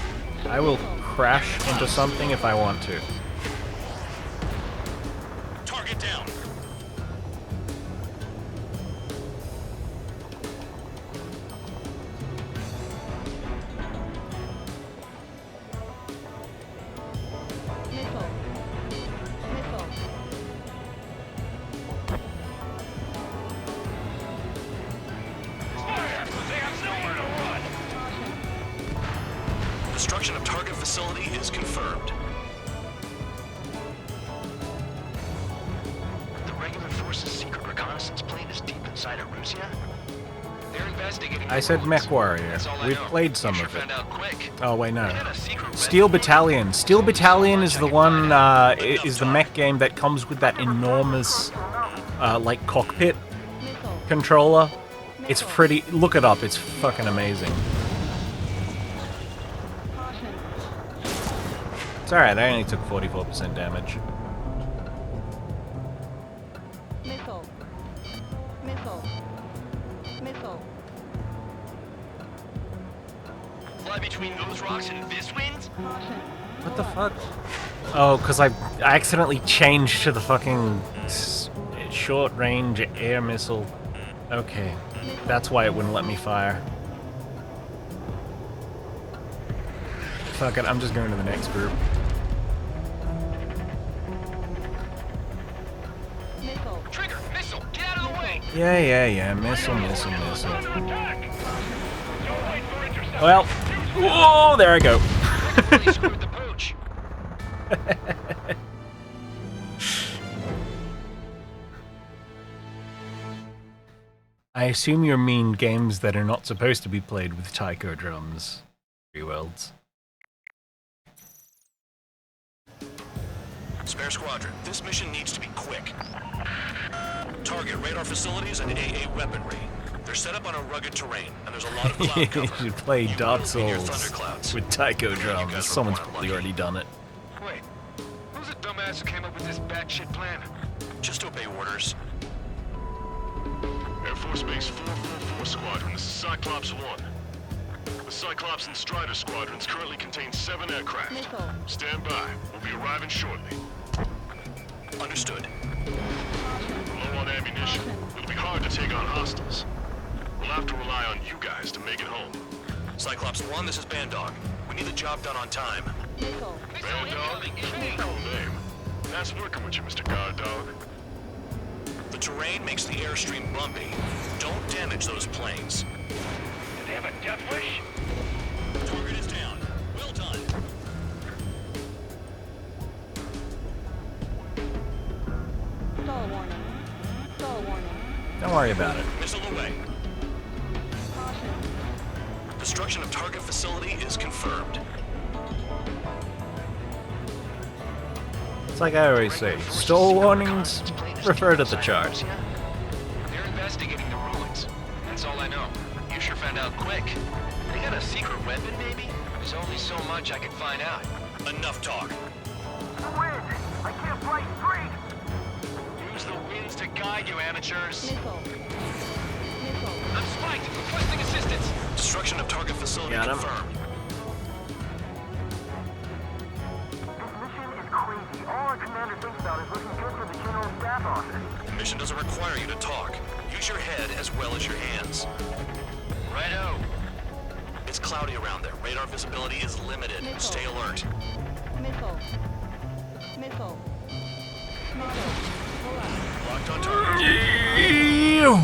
I will crash into something if I want to. Target down. Missile. Missile. Fire! They have nowhere to run! Destruction of target facility is confirmed. The regular force's secret reconnaissance plane is deep inside Erusia? They're investigating. I said Mech Warrior. That's all I We've know. played some You of sure it. found out quick. Oh wait, no. They had a secret weapon. Steel Battalion. Steel Battalion is the one. Is the mech game that comes with that enormous, like cockpit controller. It's pretty. Look it up. It's fucking amazing. It's alright. I only took 44% damage. Missile. Missile. Missile. Fly between those rocks and this wind? What the fuck? Oh, because I accidentally changed to the fucking short-range air missile. Okay. That's why it wouldn't let me fire. Fuck it, I'm just going to the next group. Yeah. Missile. Well, whoa, there I go. Really screwed the pooch. I assume you mean games that are not supposed to be played with taiko drums. Free worlds. Spare squadron, this mission needs to be quick. Target radar facilities and AA weaponry. They're set up on a rugged terrain, and there's a lot of cloud You cover. should play Dark move in your Souls thunderclouds. with taiko drums. guys Someone's were probably already done it. Wait, who's the dumbass who came up with this batshit plan? Just obey orders. Air Force Base 444 Squadron, this is Cyclops 1. The Cyclops and Strider squadrons currently contain 7 aircraft. Stand by. We'll be arriving shortly. Understood. Low on ammunition. It'll be hard to take on hostiles. We'll have to rely on you guys to make it home. Cyclops 1, this is Bandog. We need the job done on time. Bandog? Cool name. Nice working with you, Mr. Guard Dog. The terrain makes the airstream bumpy. Don't damage those planes. Do they have a death wish? Target is down. Well done. Stall warning. Stall warning. Don't worry about it. Missile away. Destruction of target facility is confirmed. It's like I always say, stall warnings, refer to the chart. They're investigating the ruins. That's all I know. You sure found out quick. They got a secret weapon, maybe? There's only so much I can find out. Enough talk. Wind! I can't fly straight! Use the winds to guide you, amateurs. Missile. I'm spiked. Requesting assistance. Destruction of target facility Got him. confirmed. This mission is crazy. All our commander thinks about is looking good for the General Staff Office. The mission doesn't require you to talk. Use your head as well as your hands. Righto. It's cloudy around there. Radar visibility is limited. Missile. Stay alert. Missile. Missile. Locked on target. Ew.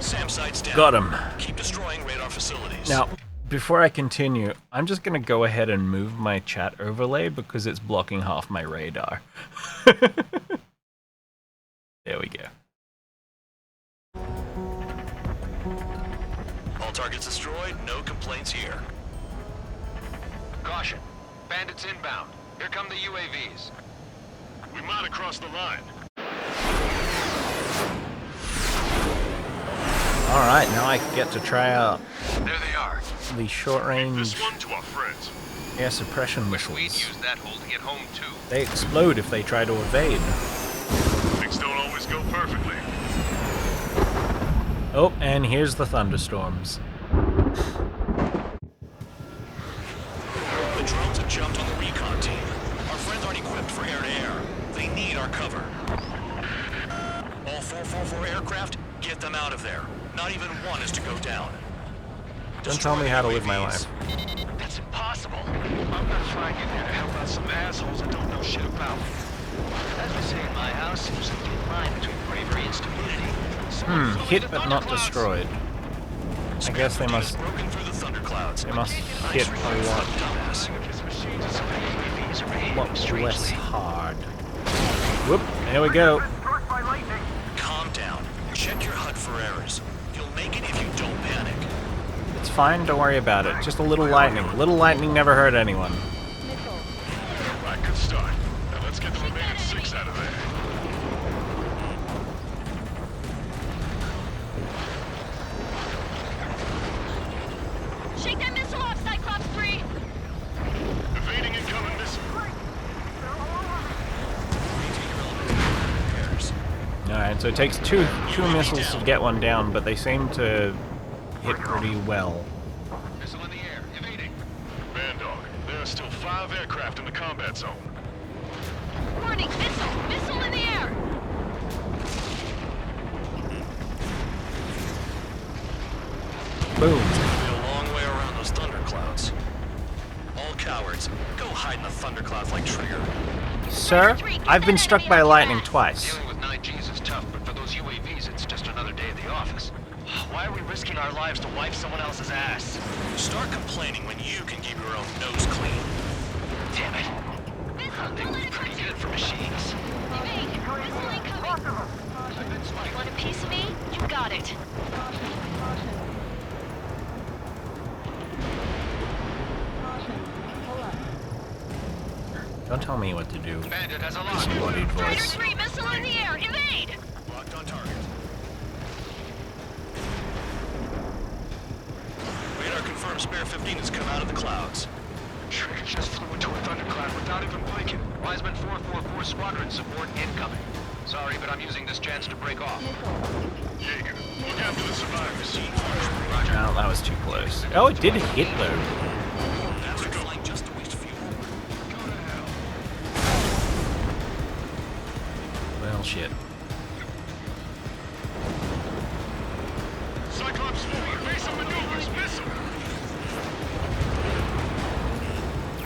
SAM sights down. Got him. Keep destroying radar facilities. Now, before I continue, I'm just going to go ahead and move my chat overlay because it's blocking half my radar. There we go. All targets destroyed. No complaints here. Caution. Bandits inbound. Here come the UAVs. We might have crossed the line. Alright, now I get to try out There they are. the short-range This one to our friends. air suppression Wish we'd missiles. use that hole to get home too. They explode if they try to evade. Things don't always go perfectly. Oh, and here's the thunderstorms. The drones have jumped on the recon team. Our friends aren't equipped for air-to-air. They need our cover. All 444 aircraft, get them out of there. Not even one is to go down. Don't tell me how to live my life. That's impossible. I'm not flying in there to help out some assholes I don't know shit about. As we say in my house, there's a thin line between bravery and stupidity. Hit but not destroyed. I guess they must. Broken through the thunderclouds. They must hit a lot less hard. Whoop! There we go. Calm down. Check your HUD for errors. You'll make it if you don't panic. It's fine. Don't worry about it. Just a little lightning. Little lightning never hurt anyone. Right, good start. Now let's get the remaining 6 out of there. Shake that missile off, Cyclops 3! Evading incoming missile. Alright, so it takes two missiles to get one down, but they seem to hit pretty well. Missile in the air. Evading. Bandog, there are still 5 aircraft in the combat zone. Warning, missile! Missile in the air! Boom. Be a long way around those thunderclouds. All cowards, go hide in the thunderclouds like Trigger. Sir, I've been struck by lightning twice. Dealing with 9Gs is tough, but for those UAVs, it's just another day Why are we risking our lives to wipe someone else's ass? Start complaining when you can keep your own nose clean. Damn it. They move pretty good for machines. Want a piece of me? You got it. Don't tell me what to do. Bandit has a lock. Disembodied Strider voice. 3, missile in the air! Evade! Locked on target. Radar confirms Spare 15 has come out of the clouds. Trigger just flew into a thunderclap without even blinking. Wiseman 444 squadron support incoming. Sorry, but I'm using this chance to break off. Jaeger, look after the survivors. Oh, that was too close. Oh, it did hit though. That's flying just to waste fuel. Well, shit. Cyclops 4, base of maneuvers, missile!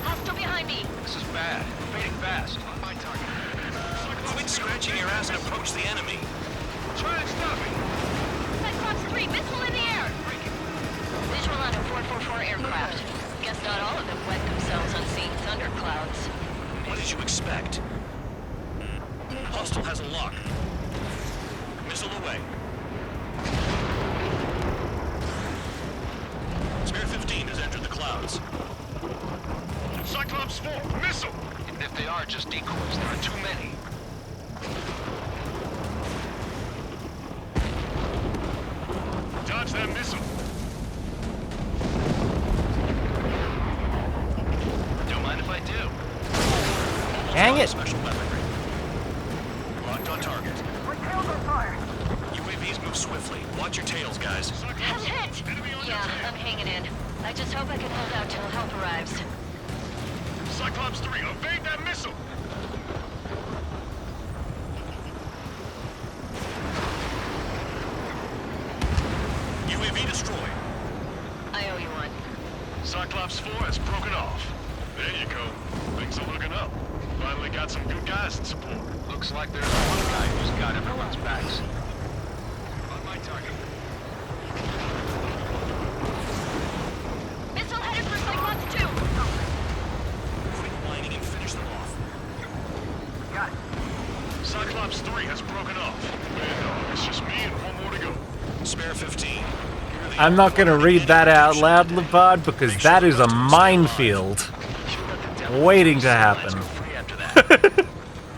Hostile behind me! This is bad. Fading fast. On my target. Quit scratching your ass and approach the enemy. Try and stop me! Cyclops 3, missile in the air! Visual on a 444 aircraft. Guess not all of them wet themselves on seeing thunderclouds. What did you expect? Hostile has a lock. Missile away. Spare 15 has entered the clouds. Cyclops 4, missile! Even if they are just decoys, there are too many. Dodge that missile! Don't mind if I do. Dang it! Special weaponry. Locked on target. My tails on fire! UAVs move swiftly. Watch your tails, guys. I'm hit! Yeah, I'm hanging in. I just hope I can hold out till help arrives. Cyclops 3, evade that missile! UAV destroyed. I owe you one. Cyclops 4 has broken off. There you go. Things are looking up. Finally got some good guys in support. Looks like there's one guy who's got everyone's backs. On my target. Missile headed for Cyclops 2! Quit whining and finish them off. Got it. Cyclops 3 has broken off. Man, it's just me and one more to go. Spare 15. I'm not gonna read that out loud, Leopard, because that is a minefield waiting to happen.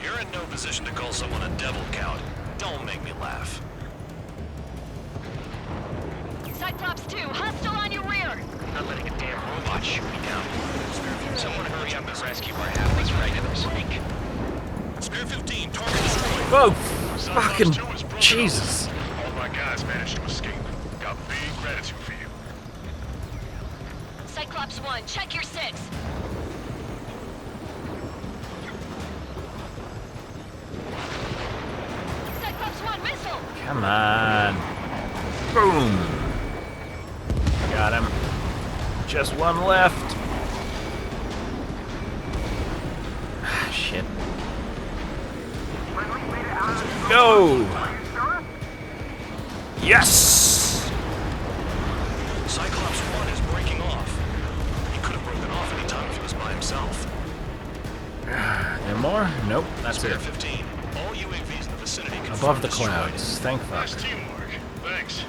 You're in no position to call someone a devil count. Don't make me laugh. Cyclops 2, hostile on your rear! Not letting a damn robot shoot me down. Someone hurry up and rescue our halflings right in this week. Spare 15, target destroyed. Whoa! Fucking Jesus. All my guys managed to escape. Got big gratitude for you. Cyclops 1, check your 6. Cyclops 1, missile! Come on. Boom. Got him. Just one left. Ah, shit. Go! Yes! Cyclops 1 is breaking off. He could have broken off any time if he was by himself. There more? Nope, that's Spare it. 15. All UAVs in the vicinity Above the destroyed. clouds. Thank fuck. Nice teamwork. Thanks.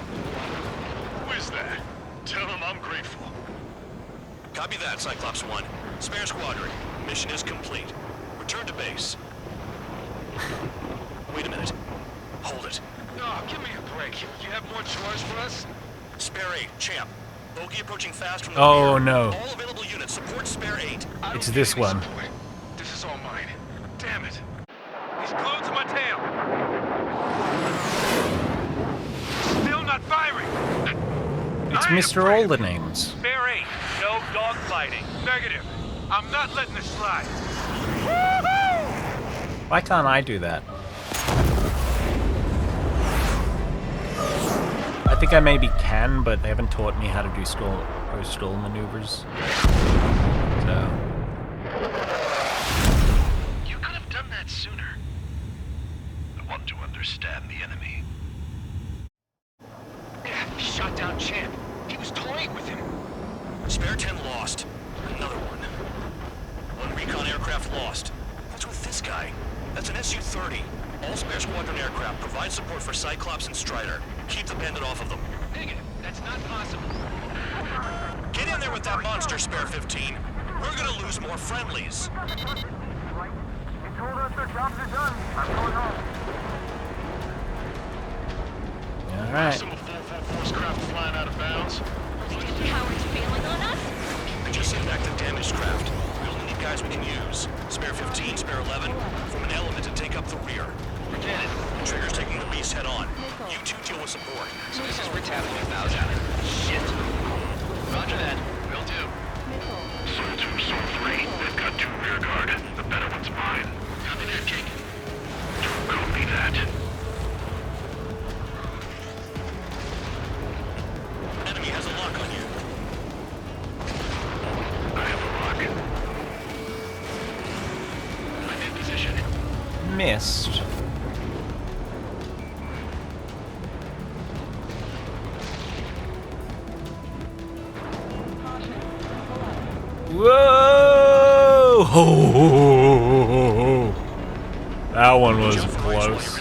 Who is that? Tell him I'm grateful. Copy that, Cyclops 1. Spare squadron. Mission is complete. Return to base. Wait a minute. Hold it. Oh, give me a break. You have more chores for us? Spare 8, champ. Bogey approaching fast from the Oh, rear. no. All available units support Spare 8. It's this one. This is all mine. Damn it. He's glued to my tail. Still not firing. It's Mr. All the Names. Spare 8. No dogfighting. Negative. I'm not letting this slide. Why can't I do that? I think I maybe can, but they haven't taught me how to do post-stall maneuvers. So... You could have done that sooner. I want to understand the enemy. shot down Champ. He was toying with him. Spare 10 lost. Another one. One recon aircraft lost. What's with this guy? That's an Su-30. All spare squadron aircraft provide support for Cyclops and Strider. Keep the bandit off of them. Negative. That's not possible. Get in there with that monster, Spare 15. We're gonna lose more friendlies. They told us their jobs are done. I'm going home. Alright. Some of 444's craft flying out of bounds. Howard's failing on us? I just sent back the damaged craft. We only need guys we can use. Spare 15, Spare 11, from an element to take up the rear. Forget it. Trigger's taking the beast head on. You two deal with support. So this is where tapping the bows at it. Shit. Roger that. Will do. Soul 2, Soul 3. They've got 2 rear guard. The better one's mine. Copy that, Jake. Copy that. Enemy has a lock on you. I have a lock. I'm in position. Missed. Whoa! That one was close.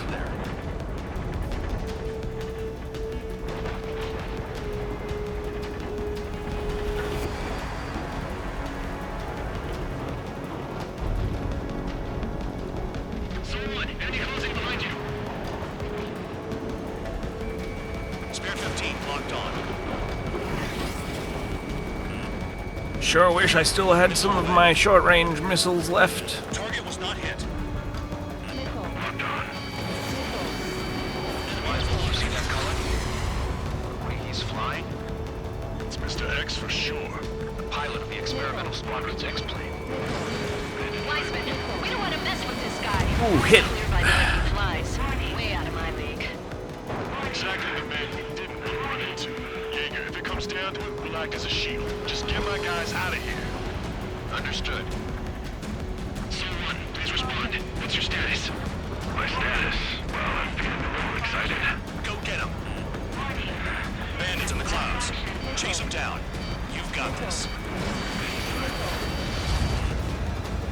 Someone, enemy closing behind you. Spare 15 locked on. Sure wish I still had some of my short-range missiles left. Target was not hit. Locked on. Might as well see that color. Wait, he's flying? It's Mr. X for sure. The pilot of the experimental squadron's X-plane. Wiseman, we don't want to mess with this guy. Ooh, hit. Clear by the way he flies. Way out of my league. Exactly the man we didn't want to run into. Jaeger, if it comes down to it, we'll act as a shield. Just get my guys out of here. Understood. Soul 1, please respond. What's your status? My status? Well, I'm feeling a little excited. Go get him. Bandits in the clouds. Chase them down. You've got this.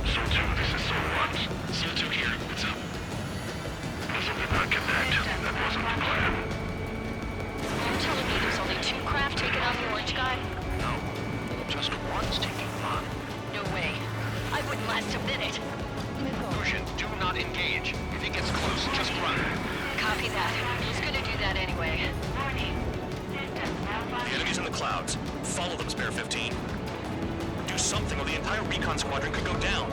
Soul 2, this is Soul 1. Soul 2 here. What's up? Puzzle did not connect. That wasn't the plan. You're telling me there's only 2 craft taking out the orange guy? No. Just one's taking on. No way. I wouldn't last a minute. Persian, do not engage. If he gets close, just run. Copy that. He's gonna do that anyway. The enemy's in the clouds. Follow them, Spare 15. Do something or the entire recon squadron could go down.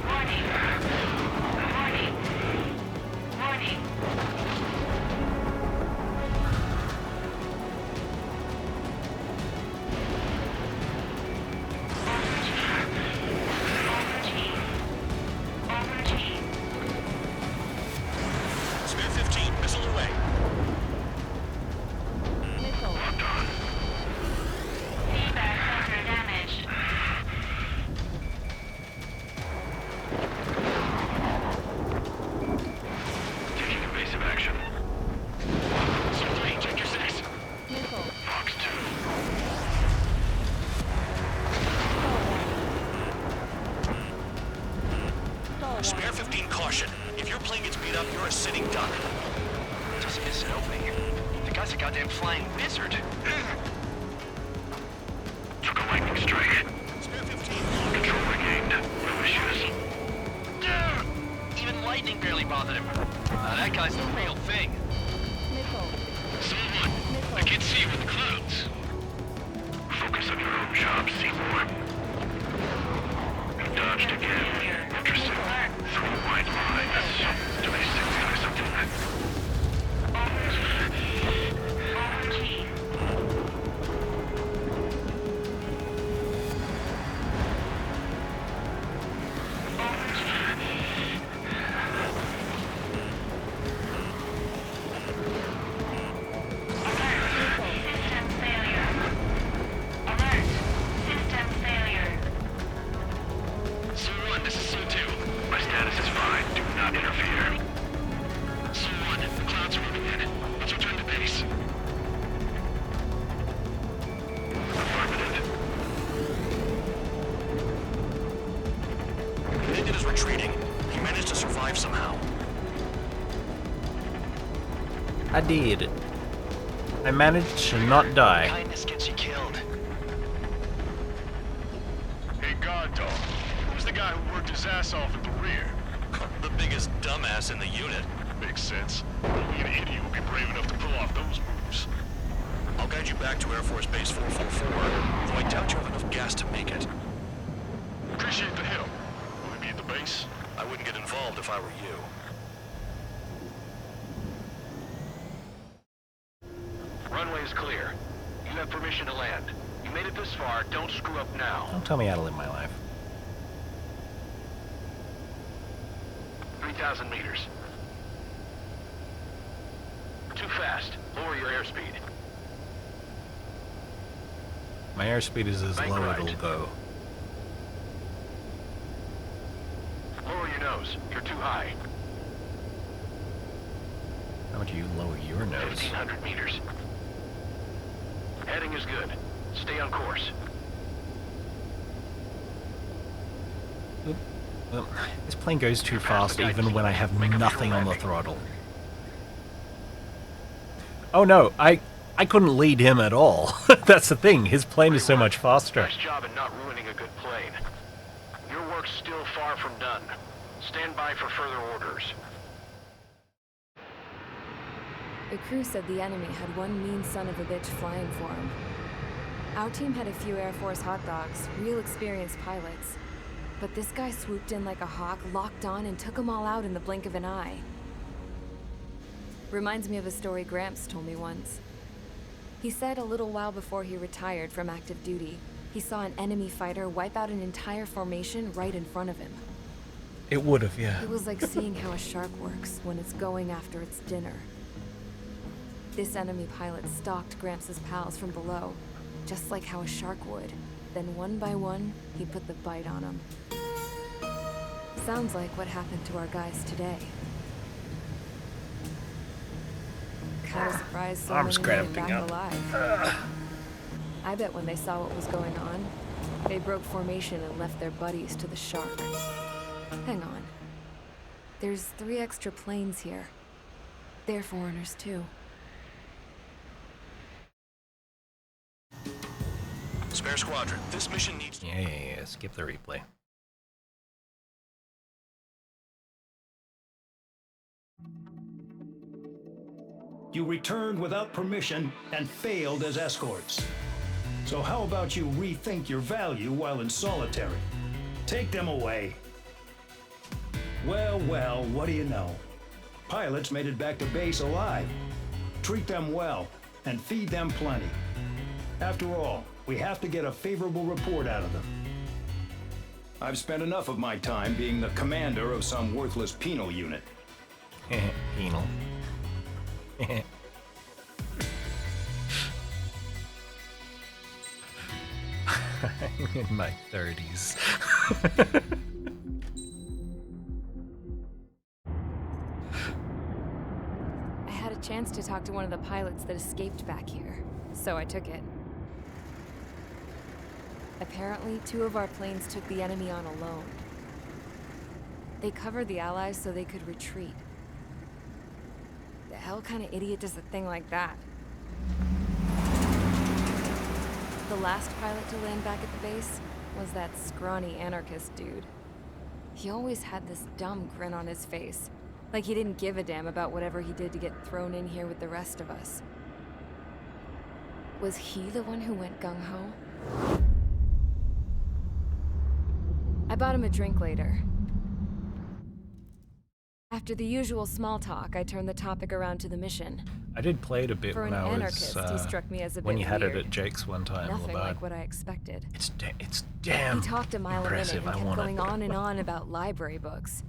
Warning. Spare 15, missile away. Locked on. Taking evasive action. Soul 3, check your 6. Fox 2. Spare 15, caution. If your plane gets beat up, you're a sitting duck. Just miss an opening here. The guy's a goddamn flying wizard. Took a lightning strike. Spare 15. Control regained. No issues. Even lightning barely bothered him. That guy's the real thing. Soul 1, I can't see you in the clouds. Focus on your own job, Seymour. You dodged again. Interesting. 3 white lines. Do they signify something? Soul 1, this is Soul 2. My status is fine. Do not interfere. I did. I managed to not die. Kindness gets you killed. Hey, God Dog, who's the guy who worked his ass off at the rear? The biggest dumbass in the unit. Makes sense. Only an idiot would be brave enough to pull off those moves. I'll guide you back to Air Force Base 444, though I doubt you have enough gas to make it. Appreciate the help. Will he be at the base? I wouldn't get involved if I were you. Runway is clear. You have permission to land. You made it this far, don't screw up now. Don't tell me how to live my life. 3,000 meters. Too fast. Lower your airspeed. My airspeed is as Bank low right. it'll go. Lower your nose. You're too high. How would you lower your nose? 1,500 meters. Heading is good. Stay on course. Well, this plane goes too fast even when I have nothing on the throttle. Oh no, I couldn't lead him at all. That's the thing, his plane is so much faster. Nice job in not ruining a good plane. Your work's still far from done. Stand by for further orders. The crew said the enemy had one mean son of a bitch flying for him. Our team had a few Air Force hot dogs, real experienced pilots. But this guy swooped in like a hawk, locked on, and took them all out in the blink of an eye. Reminds me of a story Gramps told me once. He said a little while before he retired from active duty, he saw an enemy fighter wipe out an entire formation right in front of him. It would have, yeah. It was like seeing how a shark works when it's going after its dinner. This enemy pilot stalked Gramps' pals from below, just like how a shark would. Then one by one, he put the bite on them. Sounds like what happened to our guys today. Kinda surprised so Arms many made it cramping back up. alive. I bet when they saw what was going on, they broke formation and left their buddies to the shark. Hang on. There's 3 extra planes here. They're foreigners too. Spare squadron, this mission needs... Yeah, skip the replay. You returned without permission and failed as escorts. So how about you rethink your value while in solitary? Take them away. Well, what do you know? Pilots made it back to base alive. Treat them well and feed them plenty. After all, we have to get a favorable report out of them. I've spent enough of my time being the commander of some worthless penal unit. Penal. I'm in my 30s. I had a chance to talk to one of the pilots that escaped back here, so I took it. Apparently, 2 of our planes took the enemy on alone. They covered the Allies so they could retreat. The hell kind of idiot does a thing like that? The last pilot to land back at the base was that scrawny anarchist dude. He always had this dumb grin on his face, like he didn't give a damn about whatever he did to get thrown in here with the rest of us. Was he the one who went gung-ho? I bought him a drink later. After the usual small talk, I turned the topic around to the mission. I did play it a bit For when an I was anarchist, he struck me as a when bit you had weird. it at Jake's one time. Nothing Labad. like what I expected. It's damn He talked a mile a minute impressive. and I kept want going it. on and on about library books.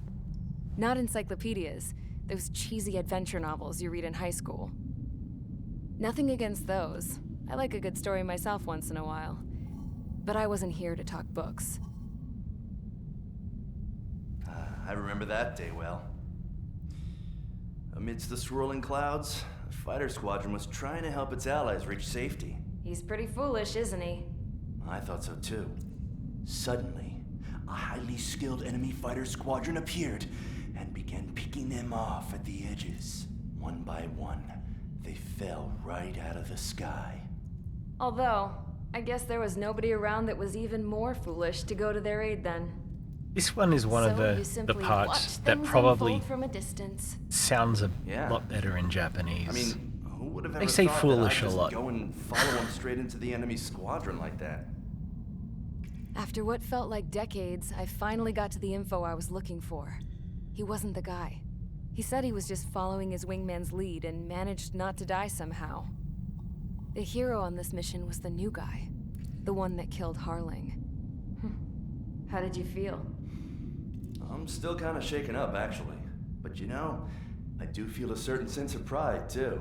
Not encyclopedias, those cheesy adventure novels you read in high school. Nothing against those. I like a good story myself once in a while. But I wasn't here to talk books. I remember that day well. Amidst the swirling clouds, the fighter squadron was trying to help its allies reach safety. He's pretty foolish, isn't he? I thought so too. Suddenly, a highly skilled enemy fighter squadron appeared and began picking them off at the edges, one by one, fell right out of the sky. Although, I guess there was nobody around that was even more foolish to go to their aid then. This one is one of So you the simply parts watched that things probably unfold from a distance. sounds a Yeah. lot better in Japanese. I mean, who would have They ever say thought foolish that a I'd just lot. go and follow him straight into the enemy squadron like that? After what felt like decades, I finally got to the info I was looking for. He wasn't the guy. He said he was just following his wingman's lead and managed not to die somehow. The hero on this mission was the new guy. The one that killed Harling. How did you feel? I'm still kind of shaken up, actually. But you know, I do feel a certain sense of pride, too.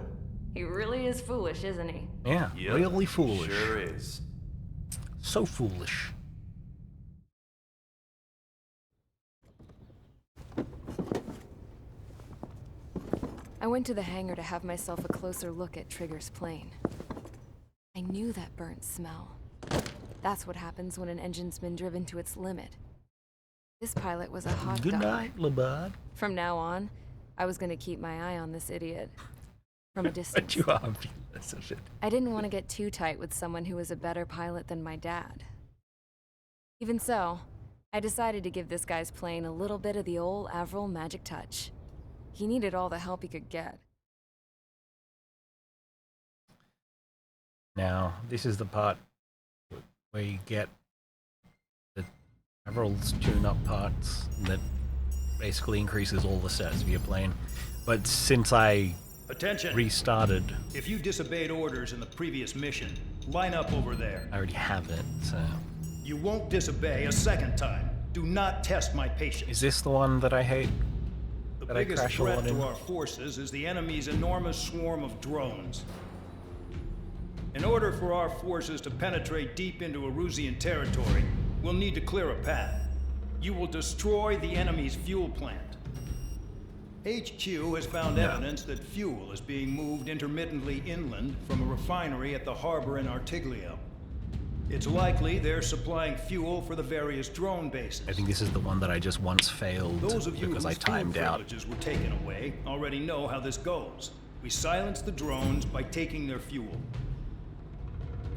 He really is foolish, isn't he? Yeah, Yep, really foolish. Sure is. So foolish. I went to the hangar to have myself a closer look at Trigger's plane. I knew that burnt smell. That's what happens when an engine's been driven to its limit. This pilot was a hot Good dog. night, LeBud. From now on, I was going to keep my eye on this idiot. From a distance. But you are furious of it. I didn't want to get too tight with someone who was a better pilot than my dad. Even so, I decided to give this guy's plane a little bit of the old Avril magic touch. He needed all the help he could get. Now, this is the part where you get the Avril's tune-up parts that basically increases all the stats of your plane. But since I Attention. restarted, If you disobeyed orders in the previous mission, line up over there. I already have it, so... You won't disobey a second time. Do not test my patience. Is this the one that I hate? The That I biggest crash a lot threat in? to our forces is the enemy's enormous swarm of drones. In order for our forces to penetrate deep into Erusian territory, we'll need to clear a path. You will destroy the enemy's fuel plant. HQ has found evidence that fuel is being moved intermittently inland from a refinery at the harbor in Artiglio. It's likely they're supplying fuel for the various drone bases. I think this is the one that I just once failed Those of you because I whose fuel timed out. privileges were taken away already know how this goes. We silence the drones by taking their fuel.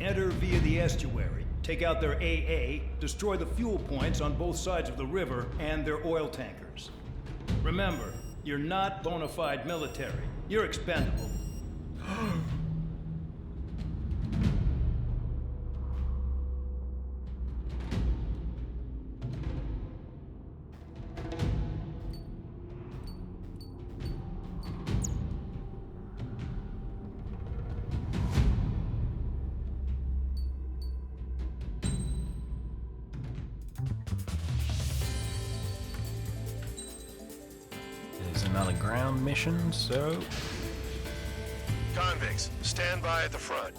Enter via the estuary, take out their AA, destroy the fuel points on both sides of the river and their oil tankers. Remember, you're not bona fide military. You're expendable. There's another ground mission, so... Convicts, stand by at the front.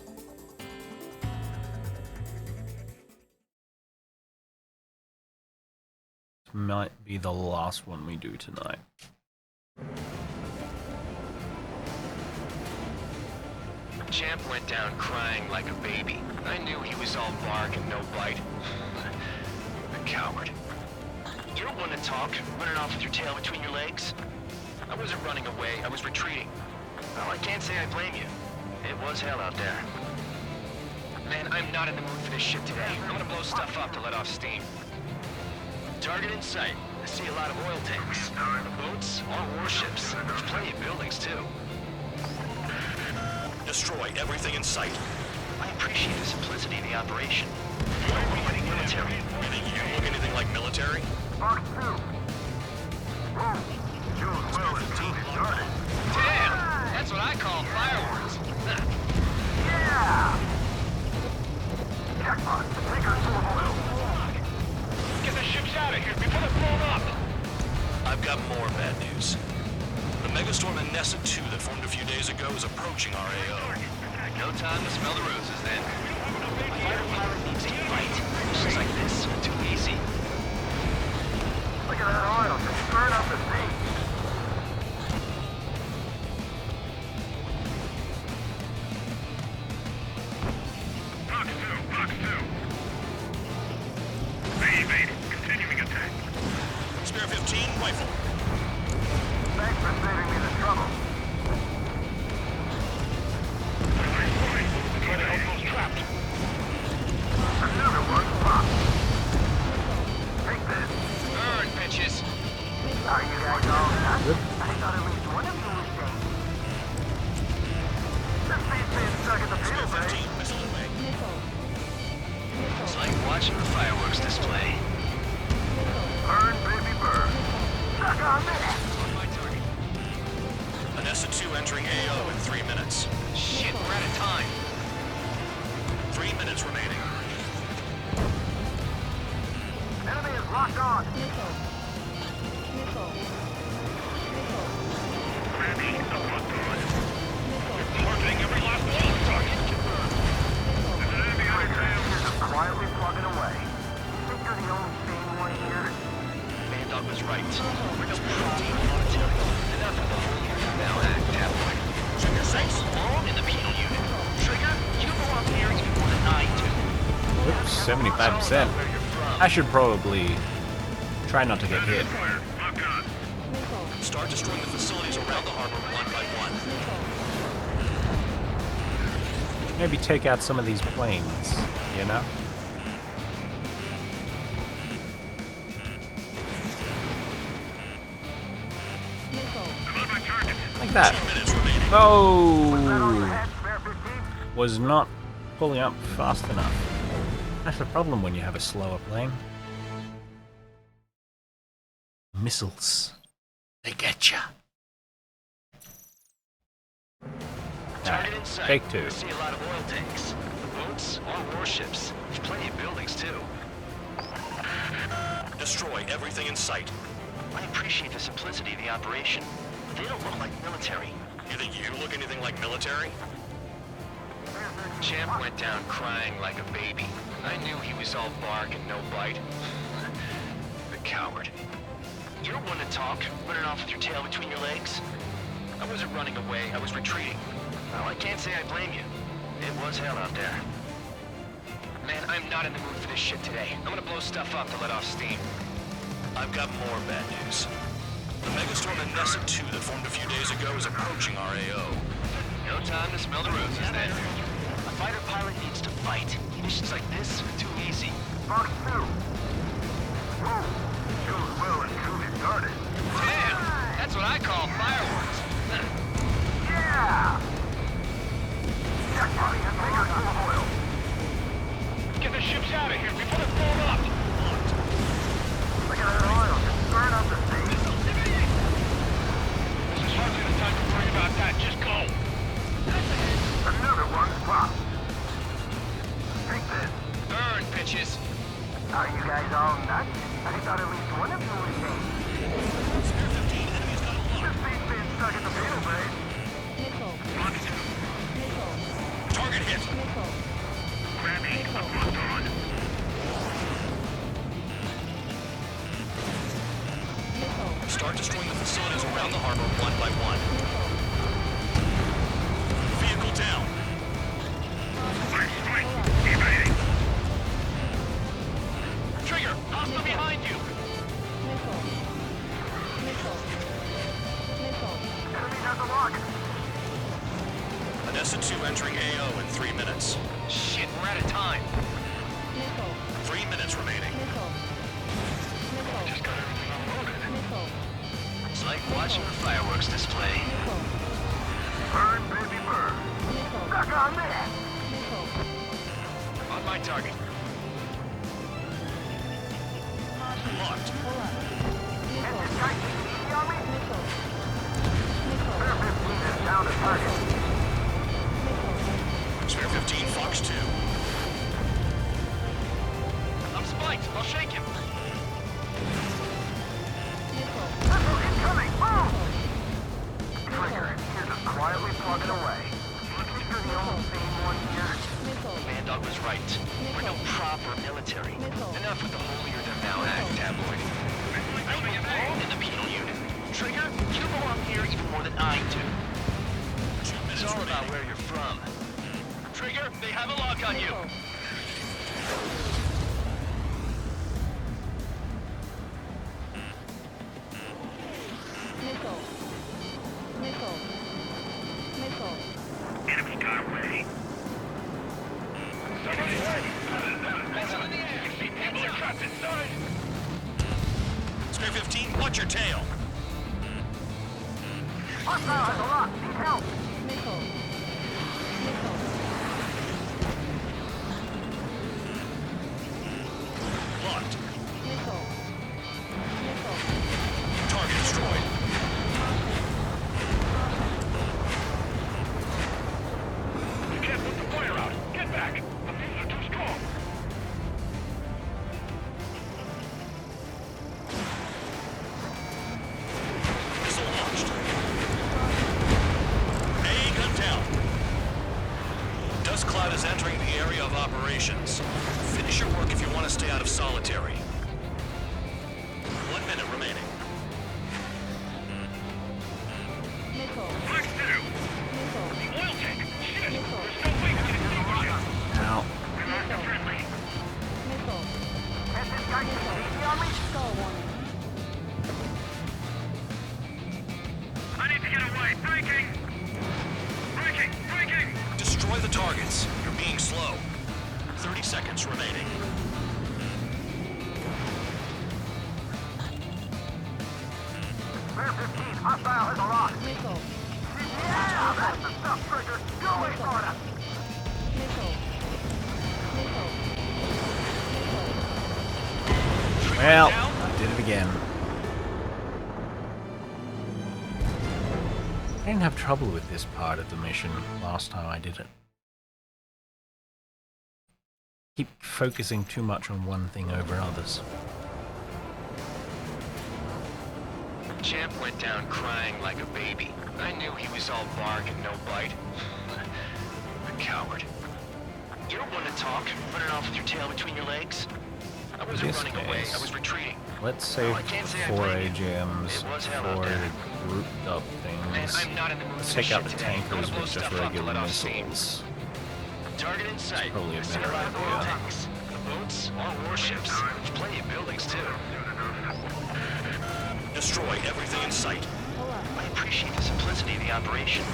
Might be the last one we do tonight. Champ went down crying like a baby. I knew he was all bark and no bite. A coward. You're one to talk, running off with your tail between your legs. I wasn't running away, I was retreating. Well, I can't say I blame you. It was hell out there. Man, I'm not in the mood for this shit today. I'm gonna blow stuff up to let off steam. Target in sight. I see a lot of oil tanks. Boats, all warships. There's plenty of buildings, too. Destroy everything in sight. I appreciate the simplicity of the operation. Why are we fighting military? You think you look anything like military? Box 2. June well is started. Damn! That's what I call fireworks. Yeah! Jackpot. Tankers full of oil. Get the ships out of here before they're blown up! I've got more bad news. The megastorm in Nessa 2 that formed a few days ago is approaching our AO. No time to smell the roses, then. A fighter pilot needs to fight. Missions like this are too easy. Look at that oil just burn up the sea. Box 2. They evaded. Continuing attack. Spare 15, rifle. Thanks for saving me the trouble. Spare 15, missile away. It's like watching the fireworks display. Burn, baby, burn. Suck on that. Vanessa 2 entering AO in 3 minutes. Shit, we're out of time. 3 minutes remaining. Enemy is locked on. Grabbing the button. Targeting every last one of the target. There's an enemy on your tail. Just quietly plugging away. Think you're the only sane one here? Man Dog was right. We're no protein military. Enough of the whole year now act that way. Trigger sights alone in the penal unit. Trigger, you belong here even more than I do. Oops, 75%. I should probably try not to get hit. Start destroying the facilities around the harbor one by one. Maybe take out some of these planes, you know? Like that. Oh! Was not pulling up fast enough. That's the problem when you have a slower plane. Missiles. They get ya. Target in sight. Take 2. I see a lot of oil tanks. Boats or warships. There's plenty of buildings too. Destroy everything in sight. I appreciate the simplicity of the operation. They don't look like military. You think you look anything like military? Champ went down crying like a baby. I knew he was all bark and no bite. The coward. You're one to talk, running off with your tail between your legs. I wasn't running away, I was retreating. Well, I can't say I blame you. It was hell out there. Man, I'm not in the mood for this shit today. I'm gonna blow stuff up to let off steam. I've got more bad news. The megastorm Vanessa 2 that formed a few days ago is approaching our AO. No time to smell the roses then. A fighter pilot needs to fight. Missions like this are too easy. Fox 2. Whoa. Goes well and truly started. Damn! That's what I call fireworks. Yeah! Check body and fingers full of oil. Get the ships out of here before they're blown up. Look at that oil. Just burn up the sea. This is hardly the time to worry about that. Just go. Another one's popped. Take this. Burn, bitches. Are you guys all nuts? I thought at least one of you was safe. This thing's being stuck in the middle, babe. Target hit! Grabbing a button. Start destroying the facilities around the harbor one by one. Vehicle down. Evading. Trigger, hostile behind you. Enemies at the lock. Vanessa 2 entering AO in 3 minutes. Shit, we're out of time. 3 minutes remaining. Just got everything unloaded. It's like watching the fireworks display. Burn, baby, burn. Suck on that. On my target. Locked. Can this guy keep easy on me? Spare 15 is down to target. Spare 15, Fox 2. I'm spiked. I'll shake him. Missile incoming! Boom! Trigger, you're just quietly plugging away. Think you're the only sane one here? Man Dog was right. We're no proper military. Enough with the holier-than-thou act tabloid. I belong in the penal unit. Trigger, you belong here even more than I do. It's all about where you're from. Trigger, they have a lock on you. Enemy got away. Somebody ready! Missile in the air! People are trapped inside! Spare 15, watch your tail. Hostile has a lock! Need help! is entering the area of operations. Finish your work if you want to stay out of solitary. 1 minute remaining. Missile. Flex 2! Missile. The oil tank! Shit! Missile. There's no way we can extinguish it! Ow. We lost a friendly! Missile. Has this guy sneaky on me? Stall warning. I need to get away! Braking! Braking! Braking! Destroy the targets. You're being slow. 30 seconds remaining. Bear 15, hostile has a lock! Missile. Yeah! That's the stuff, Trigger! Go away, Florida! Missile. Missile. Well, I did it again. I didn't have trouble with this part of the mission last time I did it. Keep focusing too much on one thing over others. Champ went down crying like a baby. I knew he was all bark and no bite. A coward. You don't want to talk, running off with your tail between your legs. I wasn't running away, I was retreating. Let's save I can't say I 4 blame you. AGMs It was hell out for there. the grouped up And things. I'm not in the mood Let's for take out the shit today. tankers Don't blow with just stuff up to regular let off steam. missiles. Target in sight. Probably a The better Samurai oil idea. tanks. The boats, all warships. There's plenty of buildings too. Destroy everything in sight. I appreciate the simplicity of the operation.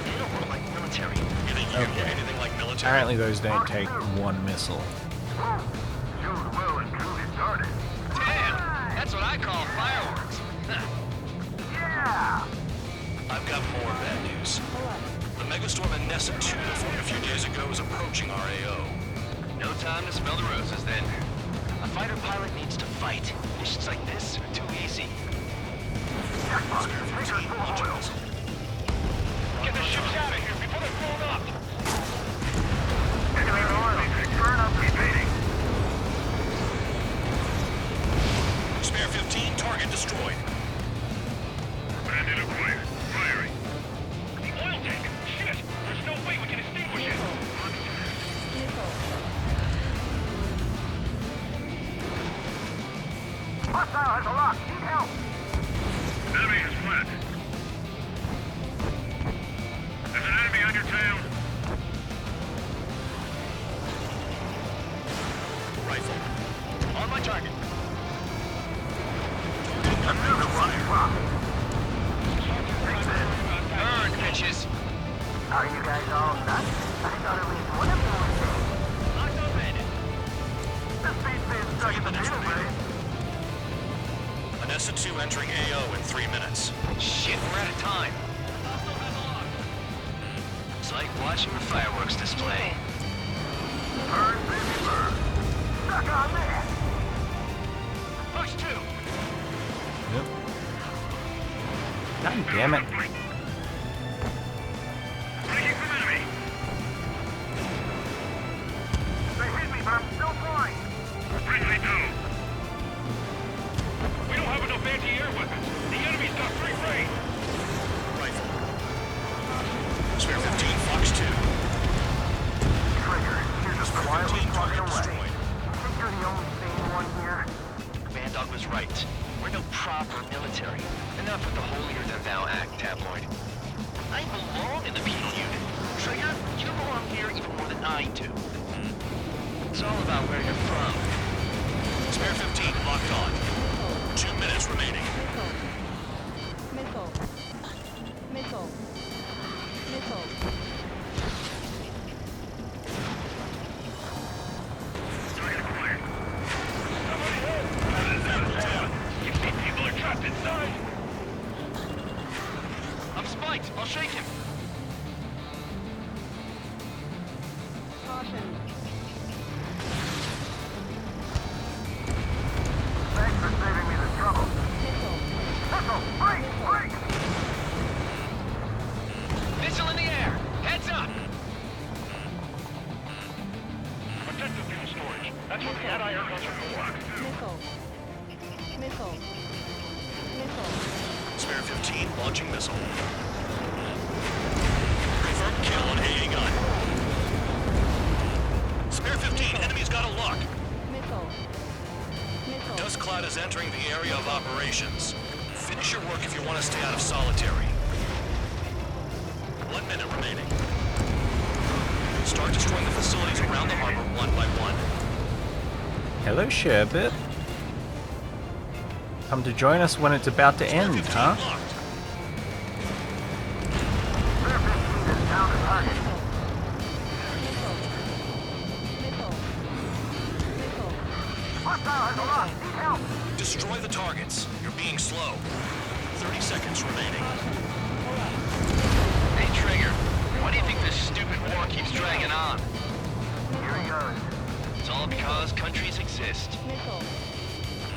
They don't look like military. You think you can do Okay. anything like military? Apparently those don't take one missile. Shoot well and truly started. Damn! That's what I call fireworks. Yeah! I've got more bad news. The megastorm in Nessa 2 that formed a few days ago is approaching our AO. No time to smell the roses then. A fighter pilot needs to fight. Missions like this are too easy. Spare 15, launching missile. Get the ships out of here before they're blown up! Enemy oil! Burn up evading! Spare 15, target destroyed. Bandit acquired. Firing. The oil tank! Shit! There's no way we can extinguish it! Hostile has a lock! Need help! Enemy is flat. There's an enemy on your tail! Rifle. On my target. Another one! Burn, bitches. Are you guys all nuts? I thought at least one of you was dead. Locked on bandit. The speed's being stuck in the field, buddy. Nessa 2 entering AO in 3 minutes. Shit, we're out of time. It's like watching the fireworks display. Burn, baby, burn. Stuck on there. Push 2. Yep. God damn it. Breaking from enemy. They hit me, but I'm still flying. Friendly go. We don't have enough anti-air weapons. The enemy's got free reign. Rifle. Spare 15, Fox 2. Trigger, you're just Spare quietly 15, plugging target away. destroyed. Think you're the only sane one here? Vandog was right. We're no proper military. Enough with the holier-than-thou act, tabloid. I belong in the penal unit. Trigger, you belong here even more than I do. It's all about where you're from. Spare 15, locked on. 2 minutes remaining. Missile. Missile. Missile. People are trapped inside. I'm spiked. I'll shake him. Caution. Thanks for saving me the trouble. Missile. Missile, break, break! Missile in the air. Heads up. Protective fuel storage. That's what the anti-air guns are for. Missile. Missile. Missile. Spare 15, launching missile. Confirmed kill on AA gun. entering the area of operations. Finish your work if you want to stay out of solitary. 1 minute remaining. Start destroying the facilities around the harbor one by one. Hello, Sherbet. Come to join us when it's about to end, huh? Destroy the targets. You're being slow. 30 seconds remaining. Hey, Trigger. Why do you think this stupid war keeps dragging on? Here he goes. It's all because countries exist.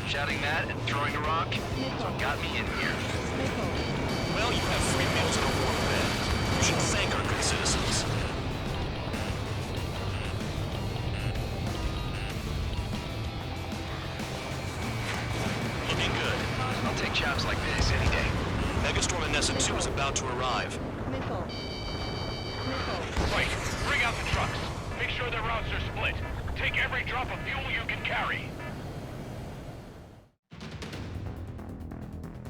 Shouting that and throwing a rock is what got me in here. Well, you have free meals and a warm bed. You should thank our good citizens. Looking good. I'll take jobs like this any day. Megastorm Anessa 2 is about to arrive. Right, bring out the trucks. Make sure their routes are split. Take every drop of fuel you can carry.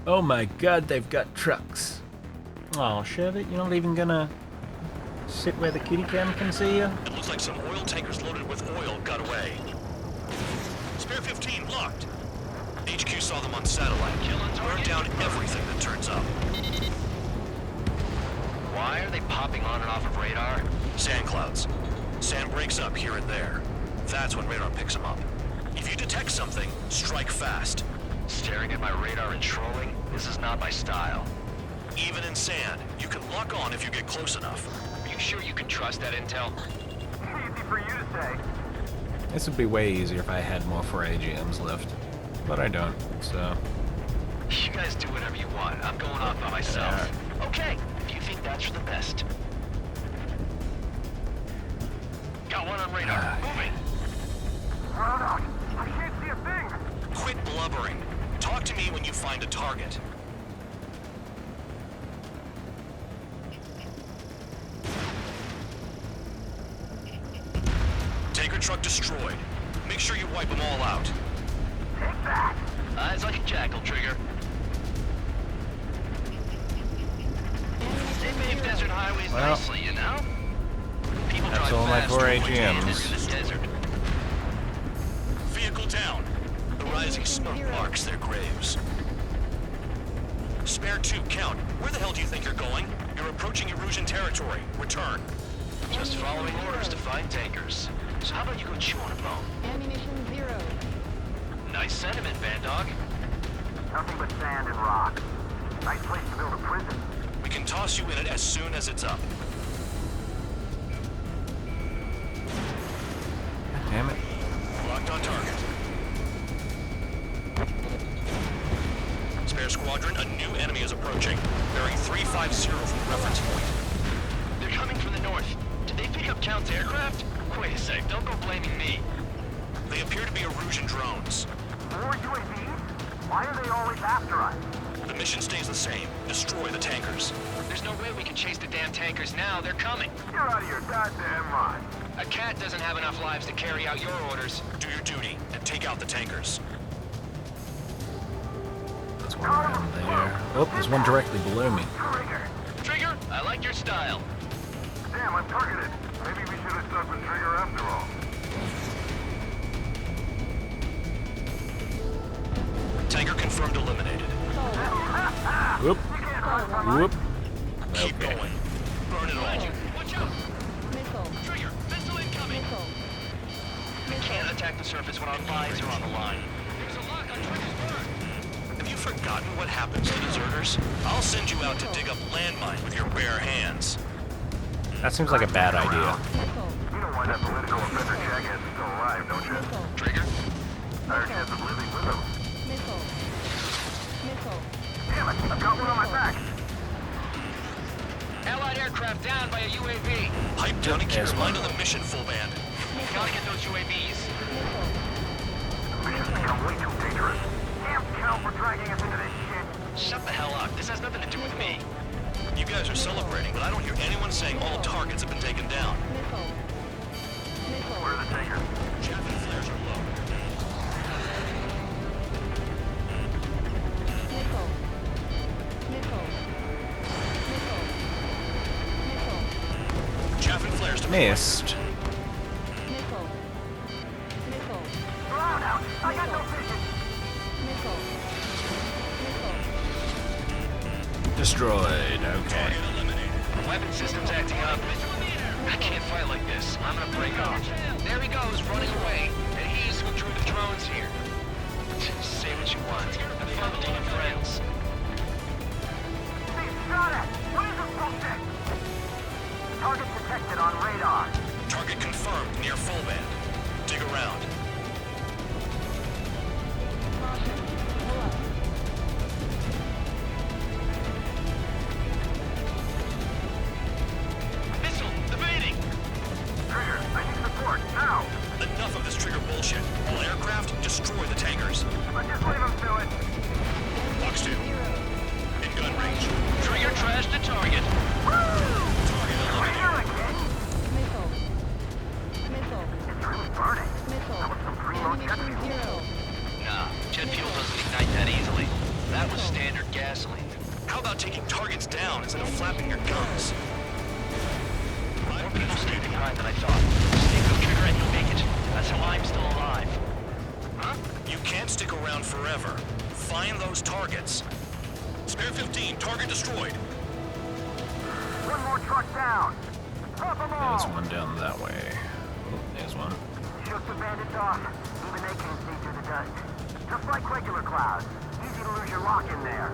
Oh my god, they've got trucks. Oh, Sherbet, you're not even gonna sit where the kitty cam can see you? It looks like some oil tankers loaded with oil got away. Spare 15 locked. HQ saw them on satellite. Burn down everything that turns up. Why are they popping on and off of radar? Sand clouds. Sand breaks up here and there. That's when radar picks them up. If you detect something, strike fast. Staring at my radar and trolling? This is not my style. Even in sand, you can lock on if you get close enough. Are you sure you can trust that intel? Easy for you to say. This would be way easier if I had more 4AGMs left. But I don't, so... You guys do whatever you want. I'm going off by myself. Okay, if you think that's for the best. Got one on radar. Moving. I can't see a thing. Quit blubbering. Talk to me when you find a target. Tanker truck destroyed. Make sure you wipe them all out. Take that. Eyes like a jackal, Trigger. They pave desert highways nicely, you know? People That's drive all my fast 4 over AGMs. this desert. Vehicle down. The rising smoke marks their graves. Spare 2, count. Where the hell do you think you're going? You're approaching Erusian territory. Return. Just following orders to find tankers. So how about you go chew on a bone? Ammunition 0. Nice sentiment, Bandog. Nothing but sand and rock. Nice place to build a prison. We can toss you in it as soon as it's up. God damn it. Locked on target. Spare squadron, a new enemy is approaching. Bearing 350 from the reference point. They're coming from the north. Did they pick up Count's aircraft? Wait a sec, don't go blaming me. They appear to be Erusian drones. More UAVs? Why are they always after us? The mission stays the same. Destroy the tankers. There's no way we can chase the damn tankers now. They're coming. You're out of your goddamn mind. A cat doesn't have enough lives to carry out your orders. Do your duty and take out the tankers. There's one around there. Oh, there's one directly below me. Trigger, I like your style. Damn, I'm targeted. Maybe we should have stuck with Trigger after all. Tanker confirmed eliminated. Whoop. Whoop. Keep going. Burn it all. Watch out! Trigger, missile incoming! We can't attack the surface when our lives are on the line. There's a lock on Trigger's burn. Have you forgotten what happens to deserters? I'll send you out to dig up landmines with your bare hands. That seems like a bad idea. You don't want that political offender jackass still alive, don't you? Trigger? Better chance of living with him. Damn it, I've got one on my back. Allied aircraft down by a UAV. Pipe down and keep your mind on the mission, full band. Gotta get those UAVs. Mission's become way too dangerous. Damn Count for dragging us into this shit. Shut the hell up. This has nothing to do with me. You guys are celebrating, but I don't hear anyone saying all targets have been taken down. Where are the tankers? Chaff and flares are low. fires to Missed. Missile. Missile. Ground out. I got no vision. Missile. Missile. Destroyed. Okay. Weapon system's acting up. I can't fight like this. I'm gonna break off. There he goes, running away. And he's who drew the drones here. Say what you want. Have fun with your friends. Got it. What is this bullshit? Target detected on radar. Target confirmed near full band. Dig around. Missile, evading. Trigger, I need support, now. Enough of this trigger bullshit. All aircraft, destroy the tankers. Just leave him to it. Fox 2. In gun range. Trigger trash to target. Target eliminated. Missile. Missile. It's really burning. Missile. That was some preload jet Ammunition fuel. 0. Nah, jet fuel doesn't ignite that easily. That was standard gasoline. How about taking targets down instead of flapping your guns? More people stay behind than I thought. Stick with Trigger and you'll make it. That's how I'm still alive. Huh? You can't stick around forever. Find those targets. Spare 15, target destroyed. One more truck down. Pop them all. There's one down that way. Oh, there's one. Shook the bandits off. Even they can't see through the dust. Just like regular clouds. Easy to lose your lock in there.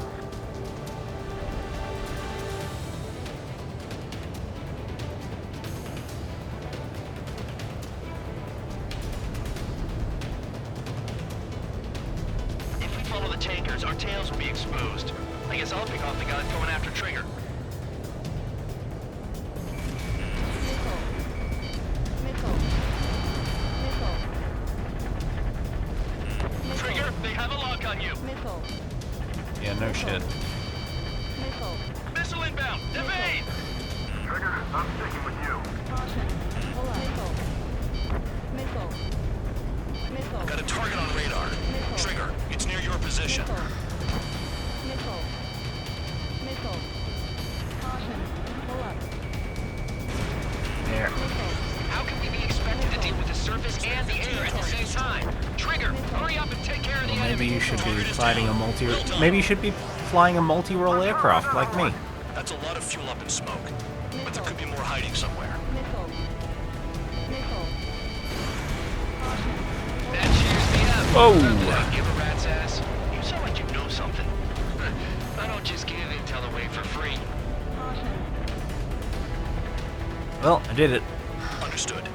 If we follow the tankers, our tails will be exposed. I guess I'll pick off the guys going after Trigger. Missile. Missile. Missile. Trigger, they have a lock on you. Missile. Yeah, no shit. Missile. Missile inbound. Evade! Trigger, I'm sticking with you. Caution. Pull up. Missile. Missile. Missile. Got a target on radar. Missile. Trigger, it's near your position. Missile. Missile. Missile. Caution. Pull up. There. Missile. How can we be expected to deal with the surface and the air at the same time? Trigger, hurry up and take care of the Well, maybe enemy. you should be fighting a Maybe you should be flying a multi-role aircraft like me. That's a lot of fuel up in smoke. But there could be more hiding somewhere. Missile. Missile. That cheers me up. Whoa. Give a rat's ass. You sound like you know something. I don't just give intel away for free. Well, I did it. Understood.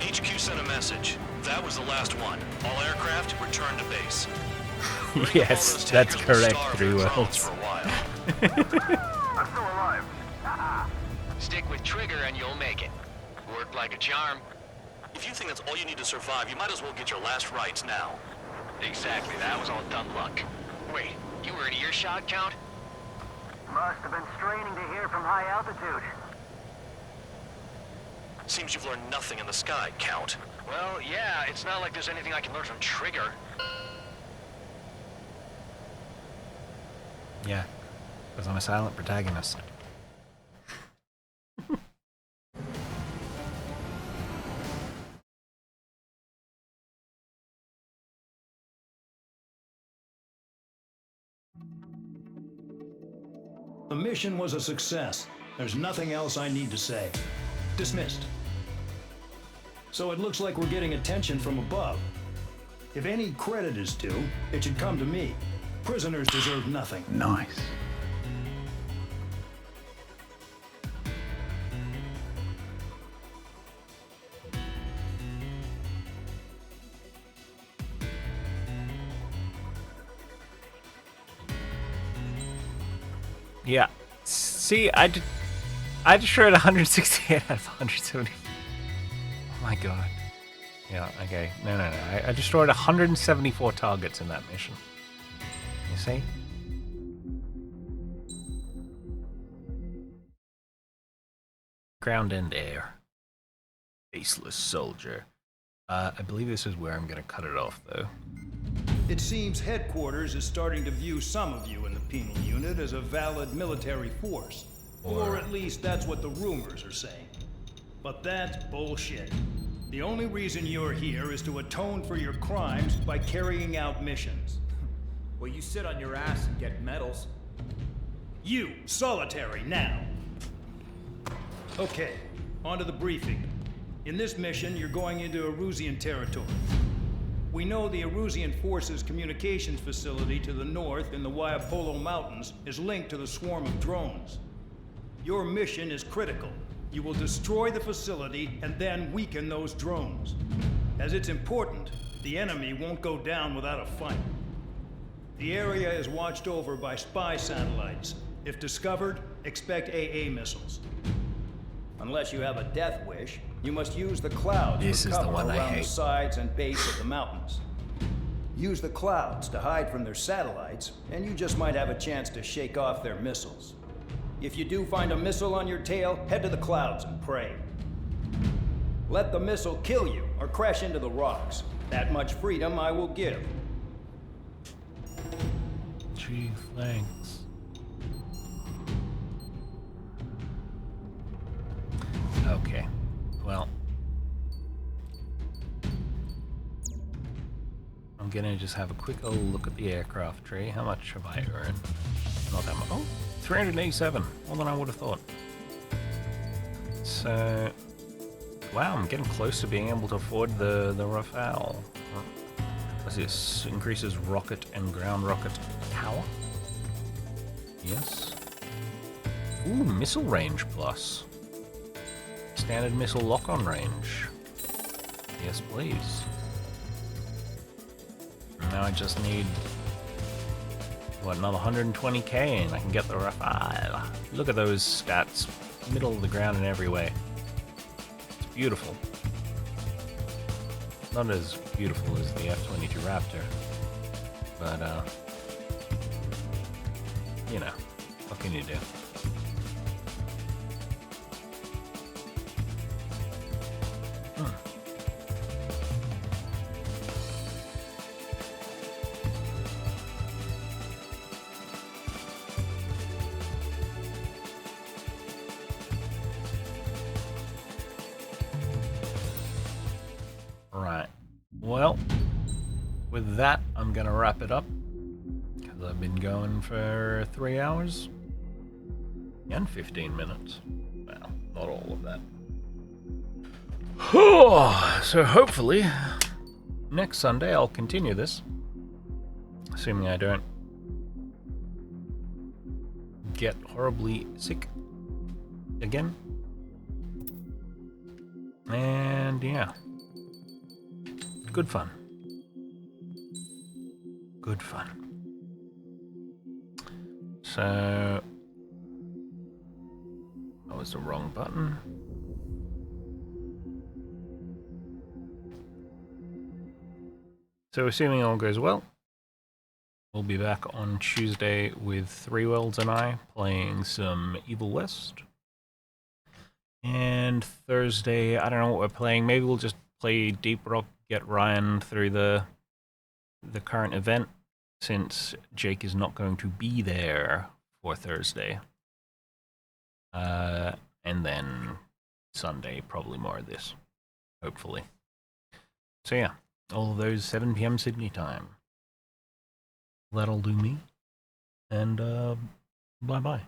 HQ sent a message. That was the last one. All aircraft return to base. Yes, that's correct, Three Worlds. For a while. I'm still alive. Stick with Trigger and you'll make it. Worked like a charm. If you think that's all you need to survive, you might as well get your last rites now. Exactly, that was all dumb luck. Wait, you were in earshot, Count? Must have been straining to hear from high altitude. Seems you've learned nothing in the sky, Count. Well, yeah, it's not like there's anything I can learn from Trigger. Yeah, because I'm a silent protagonist. The mission was a success. There's nothing else I need to say. Dismissed. So it looks like we're getting attention from above. If any credit is due, it should come to me. Prisoners deserve nothing. Nice. Yeah. See, I destroyed 168 out of 170. Oh my god. Yeah, okay. No. I destroyed 174 targets in that mission. You see? Ground and air. Faceless soldier. I believe this is where I'm gonna cut it off, though. It seems headquarters is starting to view some of you in the penal unit as a valid military force. Or at least that's what the rumors are saying. But that's bullshit. The only reason you're here is to atone for your crimes by carrying out missions. Well, you sit on your ass and get medals. You, solitary, now. Okay, on to the briefing. In this mission, you're going into Erusian territory. We know the Erusian Forces communications facility to the north in the Waiapolo Mountains is linked to the swarm of drones. Your mission is critical. You will destroy the facility and then weaken those drones. As it's important, the enemy won't go down without a fight. The area is watched over by spy satellites. If discovered, expect AA missiles. Unless you have a death wish, you must use the clouds This for is the cover one I around the hate. sides and base of the mountains. Use the clouds to hide from their satellites, and you just might have a chance to shake off their missiles. If you do find a missile on your tail, head to the clouds and pray. Let the missile kill you or crash into the rocks. That much freedom I will give. Gee, thanks. Okay, well, I'm gonna just have a quick old look at the aircraft tree. How much have I earned? Not that much. Oh, 387, more than I would have thought. So, wow, I'm getting close to being able to afford the Rafale. What's this? Increases rocket and ground rocket power? Yes. Ooh, missile range plus. Standard missile lock-on range. Yes, please. Now I just need, what, another 120k and I can get the Rafale. Look at those stats. Middle of the ground in every way. It's beautiful. Not as beautiful as the F-22 Raptor, but, you know, what can you do? Right. Well, with that, I'm going to wrap it up because I've been going for 3 hours and 15 minutes. Well, not all of that. So hopefully, next Sunday I'll continue this, assuming I don't get horribly sick again. And yeah. Good fun. Good fun. So, that was the wrong button. So, assuming all goes well, we'll be back on Tuesday with 3 Worlds and I playing some Evil West. And Thursday, I don't know what we're playing. Maybe we'll just play Deep Rock, get Ryan through the current event, since Jake is not going to be there for Thursday. And then Sunday, probably more of this, hopefully. So yeah, all of those 7 p.m. Sydney time. That'll do me. And bye-bye.